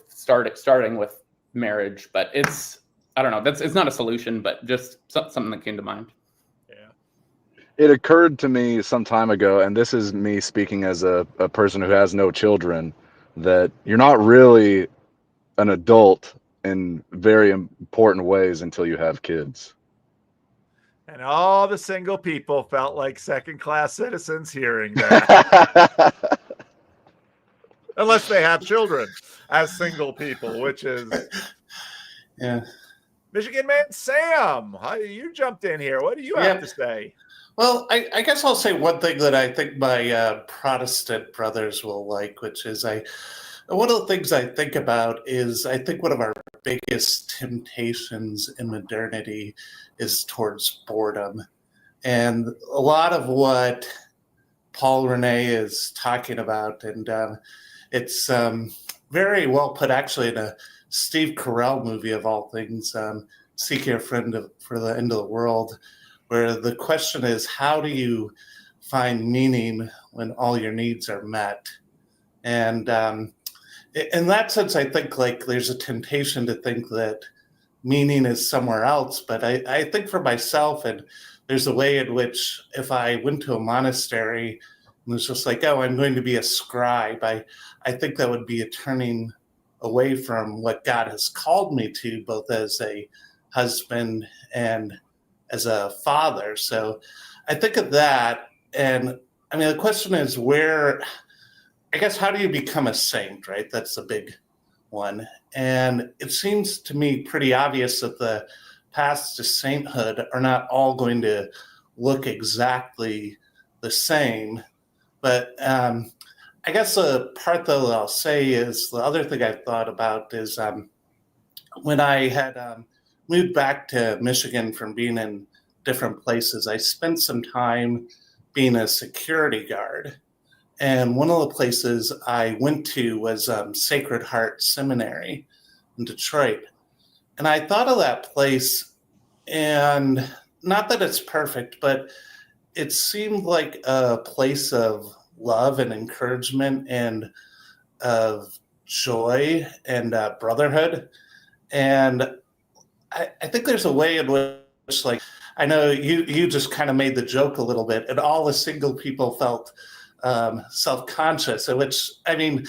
starting with marriage, but I don't know, it's not a solution, but just something that came to mind. It occurred to me some time ago, and this is me speaking as a person who has no children, that you're not really an adult in very important ways until you have kids. And all the single people felt like second-class citizens hearing that. Unless they have children as single people, which is... Yeah. Michigan man Sam, you jumped in here. What do you have to say? Well, I guess I'll say one thing that I think my Protestant brothers will like, which is one of the things I think about is I think one of our biggest temptations in modernity is towards boredom. And a lot of what Paul Rene is talking about, and it's very well put actually in a Steve Carell movie of all things, Seek Your Friend for the End of the World, where the question is, how do you find meaning when all your needs are met? And in that sense, I think like there's a temptation to think that meaning is somewhere else. But I think for myself, and there's a way in which if I went to a monastery and was just like, oh, I'm going to be a scribe, I think that would be a turning away from what God has called me to, both as a husband and as a father. So I think of that. And I mean, the question is I guess, how do you become a saint, right? That's a big one. And it seems to me pretty obvious that the paths to sainthood are not all going to look exactly the same. But I guess the part, though, that I'll say is the other thing I've thought about is when I had moved back to Michigan from being in different places, I spent some time being a security guard. And one of the places I went to was Sacred Heart Seminary in Detroit. And I thought of that place, and not that it's perfect, but it seemed like a place of love and encouragement and of joy and brotherhood. And I think there's a way in which, like, I know you just kind of made the joke a little bit, and all the single people felt self-conscious, in which, I mean,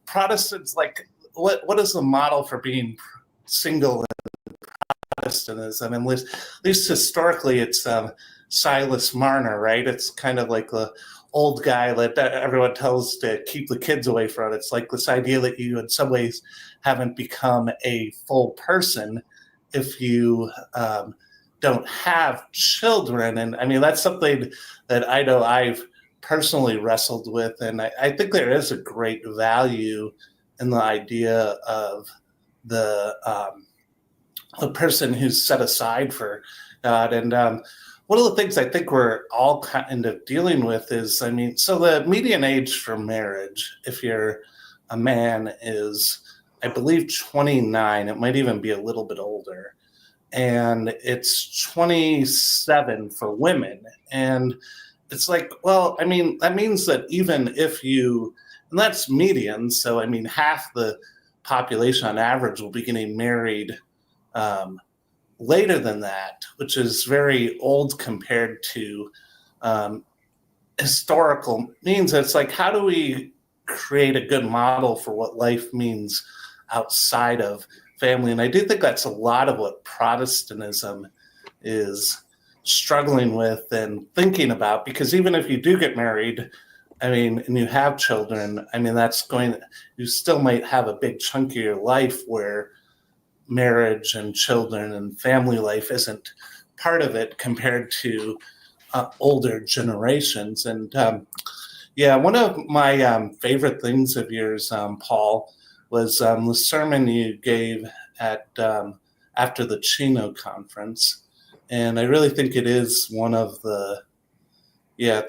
Protestants, like, what is the model for being single in Protestantism? And at least historically, it's Silas Marner, right? It's kind of like the old guy that everyone tells to keep the kids away from. It's like this idea that you, in some ways, haven't become a full person if you don't have children. And I mean, that's something that I know I've personally wrestled with. And I think there is a great value in the idea of the person who's set aside for God. And one of the things I think we're all kind of dealing with is, I mean, so the median age for marriage, if you're a man, is, I believe, 29. It might even be a little bit older. And it's 27 for women. And it's like, well, I mean, that means that even if you, and that's median, so I mean, half the population on average will be getting married later than that, which is very old compared to historical means. It's like, how do we create a good model for what life means outside of family? And I do think that's a lot of what Protestantism is struggling with and thinking about, because even if you do get married, I mean, and you have children, I mean, you still might have a big chunk of your life where marriage and children and family life isn't part of it compared to older generations. And yeah, one of my favorite things of yours, Paul, was the sermon you gave at after the Chino conference. And I really think it is one of the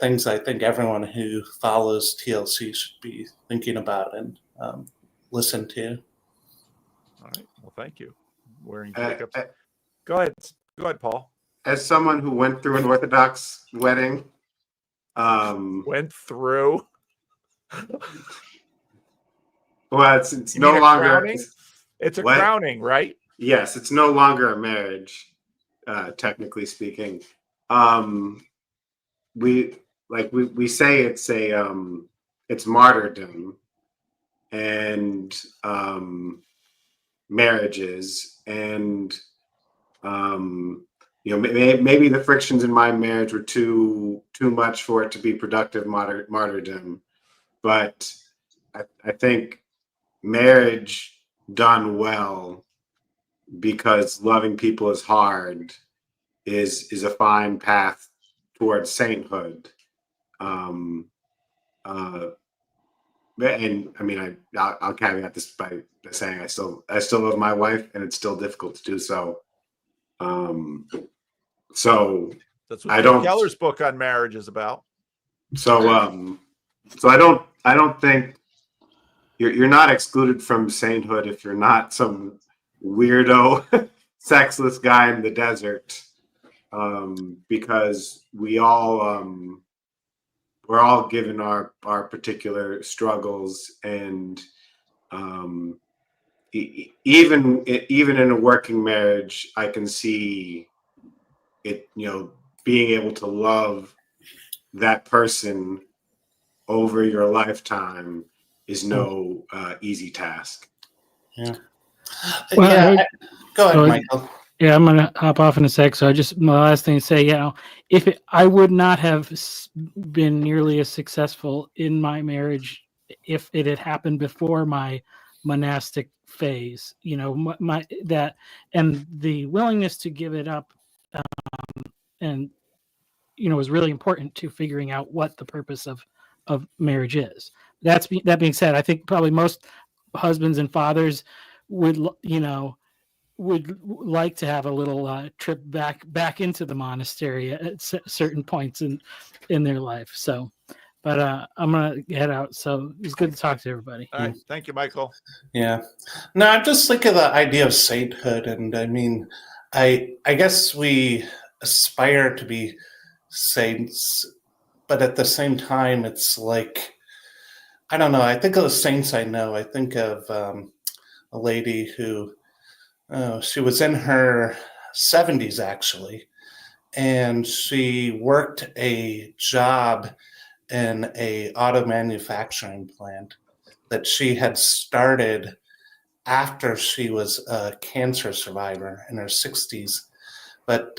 things I think everyone who follows TLC should be thinking about and listen to. All right. Well, thank you. Wearing Jacobs. Go ahead, Paul. as someone who went through an Orthodox wedding, Went through. well, it's You mean no a longer. crowning? It's a What? crowning, right? Yes, it's no longer a marriage, technically speaking. We say it's martyrdom and marriages, and maybe the frictions in my marriage were too much for it to be productive martyrdom, but I think marriage done well, because loving people is hard, is a fine path towards sainthood. Um, uh, and I mean, I'll caveat this by saying I still love my wife, and it's still difficult to do so. So That's what I Tim don't. Keller's book on marriage is about. So I don't think you're not excluded from sainthood if you're not some weirdo, sexless guy in the desert, because we're all given our particular struggles, and even in a working marriage, I can see it, being able to love that person over your lifetime is no easy task. Yeah. Well, Go ahead, so, Michael. Yeah, I'm gonna hop off in a sec. So my last thing to say, I would not have been nearly as successful in my marriage if it had happened before my monastic phase. That and the willingness to give it up, and was really important to figuring out what the purpose of marriage is. That being said, I think probably most husbands and fathers would like to have a little trip back into the monastery at certain points in their life. So, but I'm gonna head out. So it's good to talk to everybody. All right, thank you, Michael. Yeah. No, I'm just thinking of the idea of sainthood, and I mean, I guess we aspire to be saints, but at the same time, it's like, I don't know. I think of the saints I know. I think of a lady who she was in her 70s actually, and she worked a job in a auto manufacturing plant that she had started after she was a cancer survivor in her 60s. But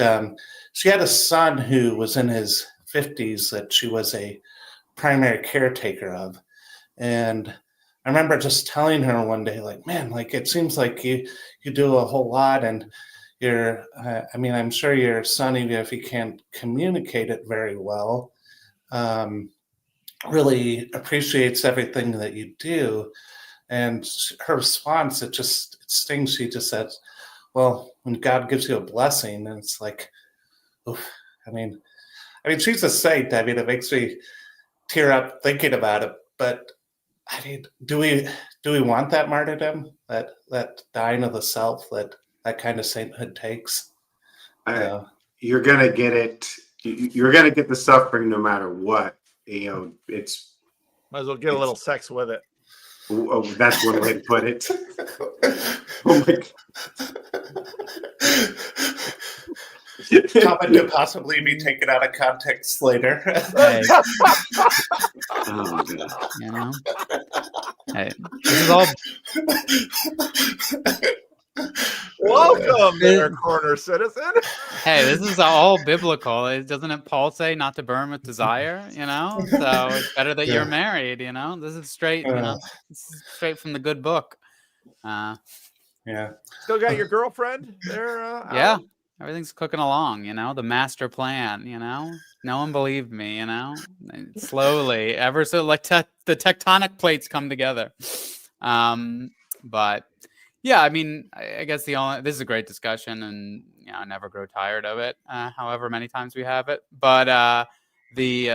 she had a son who was in his 50s that she was a primary caretaker of. And I remember just telling her one day, like, man, like, it seems like you do a whole lot, and you're, I'm sure your son, even if he can't communicate it very well, really appreciates everything that you do. And her response, it stings. She just says, well, when God gives you a blessing, and it's like, oof, I mean, she's a saint. I mean, it makes me tear up thinking about it. But I mean, do we want that martyrdom, that dying of the self, that kind of sainthood takes? You're gonna get it. You're gonna get the suffering no matter what. It's might as well get a little sex with it. Oh, that's one way to put it. Oh my God. Comment could possibly be taken out of context later. Hey. Oh, hey, this is all. Welcome there, corner citizen. Hey, this is all biblical. Doesn't it Paul say not to burn with desire? So it's better that you're married. This is straight. This is straight from the good book. Yeah. Still got your girlfriend there? Yeah. Everything's cooking along. The master plan. No one believed me. Slowly, ever so like the tectonic plates come together. But. Yeah, I guess this is a great discussion, and I never grow tired of it, however many times we have it. But the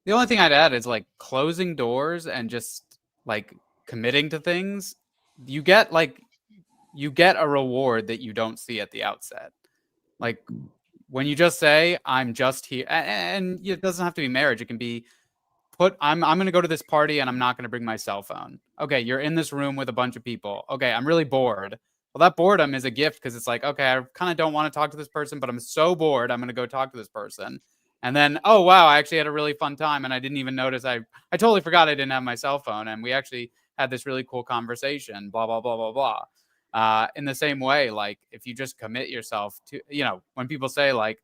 only thing I'd add is like closing doors and just like committing to things. You get a reward that you don't see at the outset. Like when you just say, I'm just here, and it doesn't have to be marriage. It can be I'm going to go to this party and I'm not going to bring my cell phone. Okay, you're in this room with a bunch of people. Okay, I'm really bored. Well, that boredom is a gift because it's like, okay, I kind of don't want to talk to this person, but I'm so bored, I'm going to go talk to this person. And then, oh, wow, I actually had a really fun time and I didn't even notice. I totally forgot I didn't have my cell phone. And we actually had this really cool conversation, blah, blah, blah, blah, blah. In the same way, like if you just commit yourself to, when people say like,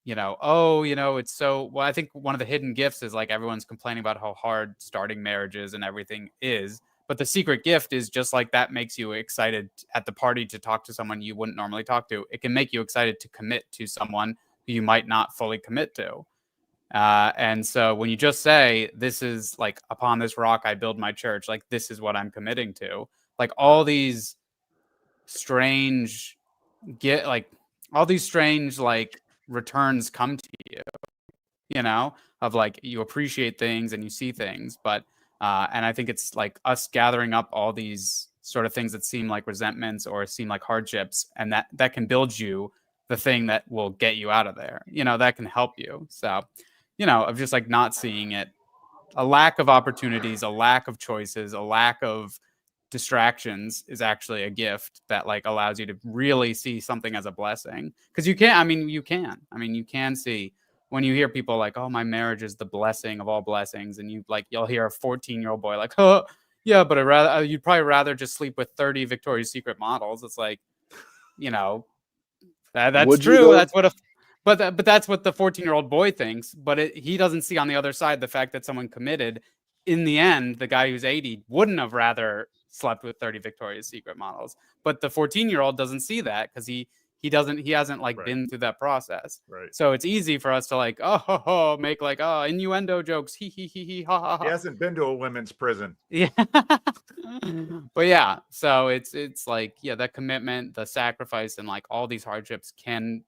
it's so, well, I think one of the hidden gifts is like everyone's complaining about how hard starting marriages and everything is. But the secret gift is just like that makes you excited at the party to talk to someone you wouldn't normally talk to. It can make you excited to commit to someone who you might not fully commit to. And so when you just say, this is like, upon this rock, I build my church, like, this is what I'm committing to, like all these strange returns come to you, of like you appreciate things and you see things. But and I think it's like us gathering up all these sort of things that seem like resentments or seem like hardships, and that can build you the thing that will get you out of there, that can help you. So, of just like not seeing it, a lack of opportunities, a lack of choices, a lack of distractions is actually a gift that like allows you to really see something as a blessing. Because you can see when you hear people like, oh, my marriage is the blessing of all blessings, and you'll hear a 14-year-old boy like, oh yeah, but you'd probably rather just sleep with 30 Victoria's Secret models. It's like, that's true. That's what but that's what the 14-year-old boy thinks. But he doesn't see on the other side the fact that someone committed. In the end, the guy who's 80 wouldn't have rather slept with 30 Victoria's Secret models. But the 14-year-old doesn't see that because he hasn't like been through that process. Right. So it's easy for us to like, make like, innuendo jokes. He ha ha ha. He hasn't been to a women's prison. Yeah. But yeah, so it's like, yeah, that commitment, the sacrifice, and like all these hardships can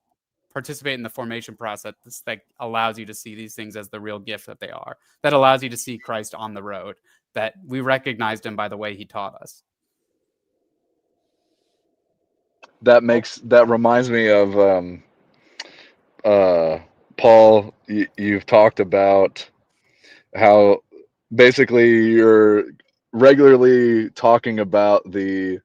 participate in the formation process that allows you to see these things as the real gift that they are, that allows you to see Christ on the road, that we recognized him by the way he taught us. That reminds me of Paul. You've talked about how basically you're regularly talking about the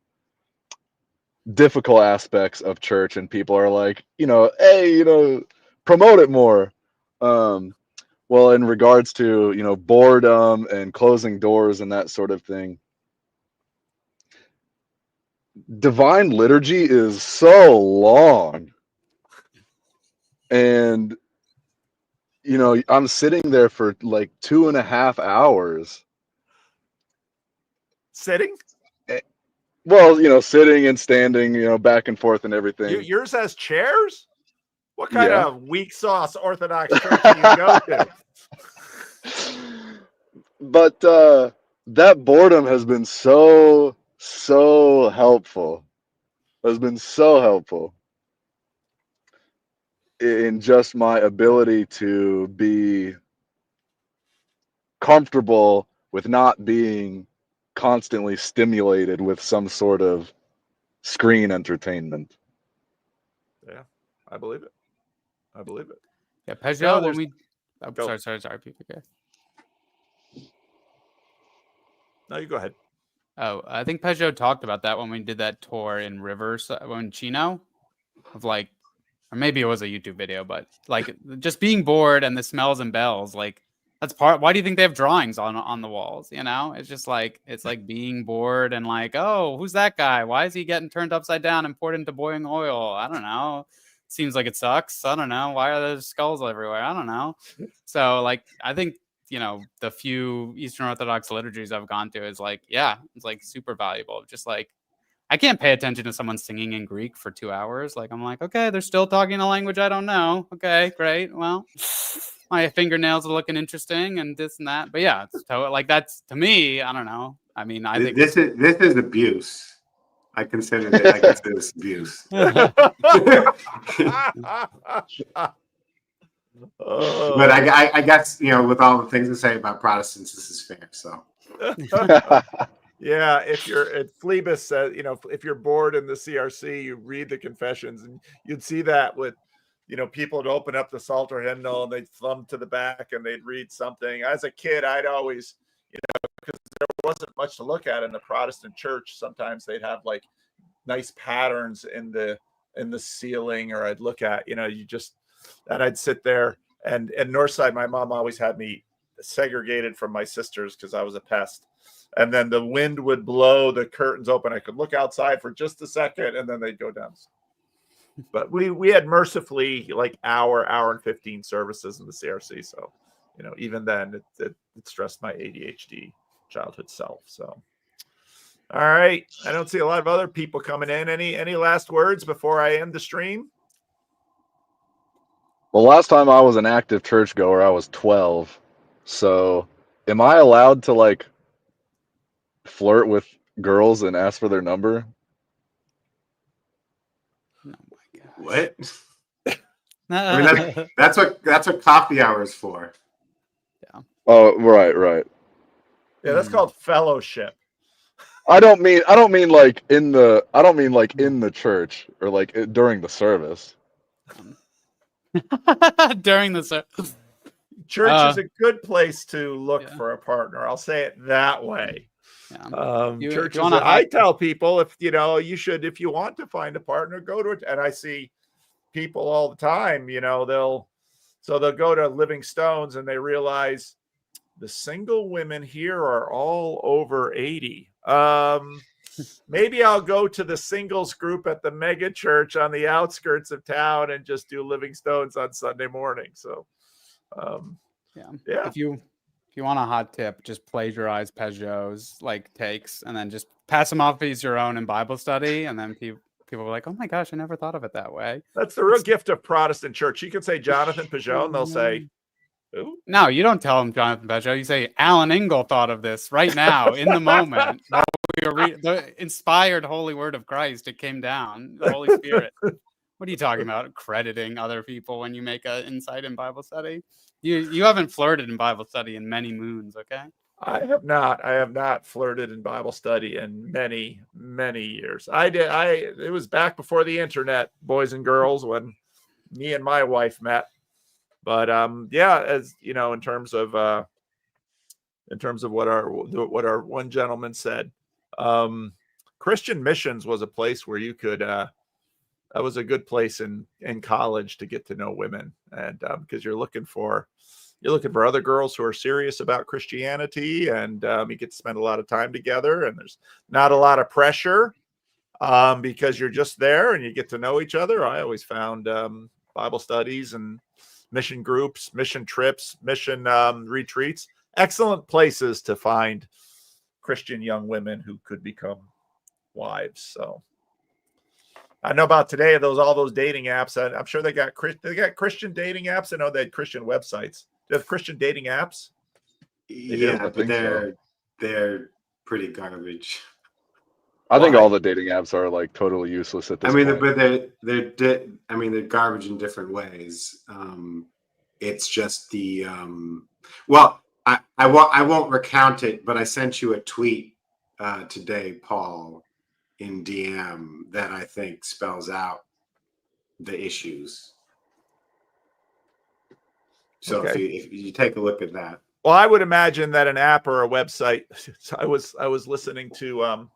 difficult aspects of church, and people are like, hey, promote it more. Well, in regards to, boredom and closing doors and that sort of thing, divine liturgy is so long. And, I'm sitting there for like 2.5 hours. Sitting? Well, sitting and standing, back and forth and everything. Yours has chairs? What kind of weak sauce Orthodox church do you go to? But that boredom has been so helpful. Has been so helpful in just my ability to be comfortable with not being constantly stimulated with some sort of screen entertainment. Yeah, I believe it. Yeah, Peugeot, sorry, people. Okay. No, you go ahead. Oh, I think Peugeot talked about that when we did that tour in in Chino, of like, or maybe it was a YouTube video, but like just being bored and the smells and bells, like that's part. Why do you think they have drawings on the walls? It's just like, it's like being bored and like, oh, who's that guy? Why is he getting turned upside down and poured into boiling oil? I don't know. Seems like it sucks. I don't know. Why are there skulls everywhere? I don't know. So like, I think, the few Eastern Orthodox liturgies I've gone to is like, yeah, it's like super valuable. Just like, I can't pay attention to someone singing in Greek for 2 hours. Like, I'm like, okay, they're still talking a language I don't know. Okay, great. Well, my fingernails are looking interesting and this and that. But yeah, that's, to me, I don't know. I mean, I think this is abuse. I consider this abuse. But I guess, with all the things to say about Protestants, this is fair. So Yeah, if you're at Phlebas says, if you're bored in the CRC, you read the confessions, and you'd see that with, people would open up the Psalter hymnal and they'd thumb to the back and they'd read something. As a kid, I'd always, because there wasn't much to look at in the Protestant church. Sometimes they'd have like nice patterns in the ceiling, or I'd look at, and I'd sit there. And Northside, my mom always had me segregated from my sisters because I was a pest. And then the wind would blow the curtains open. I could look outside for just a second, and then they'd go down. But we had mercifully like hour and 15 services in the CRC. So, even then it stressed my ADHD childhood self. So, all right. I don't see a lot of other people coming in. Any last words before I end the stream? Well, last time I was an active churchgoer, I was 12. So am I allowed to like flirt with girls and ask for their number? What? I mean, that's what coffee hour is for. Yeah. Oh, right. Yeah, that's called fellowship. I don't mean like in the church or like during the service. During the service. Church is a good place to look for a partner. I'll say it that way. Yeah. Churches. I tell people if you want to find a partner, go to it. And I see people all the time. They'll go to Living Stones and they realize the single women here are all over 80. Maybe I'll go to the singles group at the mega church on the outskirts of town and just do Living Stones on Sunday morning. So, yeah. If you want a hot tip, just plagiarize Peugeot's takes and then just pass them off as your own in Bible study, and then people are like, "Oh my gosh, I never thought of it that way." That's the real gift of Protestant church. You can say Jonathan Peugeot, and they'll say, "Who?" No, you don't tell them Jonathan Peugeot. You say Alan Ingle thought of this right now in the moment. While we were the inspired Holy Word of Christ. It came down. The Holy Spirit. What are you talking about? Crediting other people when you make an insight in Bible study? You haven't flirted in Bible study in many moons, okay? I have not flirted in Bible study in many, many years. It was back before the internet, boys and girls, when me and my wife met. But as you know, in terms of what our one gentleman said, Christian Missions was a place where you could that was a good place in college to get to know women, and because you're looking for other girls who are serious about Christianity, and you get to spend a lot of time together, and there's not a lot of pressure because you're just there and you get to know each other. I always found Bible studies and mission groups, mission trips, mission retreats, excellent places to find Christian young women who could become wives. So I know about today all those dating apps. I'm sure they got Christian dating apps. I know they had Christian websites. Do they have Christian dating apps? Yeah, but they're pretty garbage. I think all the dating apps are like totally useless at this point. But they're garbage in different ways. It's just the I won't recount it, but I sent you a tweet today, Paul, in DM that I think spells out the issues. So Okay. if you take a look at that. Well, I would imagine that an app or a website. I was listening to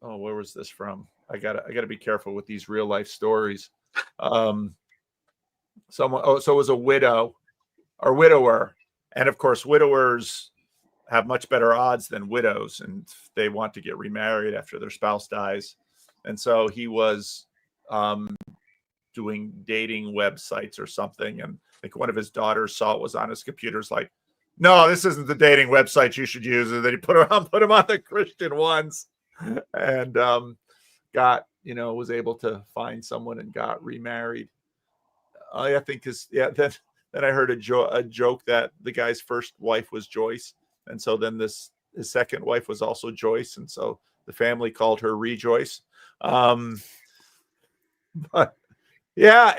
where was this from? I gotta be careful with these real life stories. So it was a widow or widower, and of course widowers have much better odds than widows, and they want to get remarried after their spouse dies. And so he was doing dating websites or something, and I think one of his daughters saw it was on his computer's like, "No, this isn't the dating website you should use." And then he put him on the Christian ones, and was able to find someone and got remarried. I think then I heard a joke that the guy's first wife was Joyce, and so then his second wife was also Joyce, and so the family called her Rejoice. But yeah,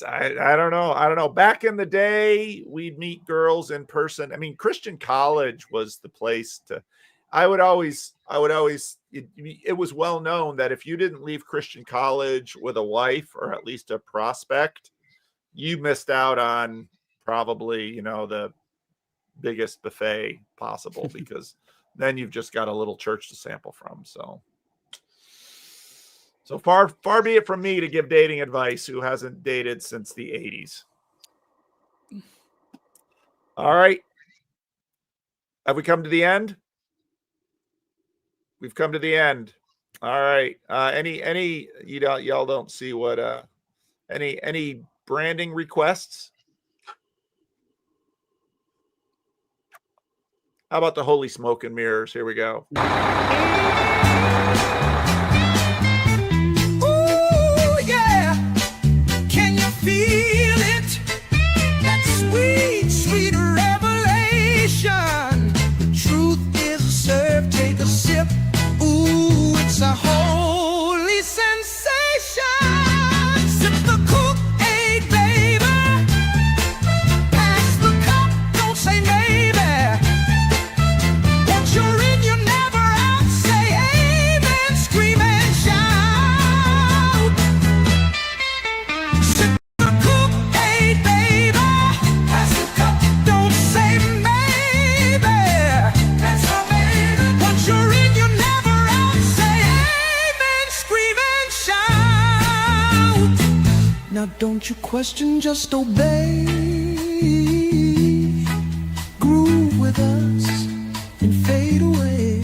I don't know. Back in the day, we'd meet girls in person. I mean, Christian college was the place to. I would always, it was well known that if you didn't leave Christian college with a wife or at least a prospect, you missed out on probably, the biggest buffet possible, because then you've just got a little church to sample from. So far be it from me to give dating advice who hasn't dated since the 80s. All right. Have we come to the end? We've come to the end. All right. Any y'all don't see what any branding requests? How about the holy smoke and mirrors? Here we go. Ooh, yeah. Can you feel it? That sweet, sweet revelation. The truth is served, take a sip. Ooh, it's a holy sensation. Sip the Kool-Aid, baby. Pass the cup, don't say maybe. Once you're in, you're never out. Say amen, scream and shout. Sip the Kool-Aid, baby. Pass the cup, don't say maybe. That's a baby. Once you're in, you're never out. Say amen, scream and shout. Now don't you question, just obey. Groove with us and fade away.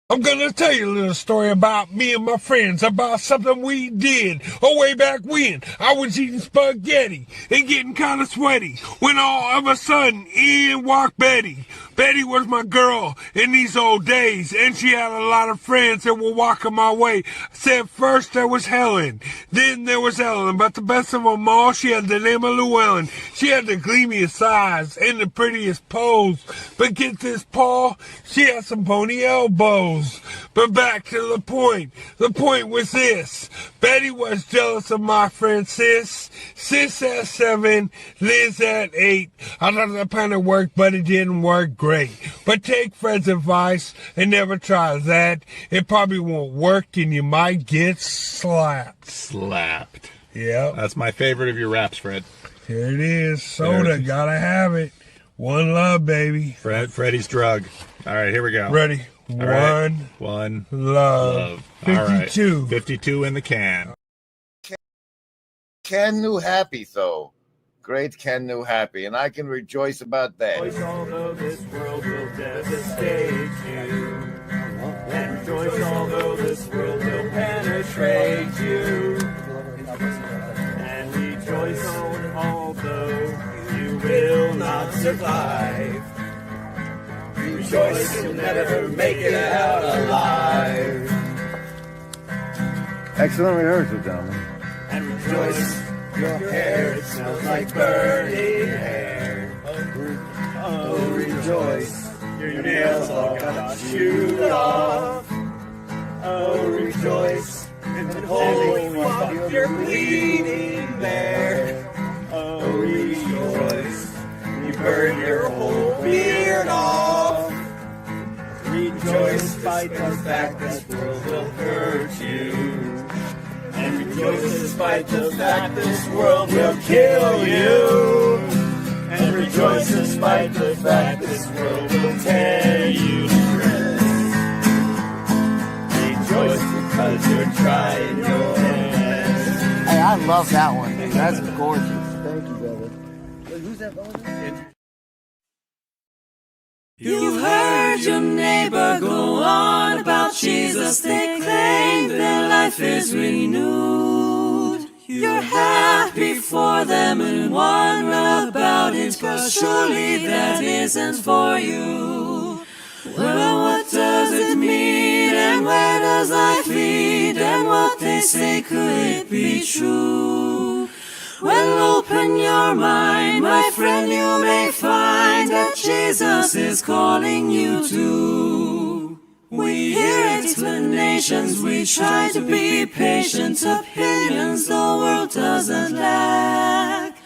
I'm gonna tell you a little story about me and my friends, about something we did way back when. I was eating spaghetti and getting kind of sweaty when all of a sudden in walked Betty. Betty was my girl in these old days, and she had a lot of friends that were walking my way. I said first there was Helen, then there was Ellen, but the best of them all, she had the name of Llewellyn. She had the gleamiest eyes and the prettiest pose. But get this, Paul, she had some pony elbows. But back to the point. The point was this. Betty was jealous of my friend Sis. Sis at 7, Liz at 8. I thought the plan had worked, but it didn't work great. But take Fred's advice and never try that. It probably won't work and you might get slapped. Slapped. Yep. That's my favorite of your raps, Fred. Here it is. Soda. Gotta have it. One love, baby. Freddie's drug. All right, here we go. Ready. All right. One love. 52. All right. 52 in the can. Ken knew happy, though. Great Ken knew happy, and I can rejoice about that. Although this world will devastate you, and rejoice although this world will penetrate you, and rejoice although you will not survive. Rejoice you'll never make it out alive. Excellent rehearsal, gentlemen. And rejoice, your hair, it smells like burning hair. Oh, rejoice, your nails all got shoot off. Oh, rejoice, and holy fuck, you're bleeding there. Oh, rejoice, you burn your whole beard off. Rejoice, despite the fact this world will hurt you. And rejoice despite the fact this world will kill you. And rejoice despite the fact this world will tear you to shreds. Rejoice because you're trying your best. Hey, I love that one, dude. That's gorgeous. Thank you, brother. Wait, who's that brother? You heard your neighbor go on about Jesus. They claim their life is renewed. You're happy for them and wonder about it point, but surely that isn't for you. Well, what does it mean, and where does life lead, and what they say, could it be true? Well, open your mind, my friend, you may find that Jesus is calling you too. We hear explanations, we try to be patient, opinions the world doesn't lack.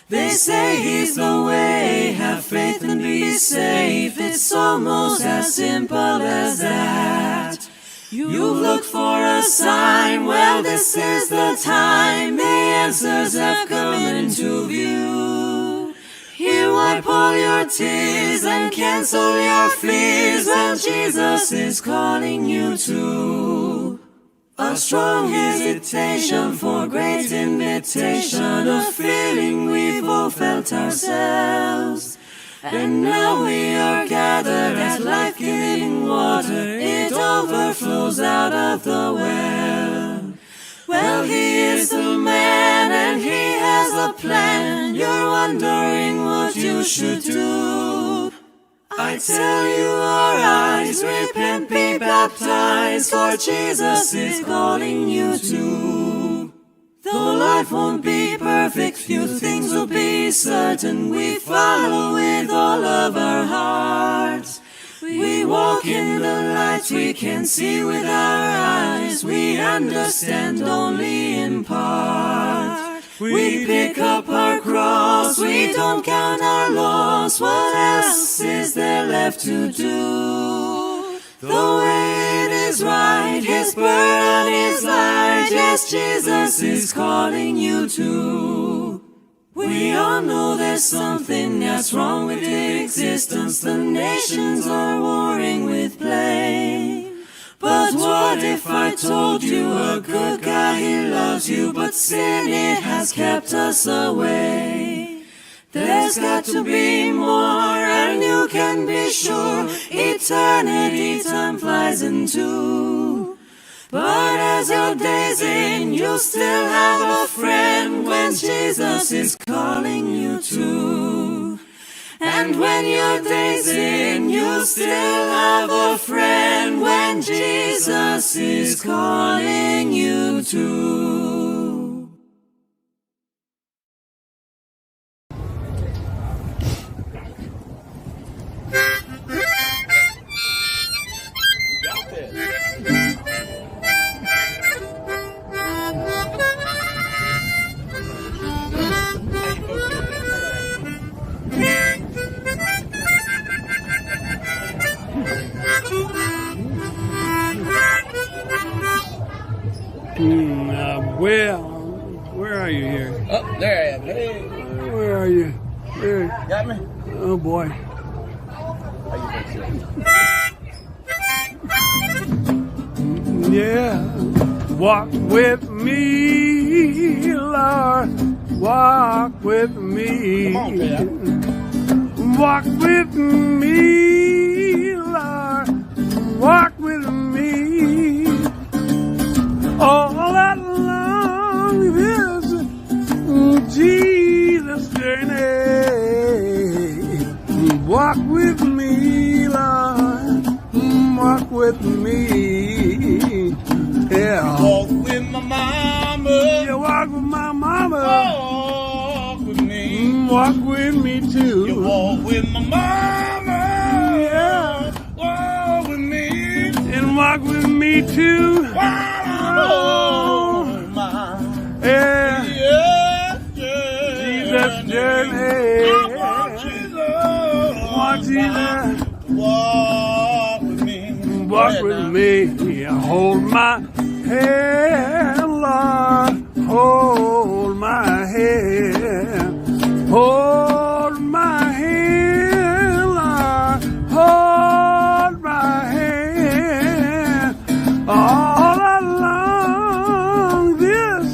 They say he's the way, have faith and be safe. It's almost as simple as that. You've looked for a sign, well this is the time. The answers have come into view. Here wipe all your tears and cancel your fears. Well, Jesus is calling you to a strong hesitation for great invitation, a feeling we've all felt ourselves. And now we are gathered at life-giving water, it overflows out of the well. Well, he is the man and he has a plan. You're wondering what you should do. I tell you, arise, repent, be baptized, for Jesus is calling you to. Though life won't be perfect, few things will be certain. We follow with all of our hearts. We walk in the light, we can see with our eyes. We understand only in part. We pick up our cross, we don't count our loss. What else is there left to do? The way it is right, his burden is light. Yes, Jesus is calling you to. We all know there's something that's wrong with existence. The nations are warring with blame. But what if I told you a good guy, he loves you, but sin, it has kept us away. There's got to be more, and you can be sure eternity time flies into. But as your days in, you'll still have a friend when Jesus is calling you to. And when your days in, you'll still have a friend when Jesus is calling you to. Where are you here? Oh, there I am. Hey. Where are you? Where? Got me? Oh boy. Yeah. Walk with me, Lord. Walk with me. Come on, man. Walk with me, Lord. Walk with me. All that long this Jesus journey. Walk with me, Lord. Walk with me. Yeah. Walk with my mama. You walk with my mama. Walk with me. Walk with me too. You walk with my mama. Yeah. Walk with me. And walk with me too. Oh, my. Yeah. Yeah. Jesus journey. I want Jesus. Want Jesus. Walk with me. Walk with me. Yeah. Hold my hand, Lord. Hold my hand. Hold my hand, Lord. Hold my hand. All along this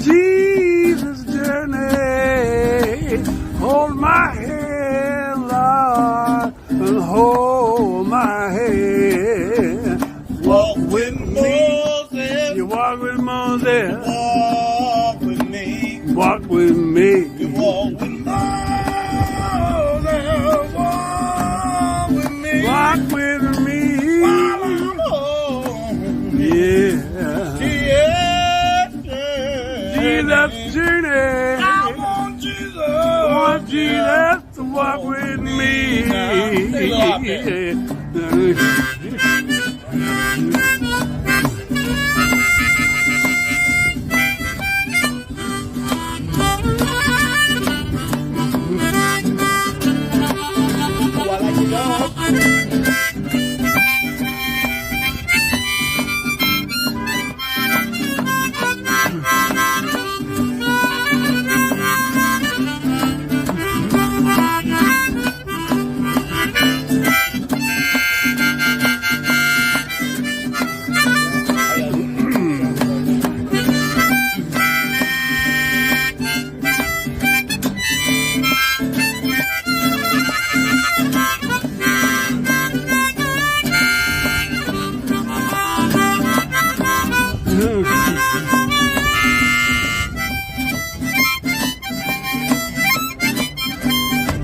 Jesus journey. Hold my hand, Lord. And hold my hand. Walk with Moses. You walk with Moses. Walk with me. Walk with me. You walk with Moses. Jesus to walk with me.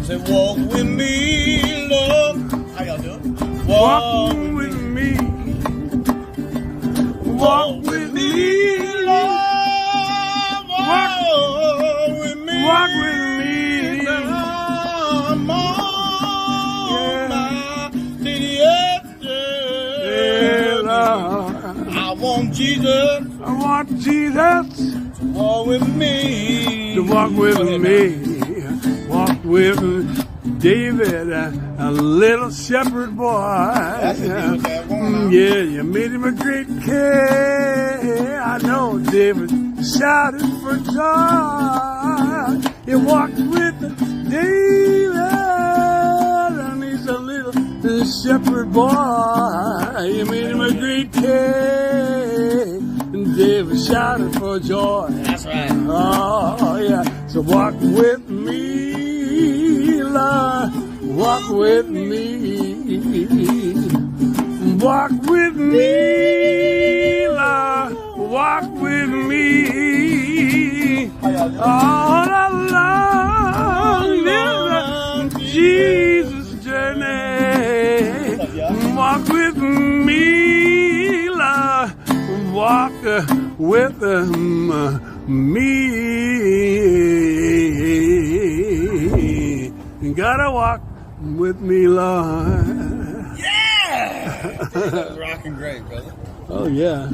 Say, walk with me, love. How y'all doing? Walk with me. Walk with me, love. Walk with me. Walk with me. Come on, I want Jesus. I want Jesus to walk with me. To walk with me. Walk with David, a little shepherd boy. Yeah, you made him a great king. I know David shouted for joy. He walked with David, and he's a little shepherd boy. You made him a great king. And David shouted for joy. That's right. Oh, yeah. So walk with me, Lord. Walk with me. Walk with me, Lord. Walk with me. All along this Jesus journey. Walk with me, Lord. Walk with me. You gotta walk with me, Lord. Yeah! That was rocking great, brother. Oh, yeah.